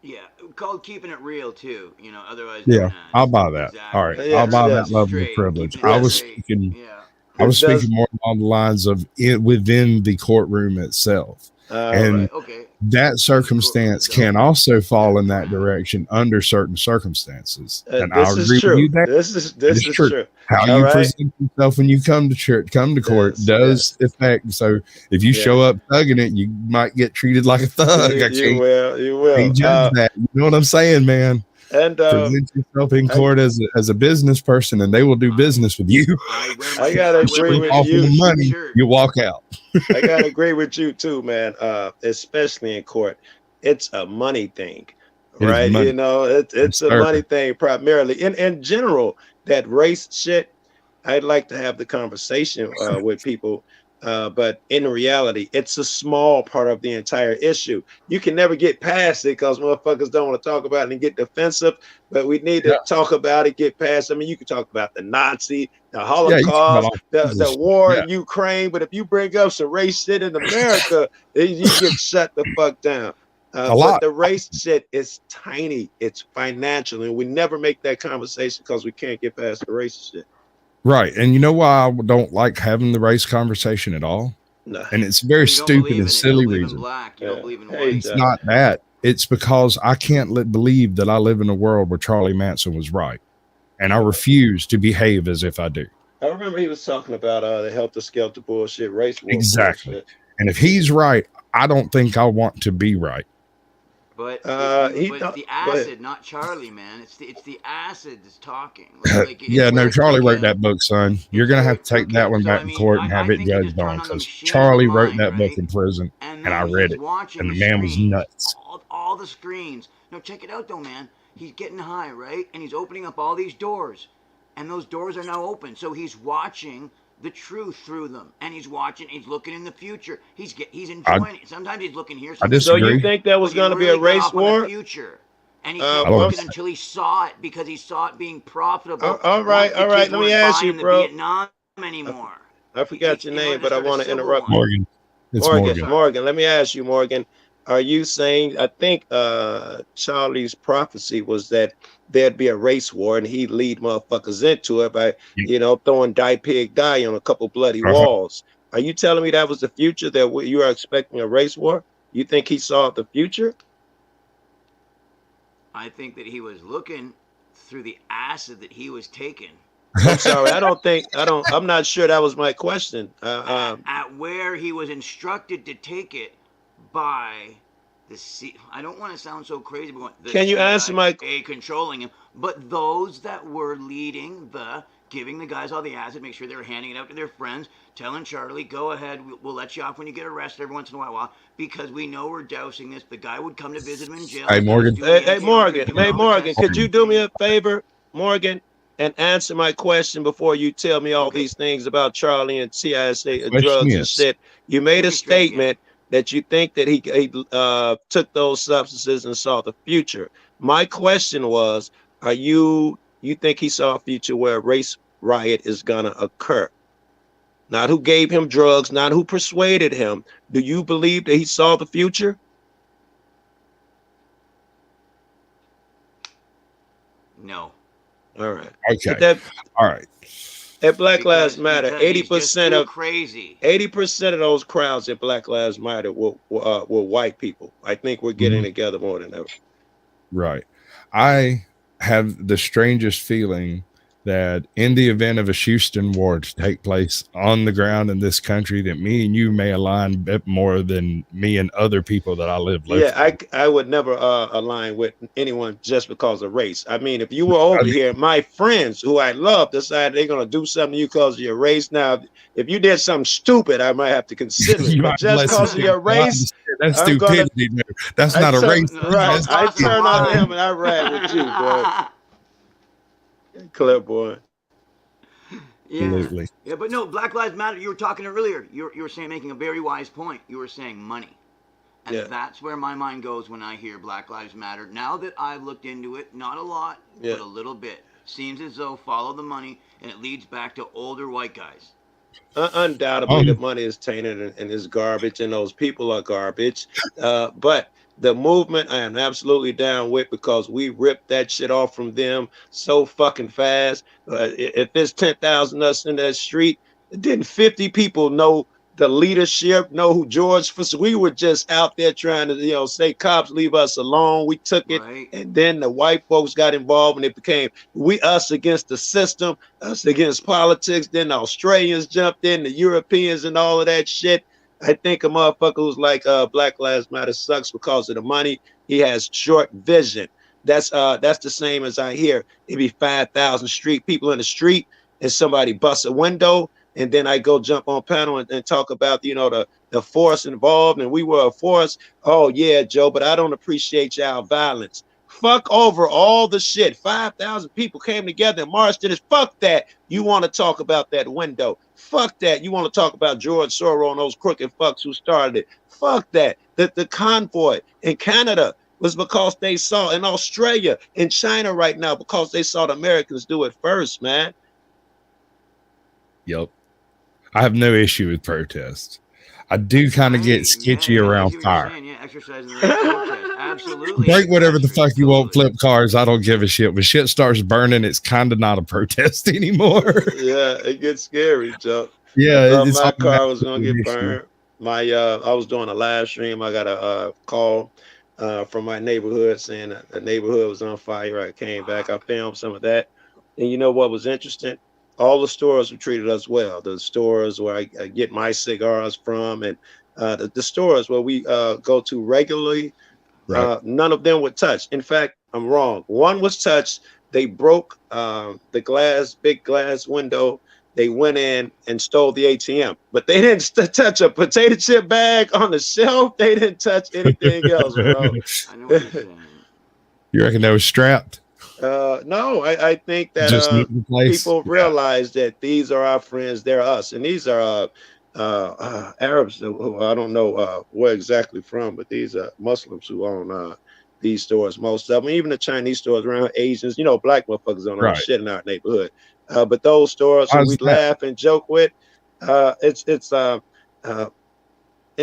Yeah, called keeping it real too. Otherwise. Yeah, I'll buy that. Exactly. All right, I'll buy that level of privilege. I was speaking. Yeah. I was speaking more along the lines of it within the courtroom itself. And that circumstance can also fall in that direction under certain circumstances. And I agree with you there. This is true. How you present yourself when you come to court does affect. So if you show up thugging it, you might get treated like a thug. You will. Judge that. You know what I'm saying, man? And present yourself in court as a business person, and they will do business with you. I gotta agree with you. The money, you walk out. I gotta agree with you too, man. Especially in court, it's a money thing, right? It's a money thing primarily. In general, that race shit, I'd like to have the conversation with people. But in reality, it's a small part of the entire issue. You can never get past it because motherfuckers don't want to talk about it and get defensive. But we need to talk about it, get past. I mean, you can talk about the Nazi, the Holocaust, the war in Ukraine. But if you bring up some race shit in America, you get shut the fuck down. But the race shit is tiny. It's financial. And we never make that conversation because we can't get past the race shit. Right. And you know why I don't like having the race conversation at all? No. And it's a very stupid and silly reason. It's not that. It's because I can't believe that I live in a world where Charlie Manson was right. And I refuse to behave as if I do. I remember he was talking about the helter-skelter bullshit, race war. Exactly. Bullshit. And if he's right, I don't think I want to be right. But it's the acid, not Charlie, man. It's the acid that's talking. Charlie wrote that book, son. You're gonna have to take that one back to court and have it judged on, because Charlie wrote that book in prison, and I read it, and the man was nuts. All the screens. No, check it out though, man. He's getting high, right? And he's opening up all these doors, and those doors are now open. So he's watching the truth through them, and he's looking in the future. He's enjoying it. Sometimes he's looking here. So you think that was going to be a race war? Future, and he kept looking until he saw it, because he saw it being profitable. All right. Let me ask you, bro. Vietnam anymore. I forgot your name, but I want to interrupt. Morgan. Morgan. Let me ask you, Morgan. Are you saying? I think Charlie's prophecy was that there'd be a race war, and he'd lead motherfuckers into it by, throwing die pig die on a couple bloody walls. Are you telling me that was the future, that you are expecting a race war? You think he saw the future? I think that he was looking through the acid that he was taking. I'm sorry. I'm not sure that was my question. At where he was instructed to take it by the C. I don't want to sound so crazy, but Can you answer my controlling him? But those that were leading giving the guys all the acid, make sure they were handing it out to their friends, telling Charlie, go ahead, we'll let you off when you get arrested every once in a while, because we know we're dousing this. The guy would come to visit him in jail. Hey, Morgan. Hey, Morgan, could you do me a favor, Morgan, and answer my question before you tell me all these things about Charlie and CISA drugs and shit? You made a statement that you think that he took those substances and saw the future. My question was, you think he saw a future where a race riot is gonna occur? Not who gave him drugs, not who persuaded him. Do you believe that he saw the future? No. All right. Okay. All right. At Black Lives Matter, 80% of crazy. 80% of those crowds at Black Lives Matter were white people. I think we're getting together more than ever. Right. I have the strangest feeling that in the event of a Houston war to take place on the ground in this country, that me and you may align a bit more than me and other people that I live locally. Yeah, I would never align with anyone just because of race. I mean, if you were over here, my friends who I love decide they're going to do something to you because of your race. Now, if you did something stupid, I might have to consider it. But just because of your race, that's stupidity. That's not a race. Right. I turn on him and I ride with you, boy. Clipboard. Yeah. Absolutely. Yeah, but no, Black Lives Matter. You were talking earlier. You were saying, making a very wise point. You were saying money, and that's where my mind goes when I hear Black Lives Matter. Now that I've looked into it, not a lot, but a little bit. Seems as though follow the money, and it leads back to older white guys. Undoubtedly, the money is tainted and is garbage, and those people are garbage. But the movement I am absolutely down with, because we ripped that shit off from them so fucking fast. If there's 10,000 us in that street, didn't 50 people know the leadership, know who George was? We were just out there trying to, say, cops, leave us alone. We took it, and then the white folks got involved, and it became us against the system, us against politics. Then the Australians jumped in, the Europeans, and all of that shit. I think a motherfucker who's like Black Lives Matter sucks because of the money. He has short vision. That's the same as I hear. It'd be 5,000 street people in the street, and somebody busts a window, and then I go jump on panel and talk about the force involved, and we were a force. Oh yeah, Joe, but I don't appreciate y'all violence. Fuck over all the shit. 5,000 people came together and marched in it. Fuck that. You want to talk about that window. Fuck that. You want to talk about George Soros and those crooked fucks who started it. Fuck that. The convoy in Canada was because they saw, in Australia, in China right now, because they saw the Americans do it first, man. Yep. I have no issue with protests. I do kind of get sketchy around fire. Absolutely. Break whatever the fuck you want, flip cars. I don't give a shit. When shit starts burning, it's kind of not a protest anymore. Yeah, it gets scary, Joe. Yeah, my car was gonna get burned. I was doing a live stream. I got a call from my neighborhood saying that the neighborhood was on fire. I came back. I filmed some of that, and you know what was interesting? All the stores were treated us well. The stores where I get my cigars from, and the stores where we go to regularly, none of them were touched. In fact, I'm wrong. One was touched. They broke the big glass window. They went in and stole the ATM, but they didn't touch a potato chip bag on the shelf. They didn't touch anything else, bro. I know what you're saying. You reckon they was strapped? No, I think that people realize that these are our friends, they're us, and these are Arabs who I don't know where exactly from, but these are Muslims who own these stores. Most of them, even the Chinese stores around, Asians, black motherfuckers don't own shit in our neighborhood. But those stores who we laugh and joke with, it's in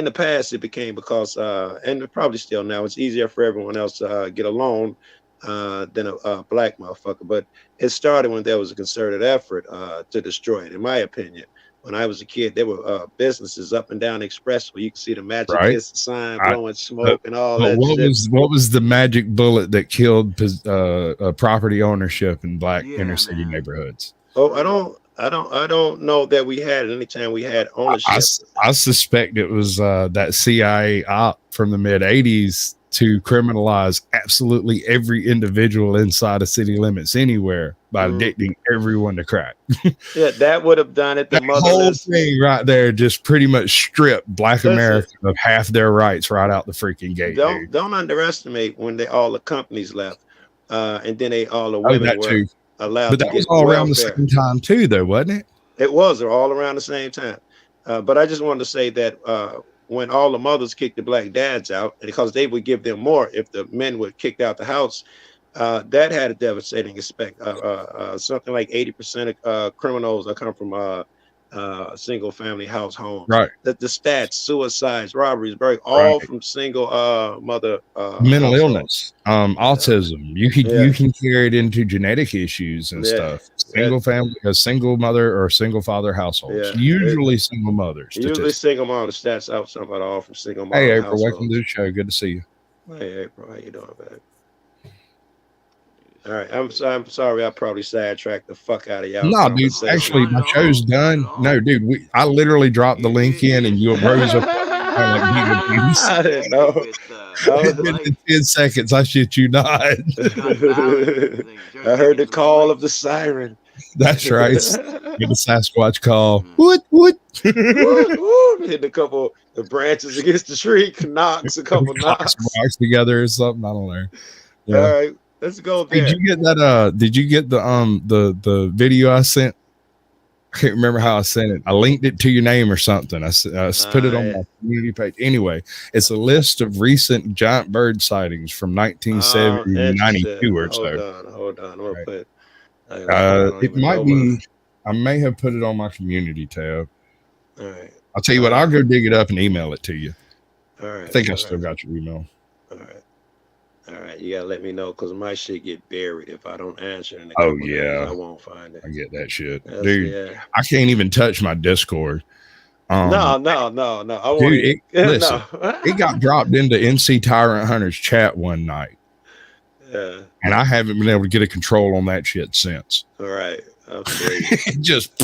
the past it became because, and probably still now, it's easier for everyone else to get a loan than a black motherfucker. But it started when there was a concerted effort to destroy it, in my opinion. when I was a kid, there were businesses up and down the express where you could see the Magic Right. Kiss sign I- blowing smoke and all But that shit. what was the magic bullet that killed property ownership in black Yeah, inner city man. neighborhoods? Oh, I don't know that we had it anytime we had ownership. I suspect it was that CIA op from the mid 80s to criminalize absolutely every individual inside of city limits anywhere by addicting everyone to crack. Yeah, that would have done it. The That whole motherless. thing right there just pretty much stripped black Listen. America of half their rights right out the freaking gate. dude. Don't underestimate when all the companies left, and then all the Oh, women that were too. allowed But to that was get all around the welfare. same time too, though, wasn't it? It was all around the same time. But I just wanted to say that when all the mothers kicked the black dads out, because they would give them more if the men were kicked out the house, that had a devastating effect. Something like 80% of criminals that come from single family house homes. Right. The stats, suicides, robberies, all Right. from single mother Mental households. illness, autism. You can carry it into genetic issues and Yeah. stuff. Single family, a single mother or single father households. Yeah. Usually single mothers. Usually single mom. The stats out something about all from single mom Hey April, households. welcome to the show. Good to see you. Hey April, how you doing, man? All right, I'm sorry. I probably sidetracked the fuck out of y'all. No, dude. conversation. Actually, my show's done. No, dude. I literally dropped the link in, and you rose up. I didn't know. In 10 seconds, I shit you not. I heard the call of the siren. That's right. Get the Sasquatch call. What? Hitting a couple of branches against the tree, knocks a couple knocks. Rocks together or something. I don't know. Yeah. All right, let's go there. Did you get that? Did you get the video I sent? I can't remember how I sent it. I linked it to your name or something. I put it on my community page. Anyway, it's a list of recent giant bird sightings from 1970 to 92 or so. Hold on. I'm gonna put. It might be. I may have put it on my community tab. All right. I'll tell you what. I'll go dig it up and email it to you. All right. I think I still got your email. All right, you gotta let me know because my shit get buried if I don't answer. In Oh yeah, I won't find it. I get that shit, dude. Yeah. I can't even touch my Discord. No. I Dude, listen, it got dropped into NC Tyrant Hunter's chat one night. Yeah. And I haven't been able to get a control on that shit since. All right. Just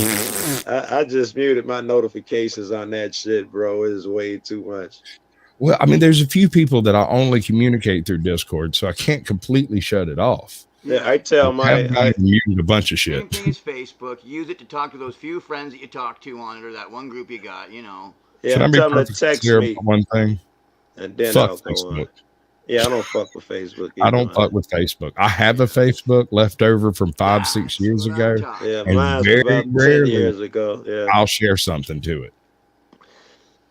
I just muted my notifications on that shit, bro. It's way too much. Well, I mean, there's a few people that I only communicate through Discord, so I can't completely shut it off. Yeah, I tell I muted a bunch of shit. Same thing as Facebook. Use it to talk to those few friends that you talk to on it, or that one group you got. Yeah, Can I be tell them to perfectly text clear me. about one thing? And then Fuck I'll go Facebook. on. Yeah, I don't fuck with Facebook. I don't fuck with Facebook. I have a Facebook left over from 5-6 years ago. Yeah, and mine's very about 10 rarely years ago. Yeah, I'll share something to it.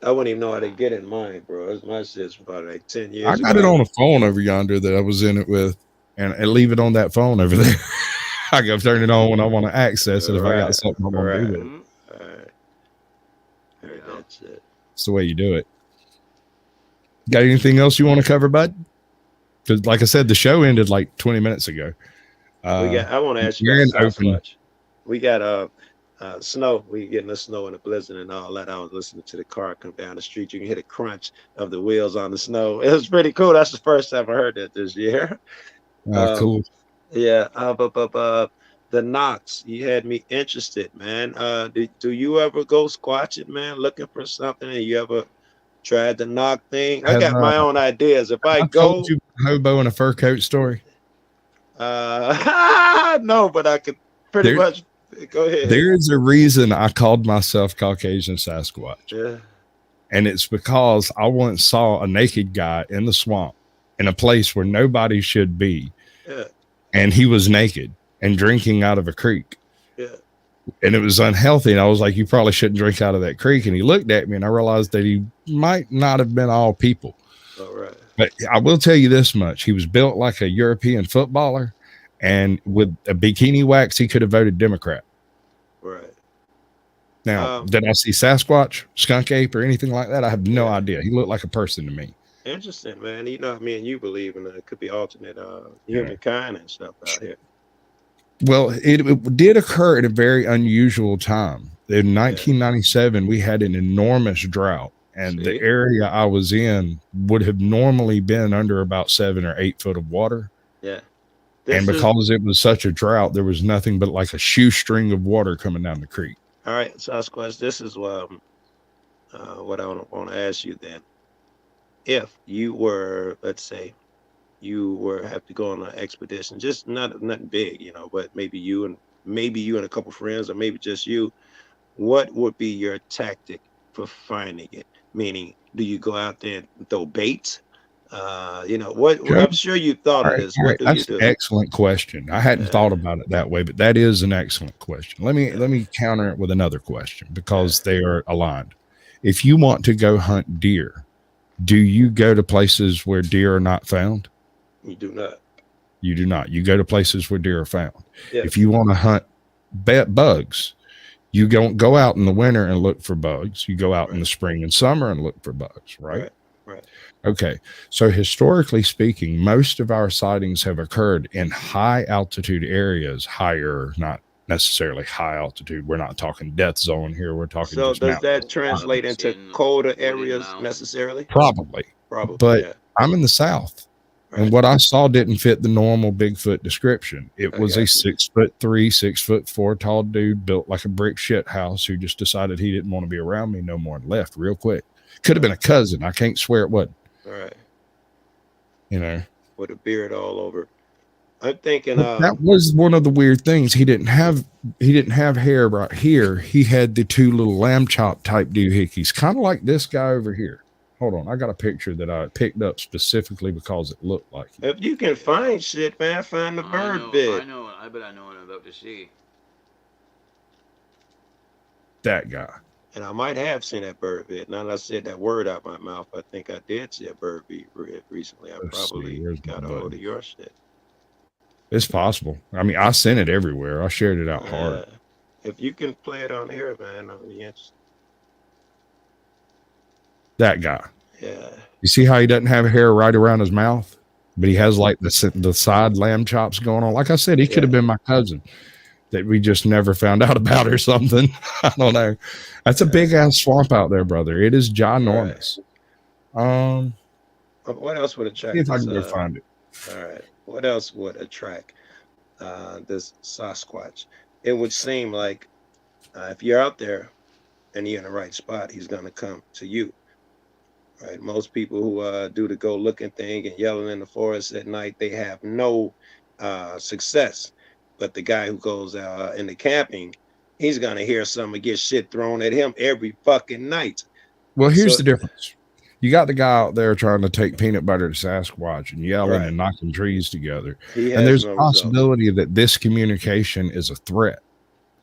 I wouldn't even know how to get in mine, bro. My shit's about like 10 years I got it on a phone over yonder that I was in it with, and leave it on that phone over there. I go turn it on when I want to access it if I got something I want to do with it. All right. That's it. It's the way you do it. Got anything else you want to cover, bud? Because, like I said, the show ended like 20 minutes ago. I want to ask you about Sasquatch. We got snow. We getting the snow and the blizzard and all that. I was listening to the car come down the street. You can hear the crunch of the wheels on the snow. It was pretty cool. That's the first time I heard that this year. Cool. Yeah. But the knocks, you had me interested, man. Do you ever go squatching, man, looking for something, and you ever tried the knock thing? I got my own ideas. If I go, told you hobo in a fur coat story. No, but I could pretty much go ahead. There is a reason I called myself Caucasian Sasquatch. Yeah. And it's because I once saw a naked guy in the swamp in a place where nobody should be. Yeah. And he was naked and drinking out of a creek. Yeah. And it was unhealthy. And I was like, you probably shouldn't drink out of that creek. And he looked at me and I realized that he might not have been all people. All right. But I will tell you this much. He was built like a European footballer. And with a bikini wax, he could have voted Democrat. Right. Now, did I see Sasquatch, skunk ape, or anything like that? I have no idea. He looked like a person to me. Interesting, man. You know, me and you believe in it could be alternate humankind and stuff out here. Well, it did occur at a very unusual time. In 1997, we had an enormous drought, and the area I was in would have normally been under about 7 or 8 foot of water. Yeah. And because it was such a drought, there was nothing but like a shoestring of water coming down the creek. All right, Sasquatch, this is what I want to ask you then. If you were, let's say, have to go on an expedition, just nothing big, you know, but maybe you and a couple friends, or maybe just you, what would be your tactic for finding it? Meaning, do you go out there and throw baits? You know, I'm sure you thought of this. What do you do? That's an excellent question. I hadn't thought about it that way, but that is an excellent question. Let me counter it with another question, because they are aligned. If you want to go hunt deer, do you go to places where deer are not found? You do not. You do not. You go to places where deer are found. Yeah. If you want to hunt bugs, you don't go out in the winter and look for bugs. You go out in the spring and summer and look for bugs, right? Right. Okay. So historically speaking, most of our sightings have occurred in high altitude areas, higher, not necessarily high altitude. We're not talking death zone here. We're talking. So does that translate into colder areas necessarily? Probably. But yeah. I'm in the South. And what I saw didn't fit the normal Bigfoot description. It was a 6'3", 6'4" tall dude built like a brick shit house who just decided he didn't want to be around me no more and left real quick. Could have been a cousin. I can't swear it wasn't. All right. You know, with a beard all over. I'm thinking that was one of the weird things. He didn't have hair right here. He had the 2 little lamb chop type doohickeys, kind of like this guy over here. Hold on, I got a picture that I picked up specifically because it looked like it. If you can find shit, man, find the bird bit. I know. I bet I know what I'm about to see. That guy. And I might have seen that bird bit. Now that I said that word out my mouth, I think I did see a bird bit recently. I probably got a hold of your shit. It's possible. I mean, I sent it everywhere. I shared it out hard. If you can play it on here, man, I'll be interested. That guy. Yeah. You see how he doesn't have hair right around his mouth, but he has like the side lamb chops going on. Like I said, he could have been my cousin that we just never found out about or something. I don't know. That's a big ass swamp out there, brother. It is ginormous. Right. What else would attract? See if I can go find it. All right. What else would attract this Sasquatch? It would seem like if you're out there and you're in the right spot, he's gonna come to you. Right. Most people who do the go looking thing and yelling in the forest at night, they have no success. But the guy who goes into camping, he's gonna hear something, get shit thrown at him every fucking night. Well, here's the difference. You got the guy out there trying to take peanut butter to Sasquatch and yelling and knocking trees together. And there's a possibility that this communication is a threat.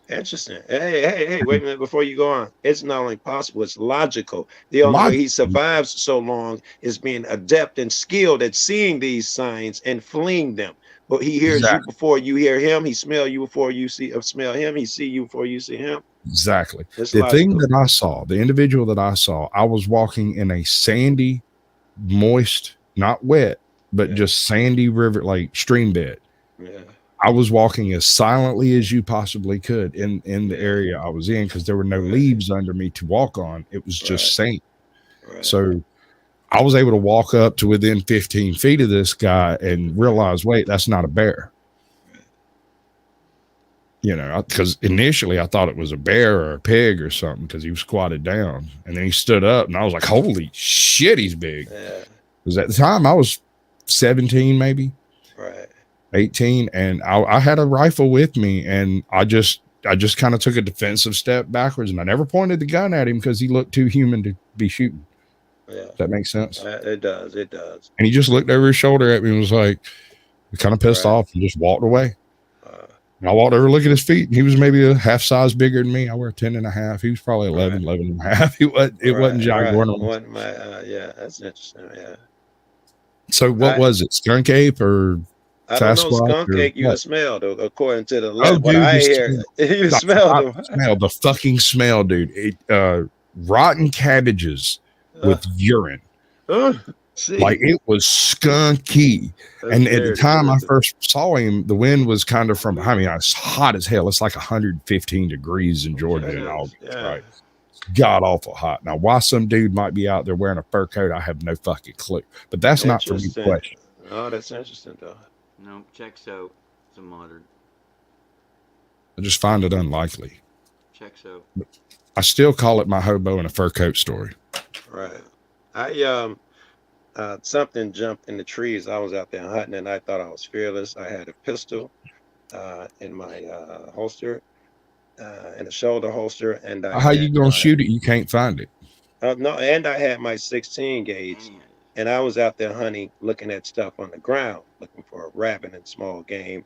Interesting. Hey, wait a minute before you go on. It's not only possible, it's logical. The only way he survives so long is being adept and skilled at seeing these signs and fleeing them. But he hears you before you hear him. He smell you before you smell him. He see you before you see him. Exactly. The thing that I saw, the individual that I saw, I was walking in a sandy, moist, not wet, but just sandy river, like stream bed. Yeah. I was walking as silently as you possibly could in the area I was in because there were no leaves under me to walk on. It was just sand. So I was able to walk up to within 15 feet of this guy and realize, wait, that's not a bear. You know, because initially I thought it was a bear or a pig or something because he was squatted down. And then he stood up and I was like, holy shit, he's big. Because at the time I was 17 maybe. Right. 18, and I had a rifle with me, and I just kind of took a defensive step backwards, and I never pointed the gun at him because he looked too human to be shooting. Yeah. Does that make sense? It does. And he just looked over his shoulder at me and was like, kind of pissed off, and just walked away. And I walked over to look at his feet, and he was maybe a half size bigger than me. I wear 10 and a half. He was probably 11 and a half. It wasn't gigantic. Yeah, that's interesting. Yeah. So what was it? Skunk ape or I don't know, skunk ape you smelled, according to the what I hear. You smelled them. Smell the fucking smell, dude. Rotten cabbages with urine. See, Like it was skunky. that's And at the very time I descriptive. first saw him, the wind was kind of from behind me. It's hot as hell. It's like 115 degrees in Georgia in Yes, August, yeah. right? God awful hot. Now, why some dude might be out there wearing a fur coat, I have no fucking clue. But that's not for me to Interesting. question. Oh, that's interesting though. No, checks out. It's a modern. I just find it unlikely. Checks out. I still call it my hobo in a fur coat story. Right. I something jumped in the trees. I was out there hunting and I thought I was fearless. I had a pistol in my holster, in a shoulder holster, and I How had you gonna my shoot it? You can't find it. no, and I had my 16 gauge, And and I was out there hunting, looking at stuff on the ground, looking for a rabbit and small game,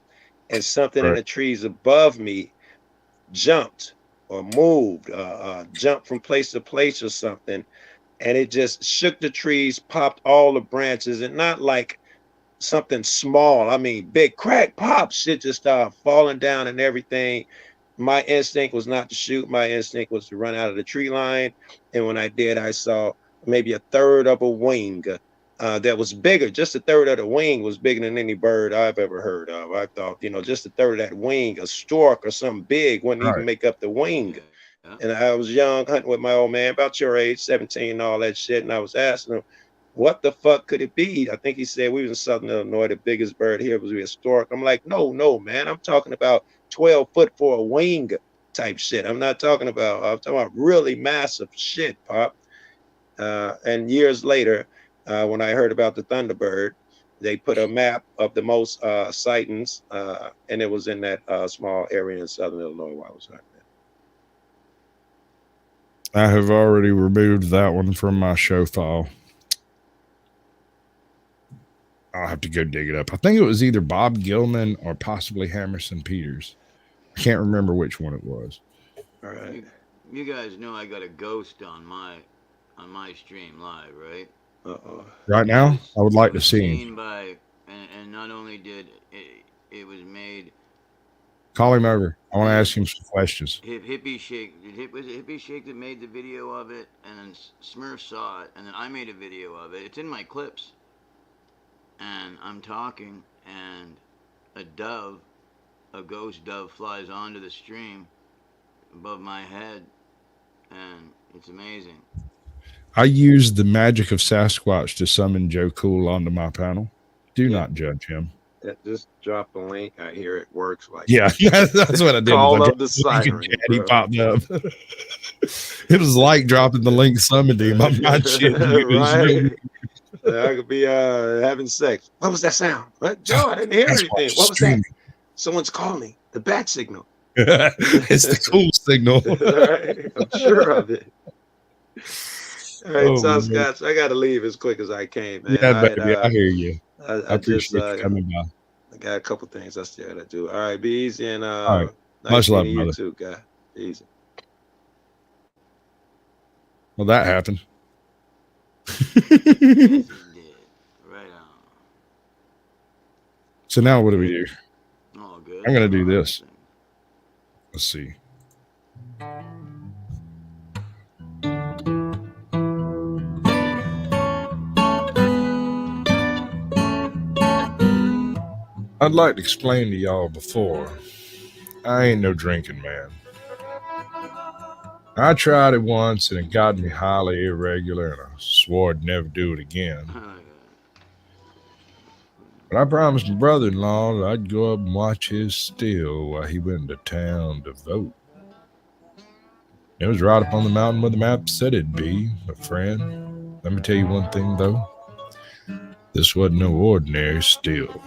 and something in Right. the trees above me jumped or moved, jumped from place to place or something, and it just shook the trees, popped all the branches, and not like something small. I mean, big crack pop, shit just started falling down and everything. My instinct was not to shoot. My instinct was to run out of the tree line. And when I did, I saw maybe a third of a wing that was bigger. Just a third of the wing was bigger than any bird I've ever heard of. I thought, just a third of that wing, a stork or something big wouldn't even Right. make up the wing. yeah. And I was young, hunting with my old man, about your age, 17 and all that shit. And I was asking him, what the fuck could it be? I think he said we was in Southern Illinois. The biggest bird here was a stork. I'm like, no, man. I'm talking about 12 foot for a wing type shit. I'm talking about really massive shit, Pop. And years later, when I heard about the Thunderbird, they put a map of the most sightings, and it was in that small area in Southern Illinois where I was hunting. I have already removed that one from my show file. I'll have to go dig it up. I think it was either Bob Gilman or possibly Hammerson Peters. I can't remember which one it was. All right. You guys know I got a ghost on my stream live, right? Uh-oh. Right now, I would like to see him. And not only did it was made. Call him over. I want to ask him some questions. Hippie Shake. Was it Hippie Shake that made the video of it, and then Smurf saw it, and then I made a video of it. It's in my clips. And I'm talking, and a ghost dove flies onto the stream above my head, and it's amazing. I used the magic of Sasquatch to summon Joe Cool onto my panel. Do not judge him. Just drop the link. I hear it works like Yeah, that's what I did. Call I up the siren. He popped up. It was like dropping the link, summoned him. I'm not shitting you. Right. I could be having sex. What was that sound? What? Joe, I didn't hear anything. What was that? Someone's calling. The bat signal. It's the cool signal. Right? I'm sure of it. All right, Sasquatch, I got to leave as quick as I came, man. Yeah, baby, I hear you. I appreciate just, you coming by. I got a couple things I still got to do. All right, be easy, and All right. nice Much love, meeting brother. you too, guy. Be easy. Well, that happened. Right on. So now what do we do? Oh, good. I'm going to do this. Let's see. I'd like to explain to y'all before, I ain't no drinking man. I tried it once and it got me highly irregular and I swore I'd never do it again. But I promised my brother-in-law that I'd go up and watch his still while he went to town to vote. It was right up on the mountain where the map said it'd be, my friend. Let me tell you one thing, though. This wasn't no ordinary still.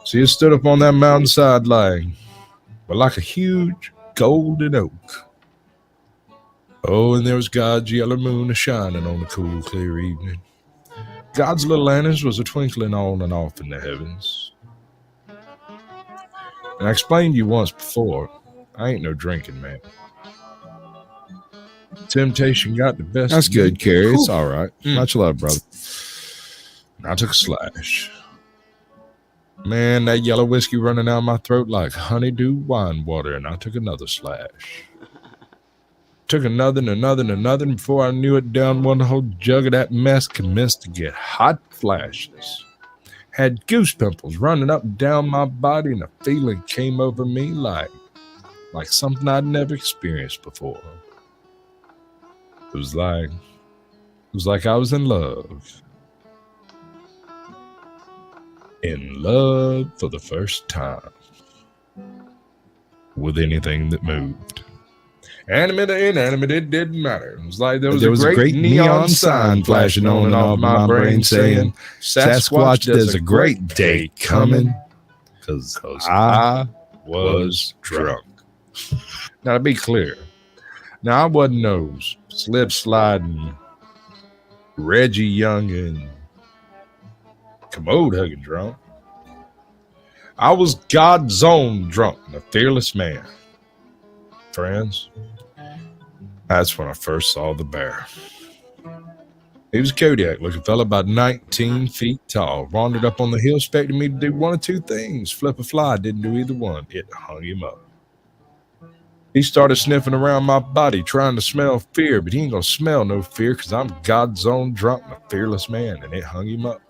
See, it stood up on that mountainside lying, but like a huge golden oak. Oh, and there was God's yellow moon a-shining on a cool, clear evening. God's little lanterns was a twinkling on and off in the heavens. And I explained to you once before, I ain't no drinking man. Temptation got the best. That's good, Carrie. It's all right. Much love, brother. And I took a slash. Man, that yellow whiskey running down my throat like honeydew wine water, and I took another slash. Took another and another and another, and before I knew it, down one whole jug of that mess commenced to get hot flashes. Had goose pimples running up and down my body, and a feeling came over me like something I'd never experienced before. It was like I was in love. In love for the first time. With anything that moved. Animate or inanimate, it didn't matter. It was like there was a great neon sign flashing on and off my brain saying, Sasquatch, there's a great day coming. Because I was drunk. Now, to be clear, now I wasn't no slip sliding, Reggie Young and commode hugging drunk. I was God's own drunk, a fearless man. Friends, that's when I first saw the bear. He was a Kodiak looking fella about 19 feet tall, wandered up on the hill expecting me to do one of two things. Flip a fly, didn't do either one. It hung him up. He started sniffing around my body, trying to smell fear, but he ain't gonna smell no fear because I'm God's own drunk and a fearless man, and it hung him up.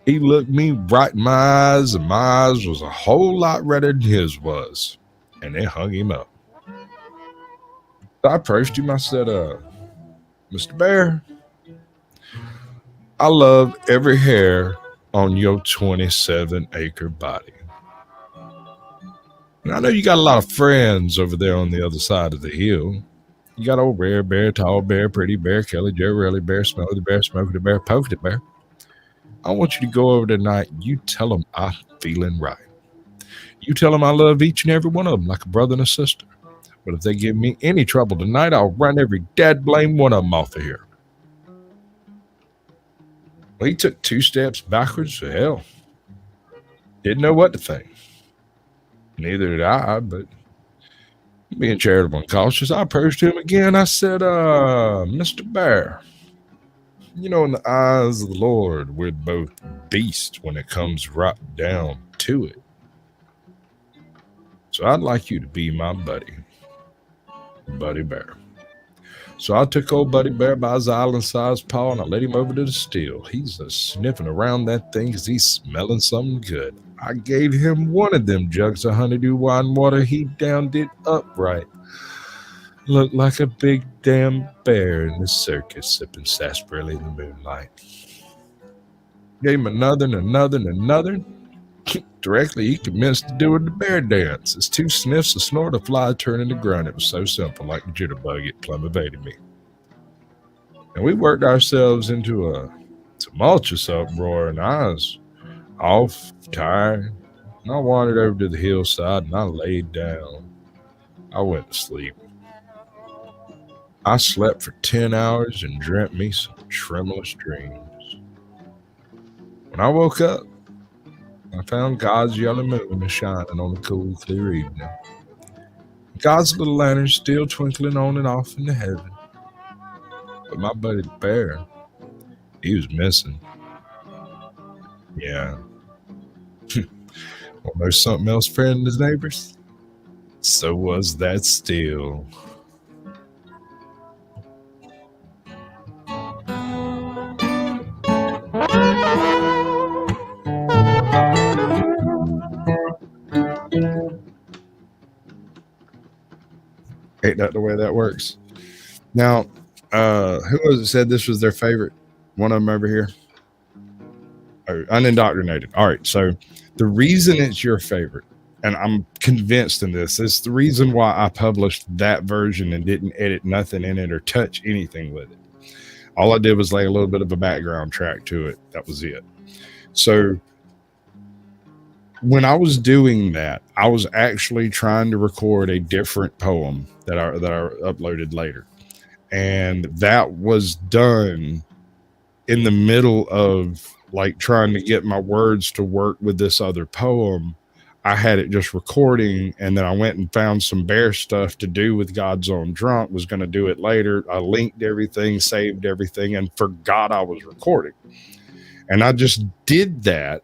He looked me right in my eyes, and my eyes was a whole lot redder than his was, and it hung him up. So I approached him. I said, Mr. Bear, I love every hair on your 27-acre body. And I know you got a lot of friends over there on the other side of the hill. You got old Rare Bear, Tall Bear, Pretty Bear, Kelly, Joe, Relly Bear, Smoky Bear, Smoky Bear, Pokey Bear. I want you to go over tonight. You tell them I'm feeling right. You tell them I love each and every one of them like a brother and a sister. But if they give me any trouble tonight, I'll run every dad blame one of them off of here. Well, he took 2 steps backwards. So hell, didn't know what to think. Neither did I, but being charitable and cautious, I approached him again. I said, Mr. Bear, you know, in the eyes of the Lord, we're both beasts when it comes right down to it. So I'd like you to be my buddy, Buddy Bear. So I took old Buddy Bear by his island-sized paw and I led him over to the still. He's sniffing around that thing because he's smelling something good. I gave him one of them jugs of honeydew wine water. He downed it upright. Looked like a big damn bear in the circus sipping sarsaparilla in the moonlight. Gave him another and another and another. Directly, he commenced to do the bear dance. His 2 sniffs, a snort, a fly turning to grunt. It was so simple, like a jitterbug, it plumb evaded me. And we worked ourselves into a tumultuous uproar, and I was off, tired, and I wandered over to the hillside, and I laid down. I went to sleep. I slept for 10 hours and dreamt me some tremulous dreams. When I woke up, I found God's yellow moon is shining on a cool, clear evening. God's little lantern still twinkling on and off into heaven. But my buddy the bear, he was missing. Yeah. Well, there's something else friend his neighbors. So was that still. Ain't that the way that works? Now, who was it said this was their favorite? One of them over here. Oh, unindoctrinated. All right. So the reason it's your favorite, and I'm convinced in this, is the reason why I published that version and didn't edit nothing in it or touch anything with it. All I did was lay a little bit of a background track to it. That was it. So when I was doing that, I was actually trying to record a different poem that I uploaded later. And that was done in the middle of like trying to get my words to work with this other poem. I had it just recording, and then I went and found some bear stuff to do with God's Own Drunk, was going to do it later. I linked everything, saved everything, and forgot I was recording. And I just did that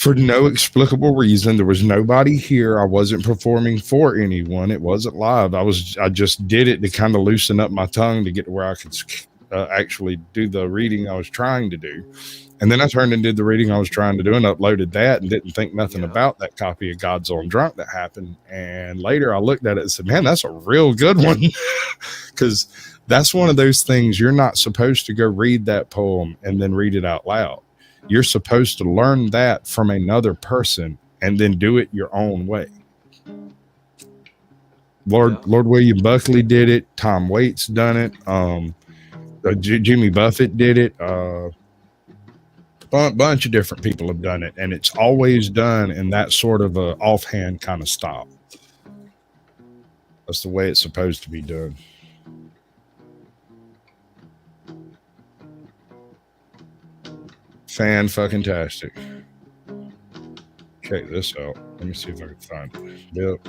for no explicable reason. There was nobody here. I wasn't performing for anyone. It wasn't live. I just did it to kind of loosen up my tongue to get to where I could actually do the reading I was trying to do. And then I turned and did the reading I was trying to do and uploaded that and didn't think nothing about that copy of God's Own Drunk that happened. And later I looked at it and said, man, that's a real good one. Because that's one of those things you're not supposed to go read that poem and then read it out loud. You're supposed to learn that from another person and then do it your own way. Lord William Buckley did it. Tom Waits done it. Jimmy Buffett did it. Bunch of different people have done it, and it's always done in that sort of a offhand kind of style. That's the way it's supposed to be done. Fan-fucking-tastic. Check this out. Let me see if I can find it. Yep.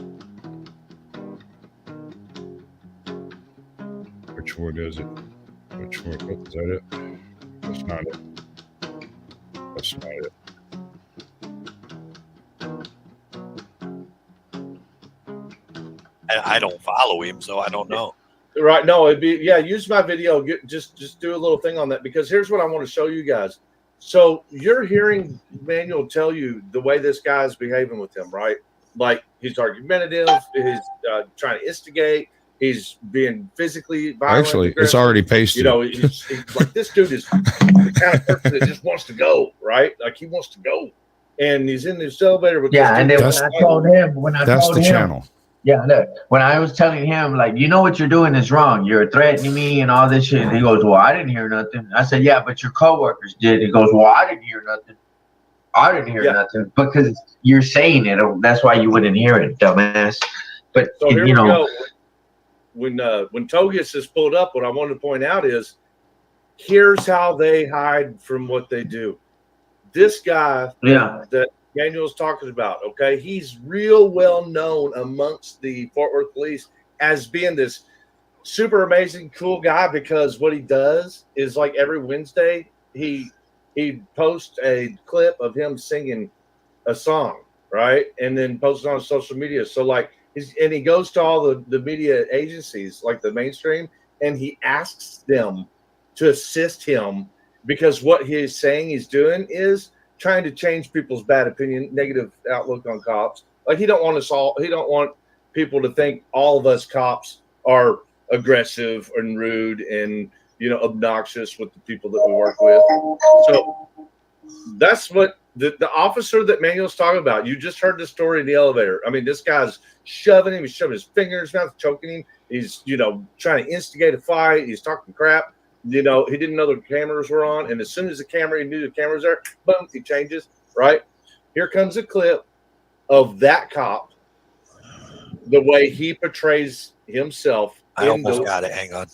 Which one is it? Which one? Oh, is that it? That's not it. That's not it. I don't follow him, so I don't know. Right? No, it'd be use my video. Just do a little thing on that, because here's what I want to show you guys. So you're hearing Manuel tell you the way this guy's behaving with him, right? Like he's argumentative, he's trying to instigate, he's being physically violent. Actually, it's already pasted. You know, he's like, this dude is the kind of person that just wants to go, right? Like he wants to go, and he's in this elevator with and then when I told him, that's the channel. Yeah, look, when I was telling him, like, you know what you're doing is wrong. You're threatening me and all this shit. And he goes, well, I didn't hear nothing. I said, yeah, but your coworkers did. He goes, well, I didn't hear nothing. I didn't hear nothing because you're saying it. That's why you wouldn't hear it, dumbass. But, so here we go. When Togius is pulled up, what I wanted to point out is here's how they hide from what they do. This guy that Daniel's talking about, okay, he's real well known amongst the Fort Worth police as being this super amazing cool guy, because what he does is, like, every Wednesday he posts a clip of him singing a song, right, and then posts it on social media. So like he goes to all the media agencies, like the mainstream, and he asks them to assist him, because what he's saying he's doing is trying to change people's bad opinion, negative outlook on cops. Like he don't want people to think all of us cops are aggressive and rude and, you know, obnoxious with the people that we work with. So that's what the officer that Manuel's talking about. You just heard the story in the elevator. I mean, this guy's shoving him, he's shoving his finger in his mouth, choking him. He's, you know, trying to instigate a fight. He's talking crap. You know, he didn't know the cameras were on, and as soon as he knew the camera was there, boom, he changes, right? Here comes a clip of that cop, the way he portrays himself. I almost got it. Hang on.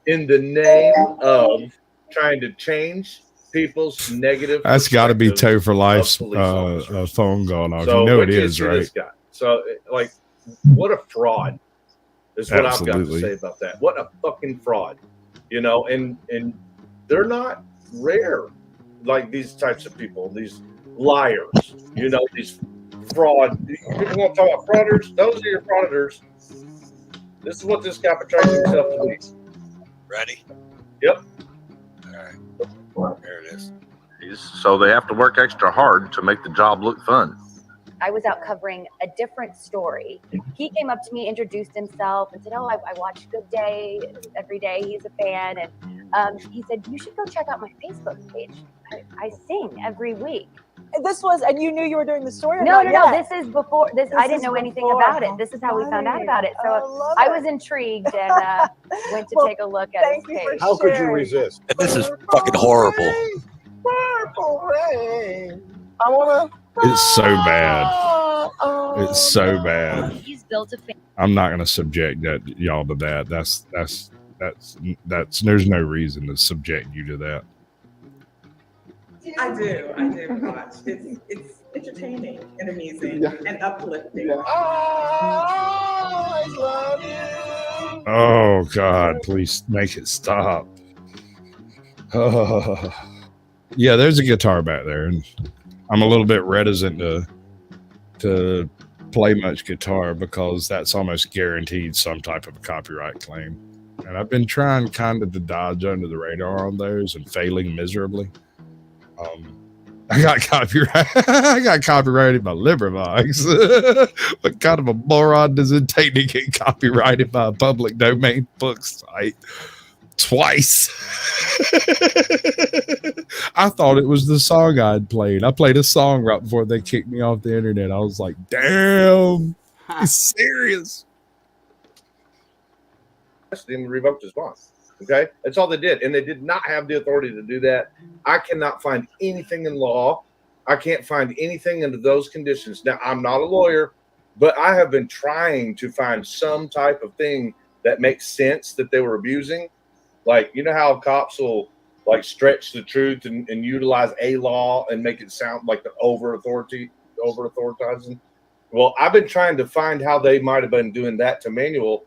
In the name of trying to change people's negative. That's got to be Toe for Life's phone going off. So you know it is, right? This guy. So, like, what a fraud is what I've got to say about that. What a fucking fraud. You know, and they're not rare, like these types of people, these liars, you know, these fraud. You want to talk about frauders? Those are your frauders. This is what this guy portrays himself to be. Ready? Yep. All right. There it is. So they have to work extra hard to make the job look fun. I was out covering a different story. He came up to me, introduced himself, and said, oh, I watch Good Day every day. He's a fan. And he said, you should go check out my Facebook page. I sing every week. And you knew you were doing the story? No. This is before this. I didn't know anything about it. This is how we found out about it. So I was intrigued and went to take a look at his page. How could you resist? And this is fucking horrible. Purple rain. I wanna. It's so bad. It's so bad. He's built a family. I'm not going to subject y'all to that. That's there's no reason to subject you to that. I do watch. It's entertaining and amusing and uplifting. I love you. Oh God, please make it stop. Oh. Yeah, there's a guitar back there, and I'm a little bit reticent to play much guitar because that's almost guaranteed some type of a copyright claim. And I've been trying kind of to dodge under the radar on those and failing miserably. I got copyrighted by LibriVox. What kind of a moron does it take to get copyrighted by a public domain book site? Twice. I thought it was the song I'd played. I played a song right before they kicked me off the internet. I was like, damn, it's serious. And revoked his bond. Okay, that's all they did, and they did not have the authority to do that. I cannot find anything in law. I can't find anything under those conditions. Now, I'm not a lawyer, but I have been trying to find some type of thing that makes sense that they were abusing. Like, you know how cops will like stretch the truth and utilize a law and make it sound like the over authoritizing. Well, I've been trying to find how they might have been doing that to Manuel,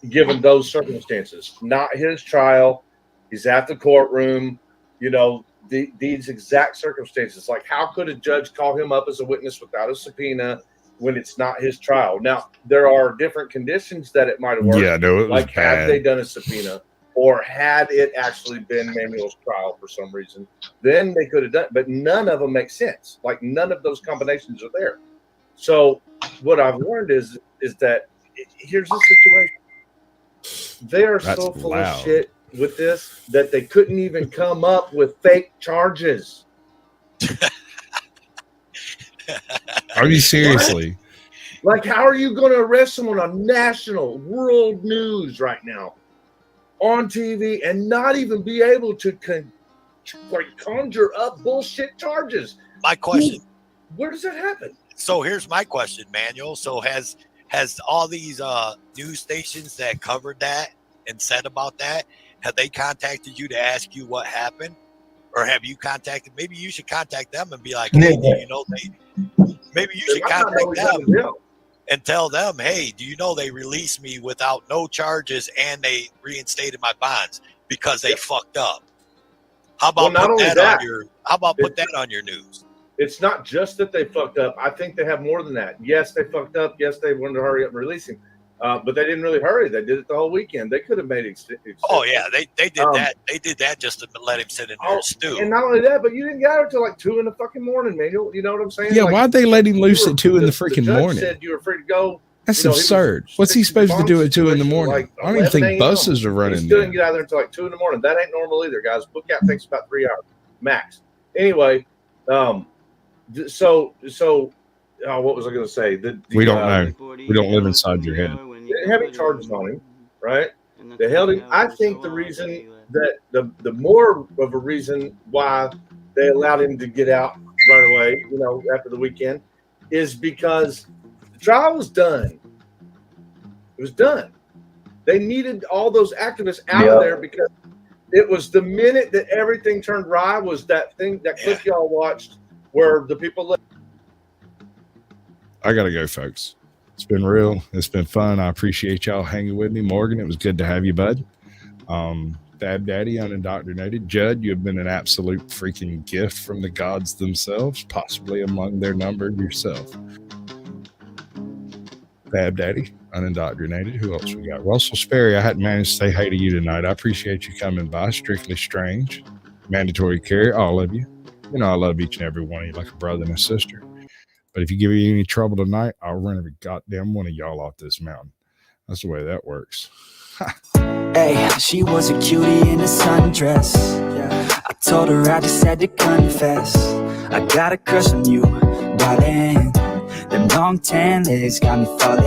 given those circumstances. Not his trial. He's at the courtroom. You know, these exact circumstances. Like, how could a judge call him up as a witness without a subpoena when it's not his trial? Now, there are different conditions that it might have worked. Yeah, no, it was like, bad. had they done a subpoena, or had it actually been Manuel's trial for some reason, then they could have done it. But none of them make sense. Like, none of those combinations are there. So what I've learned is that here's the situation. They are so full of shit with this that they couldn't even come up with fake charges. Are you seriously? Like, how are you going to arrest someone on national world news right now on TV and not even be able to conjure up bullshit charges? My question. Where does that happen? So here's my question, Manuel. So has all these news stations that covered that and said about that, have they contacted you to ask you what happened? Or have you contacted? Maybe you should contact them and be like, hey, do you know maybe you should contact them and tell them, hey, do you know they released me without no charges and they reinstated my bonds because they fucked up? How about put that on your news? It's not just that they fucked up. I think they have more than that. Yes, they fucked up. Yes, they wanted to hurry up and release him. But they didn't really hurry. They did it the whole weekend. They could have made it. Oh, yeah. They did that. They did that just to let him sit in there and stew. And not only that, but you didn't get out until like 2 in the fucking morning, Manuel. You know what I'm saying? Yeah, like, why'd they let him loose at 2 in the freaking judge morning? Said you were free to go. That's absurd. What's he supposed to do at 2 in the morning? Like I don't even think buses are running. He still didn't get out there until like 2 in the morning. That ain't normal either, guys. Book out takes about 3 hours max. Anyway, so what was I going to say? We don't know. We don't live inside your head. Heavy charges on him, right? They held him. I think the reason that the more of a reason why they allowed him to get out right away, you know, after the weekend, is because the trial was done. It was done. They needed all those activists out of there because it was the minute that everything turned wry was that thing, that clip y'all watched where the people I gotta go, folks. It's been real. It's been fun. I appreciate y'all hanging with me, Morgan. It was good to have you, bud. Fab Daddy, unindoctrinated. Judd, you have been an absolute freaking gift from the gods themselves, possibly among their number yourself. Fab Daddy, unindoctrinated. Who else we got? Russell Sperry, I hadn't managed to say hey to you tonight. I appreciate you coming by. Strictly Strange. Mandatory Carry, all of you. You know I love each and every one of you like a brother and a sister. But if you give me any trouble tonight, I'll run every goddamn one of y'all off this mountain. That's the way that works. Hey, she was a cutie in a sundress. I told her I just had to confess. I got a crush on you, darling. Them long tan legs got me falling.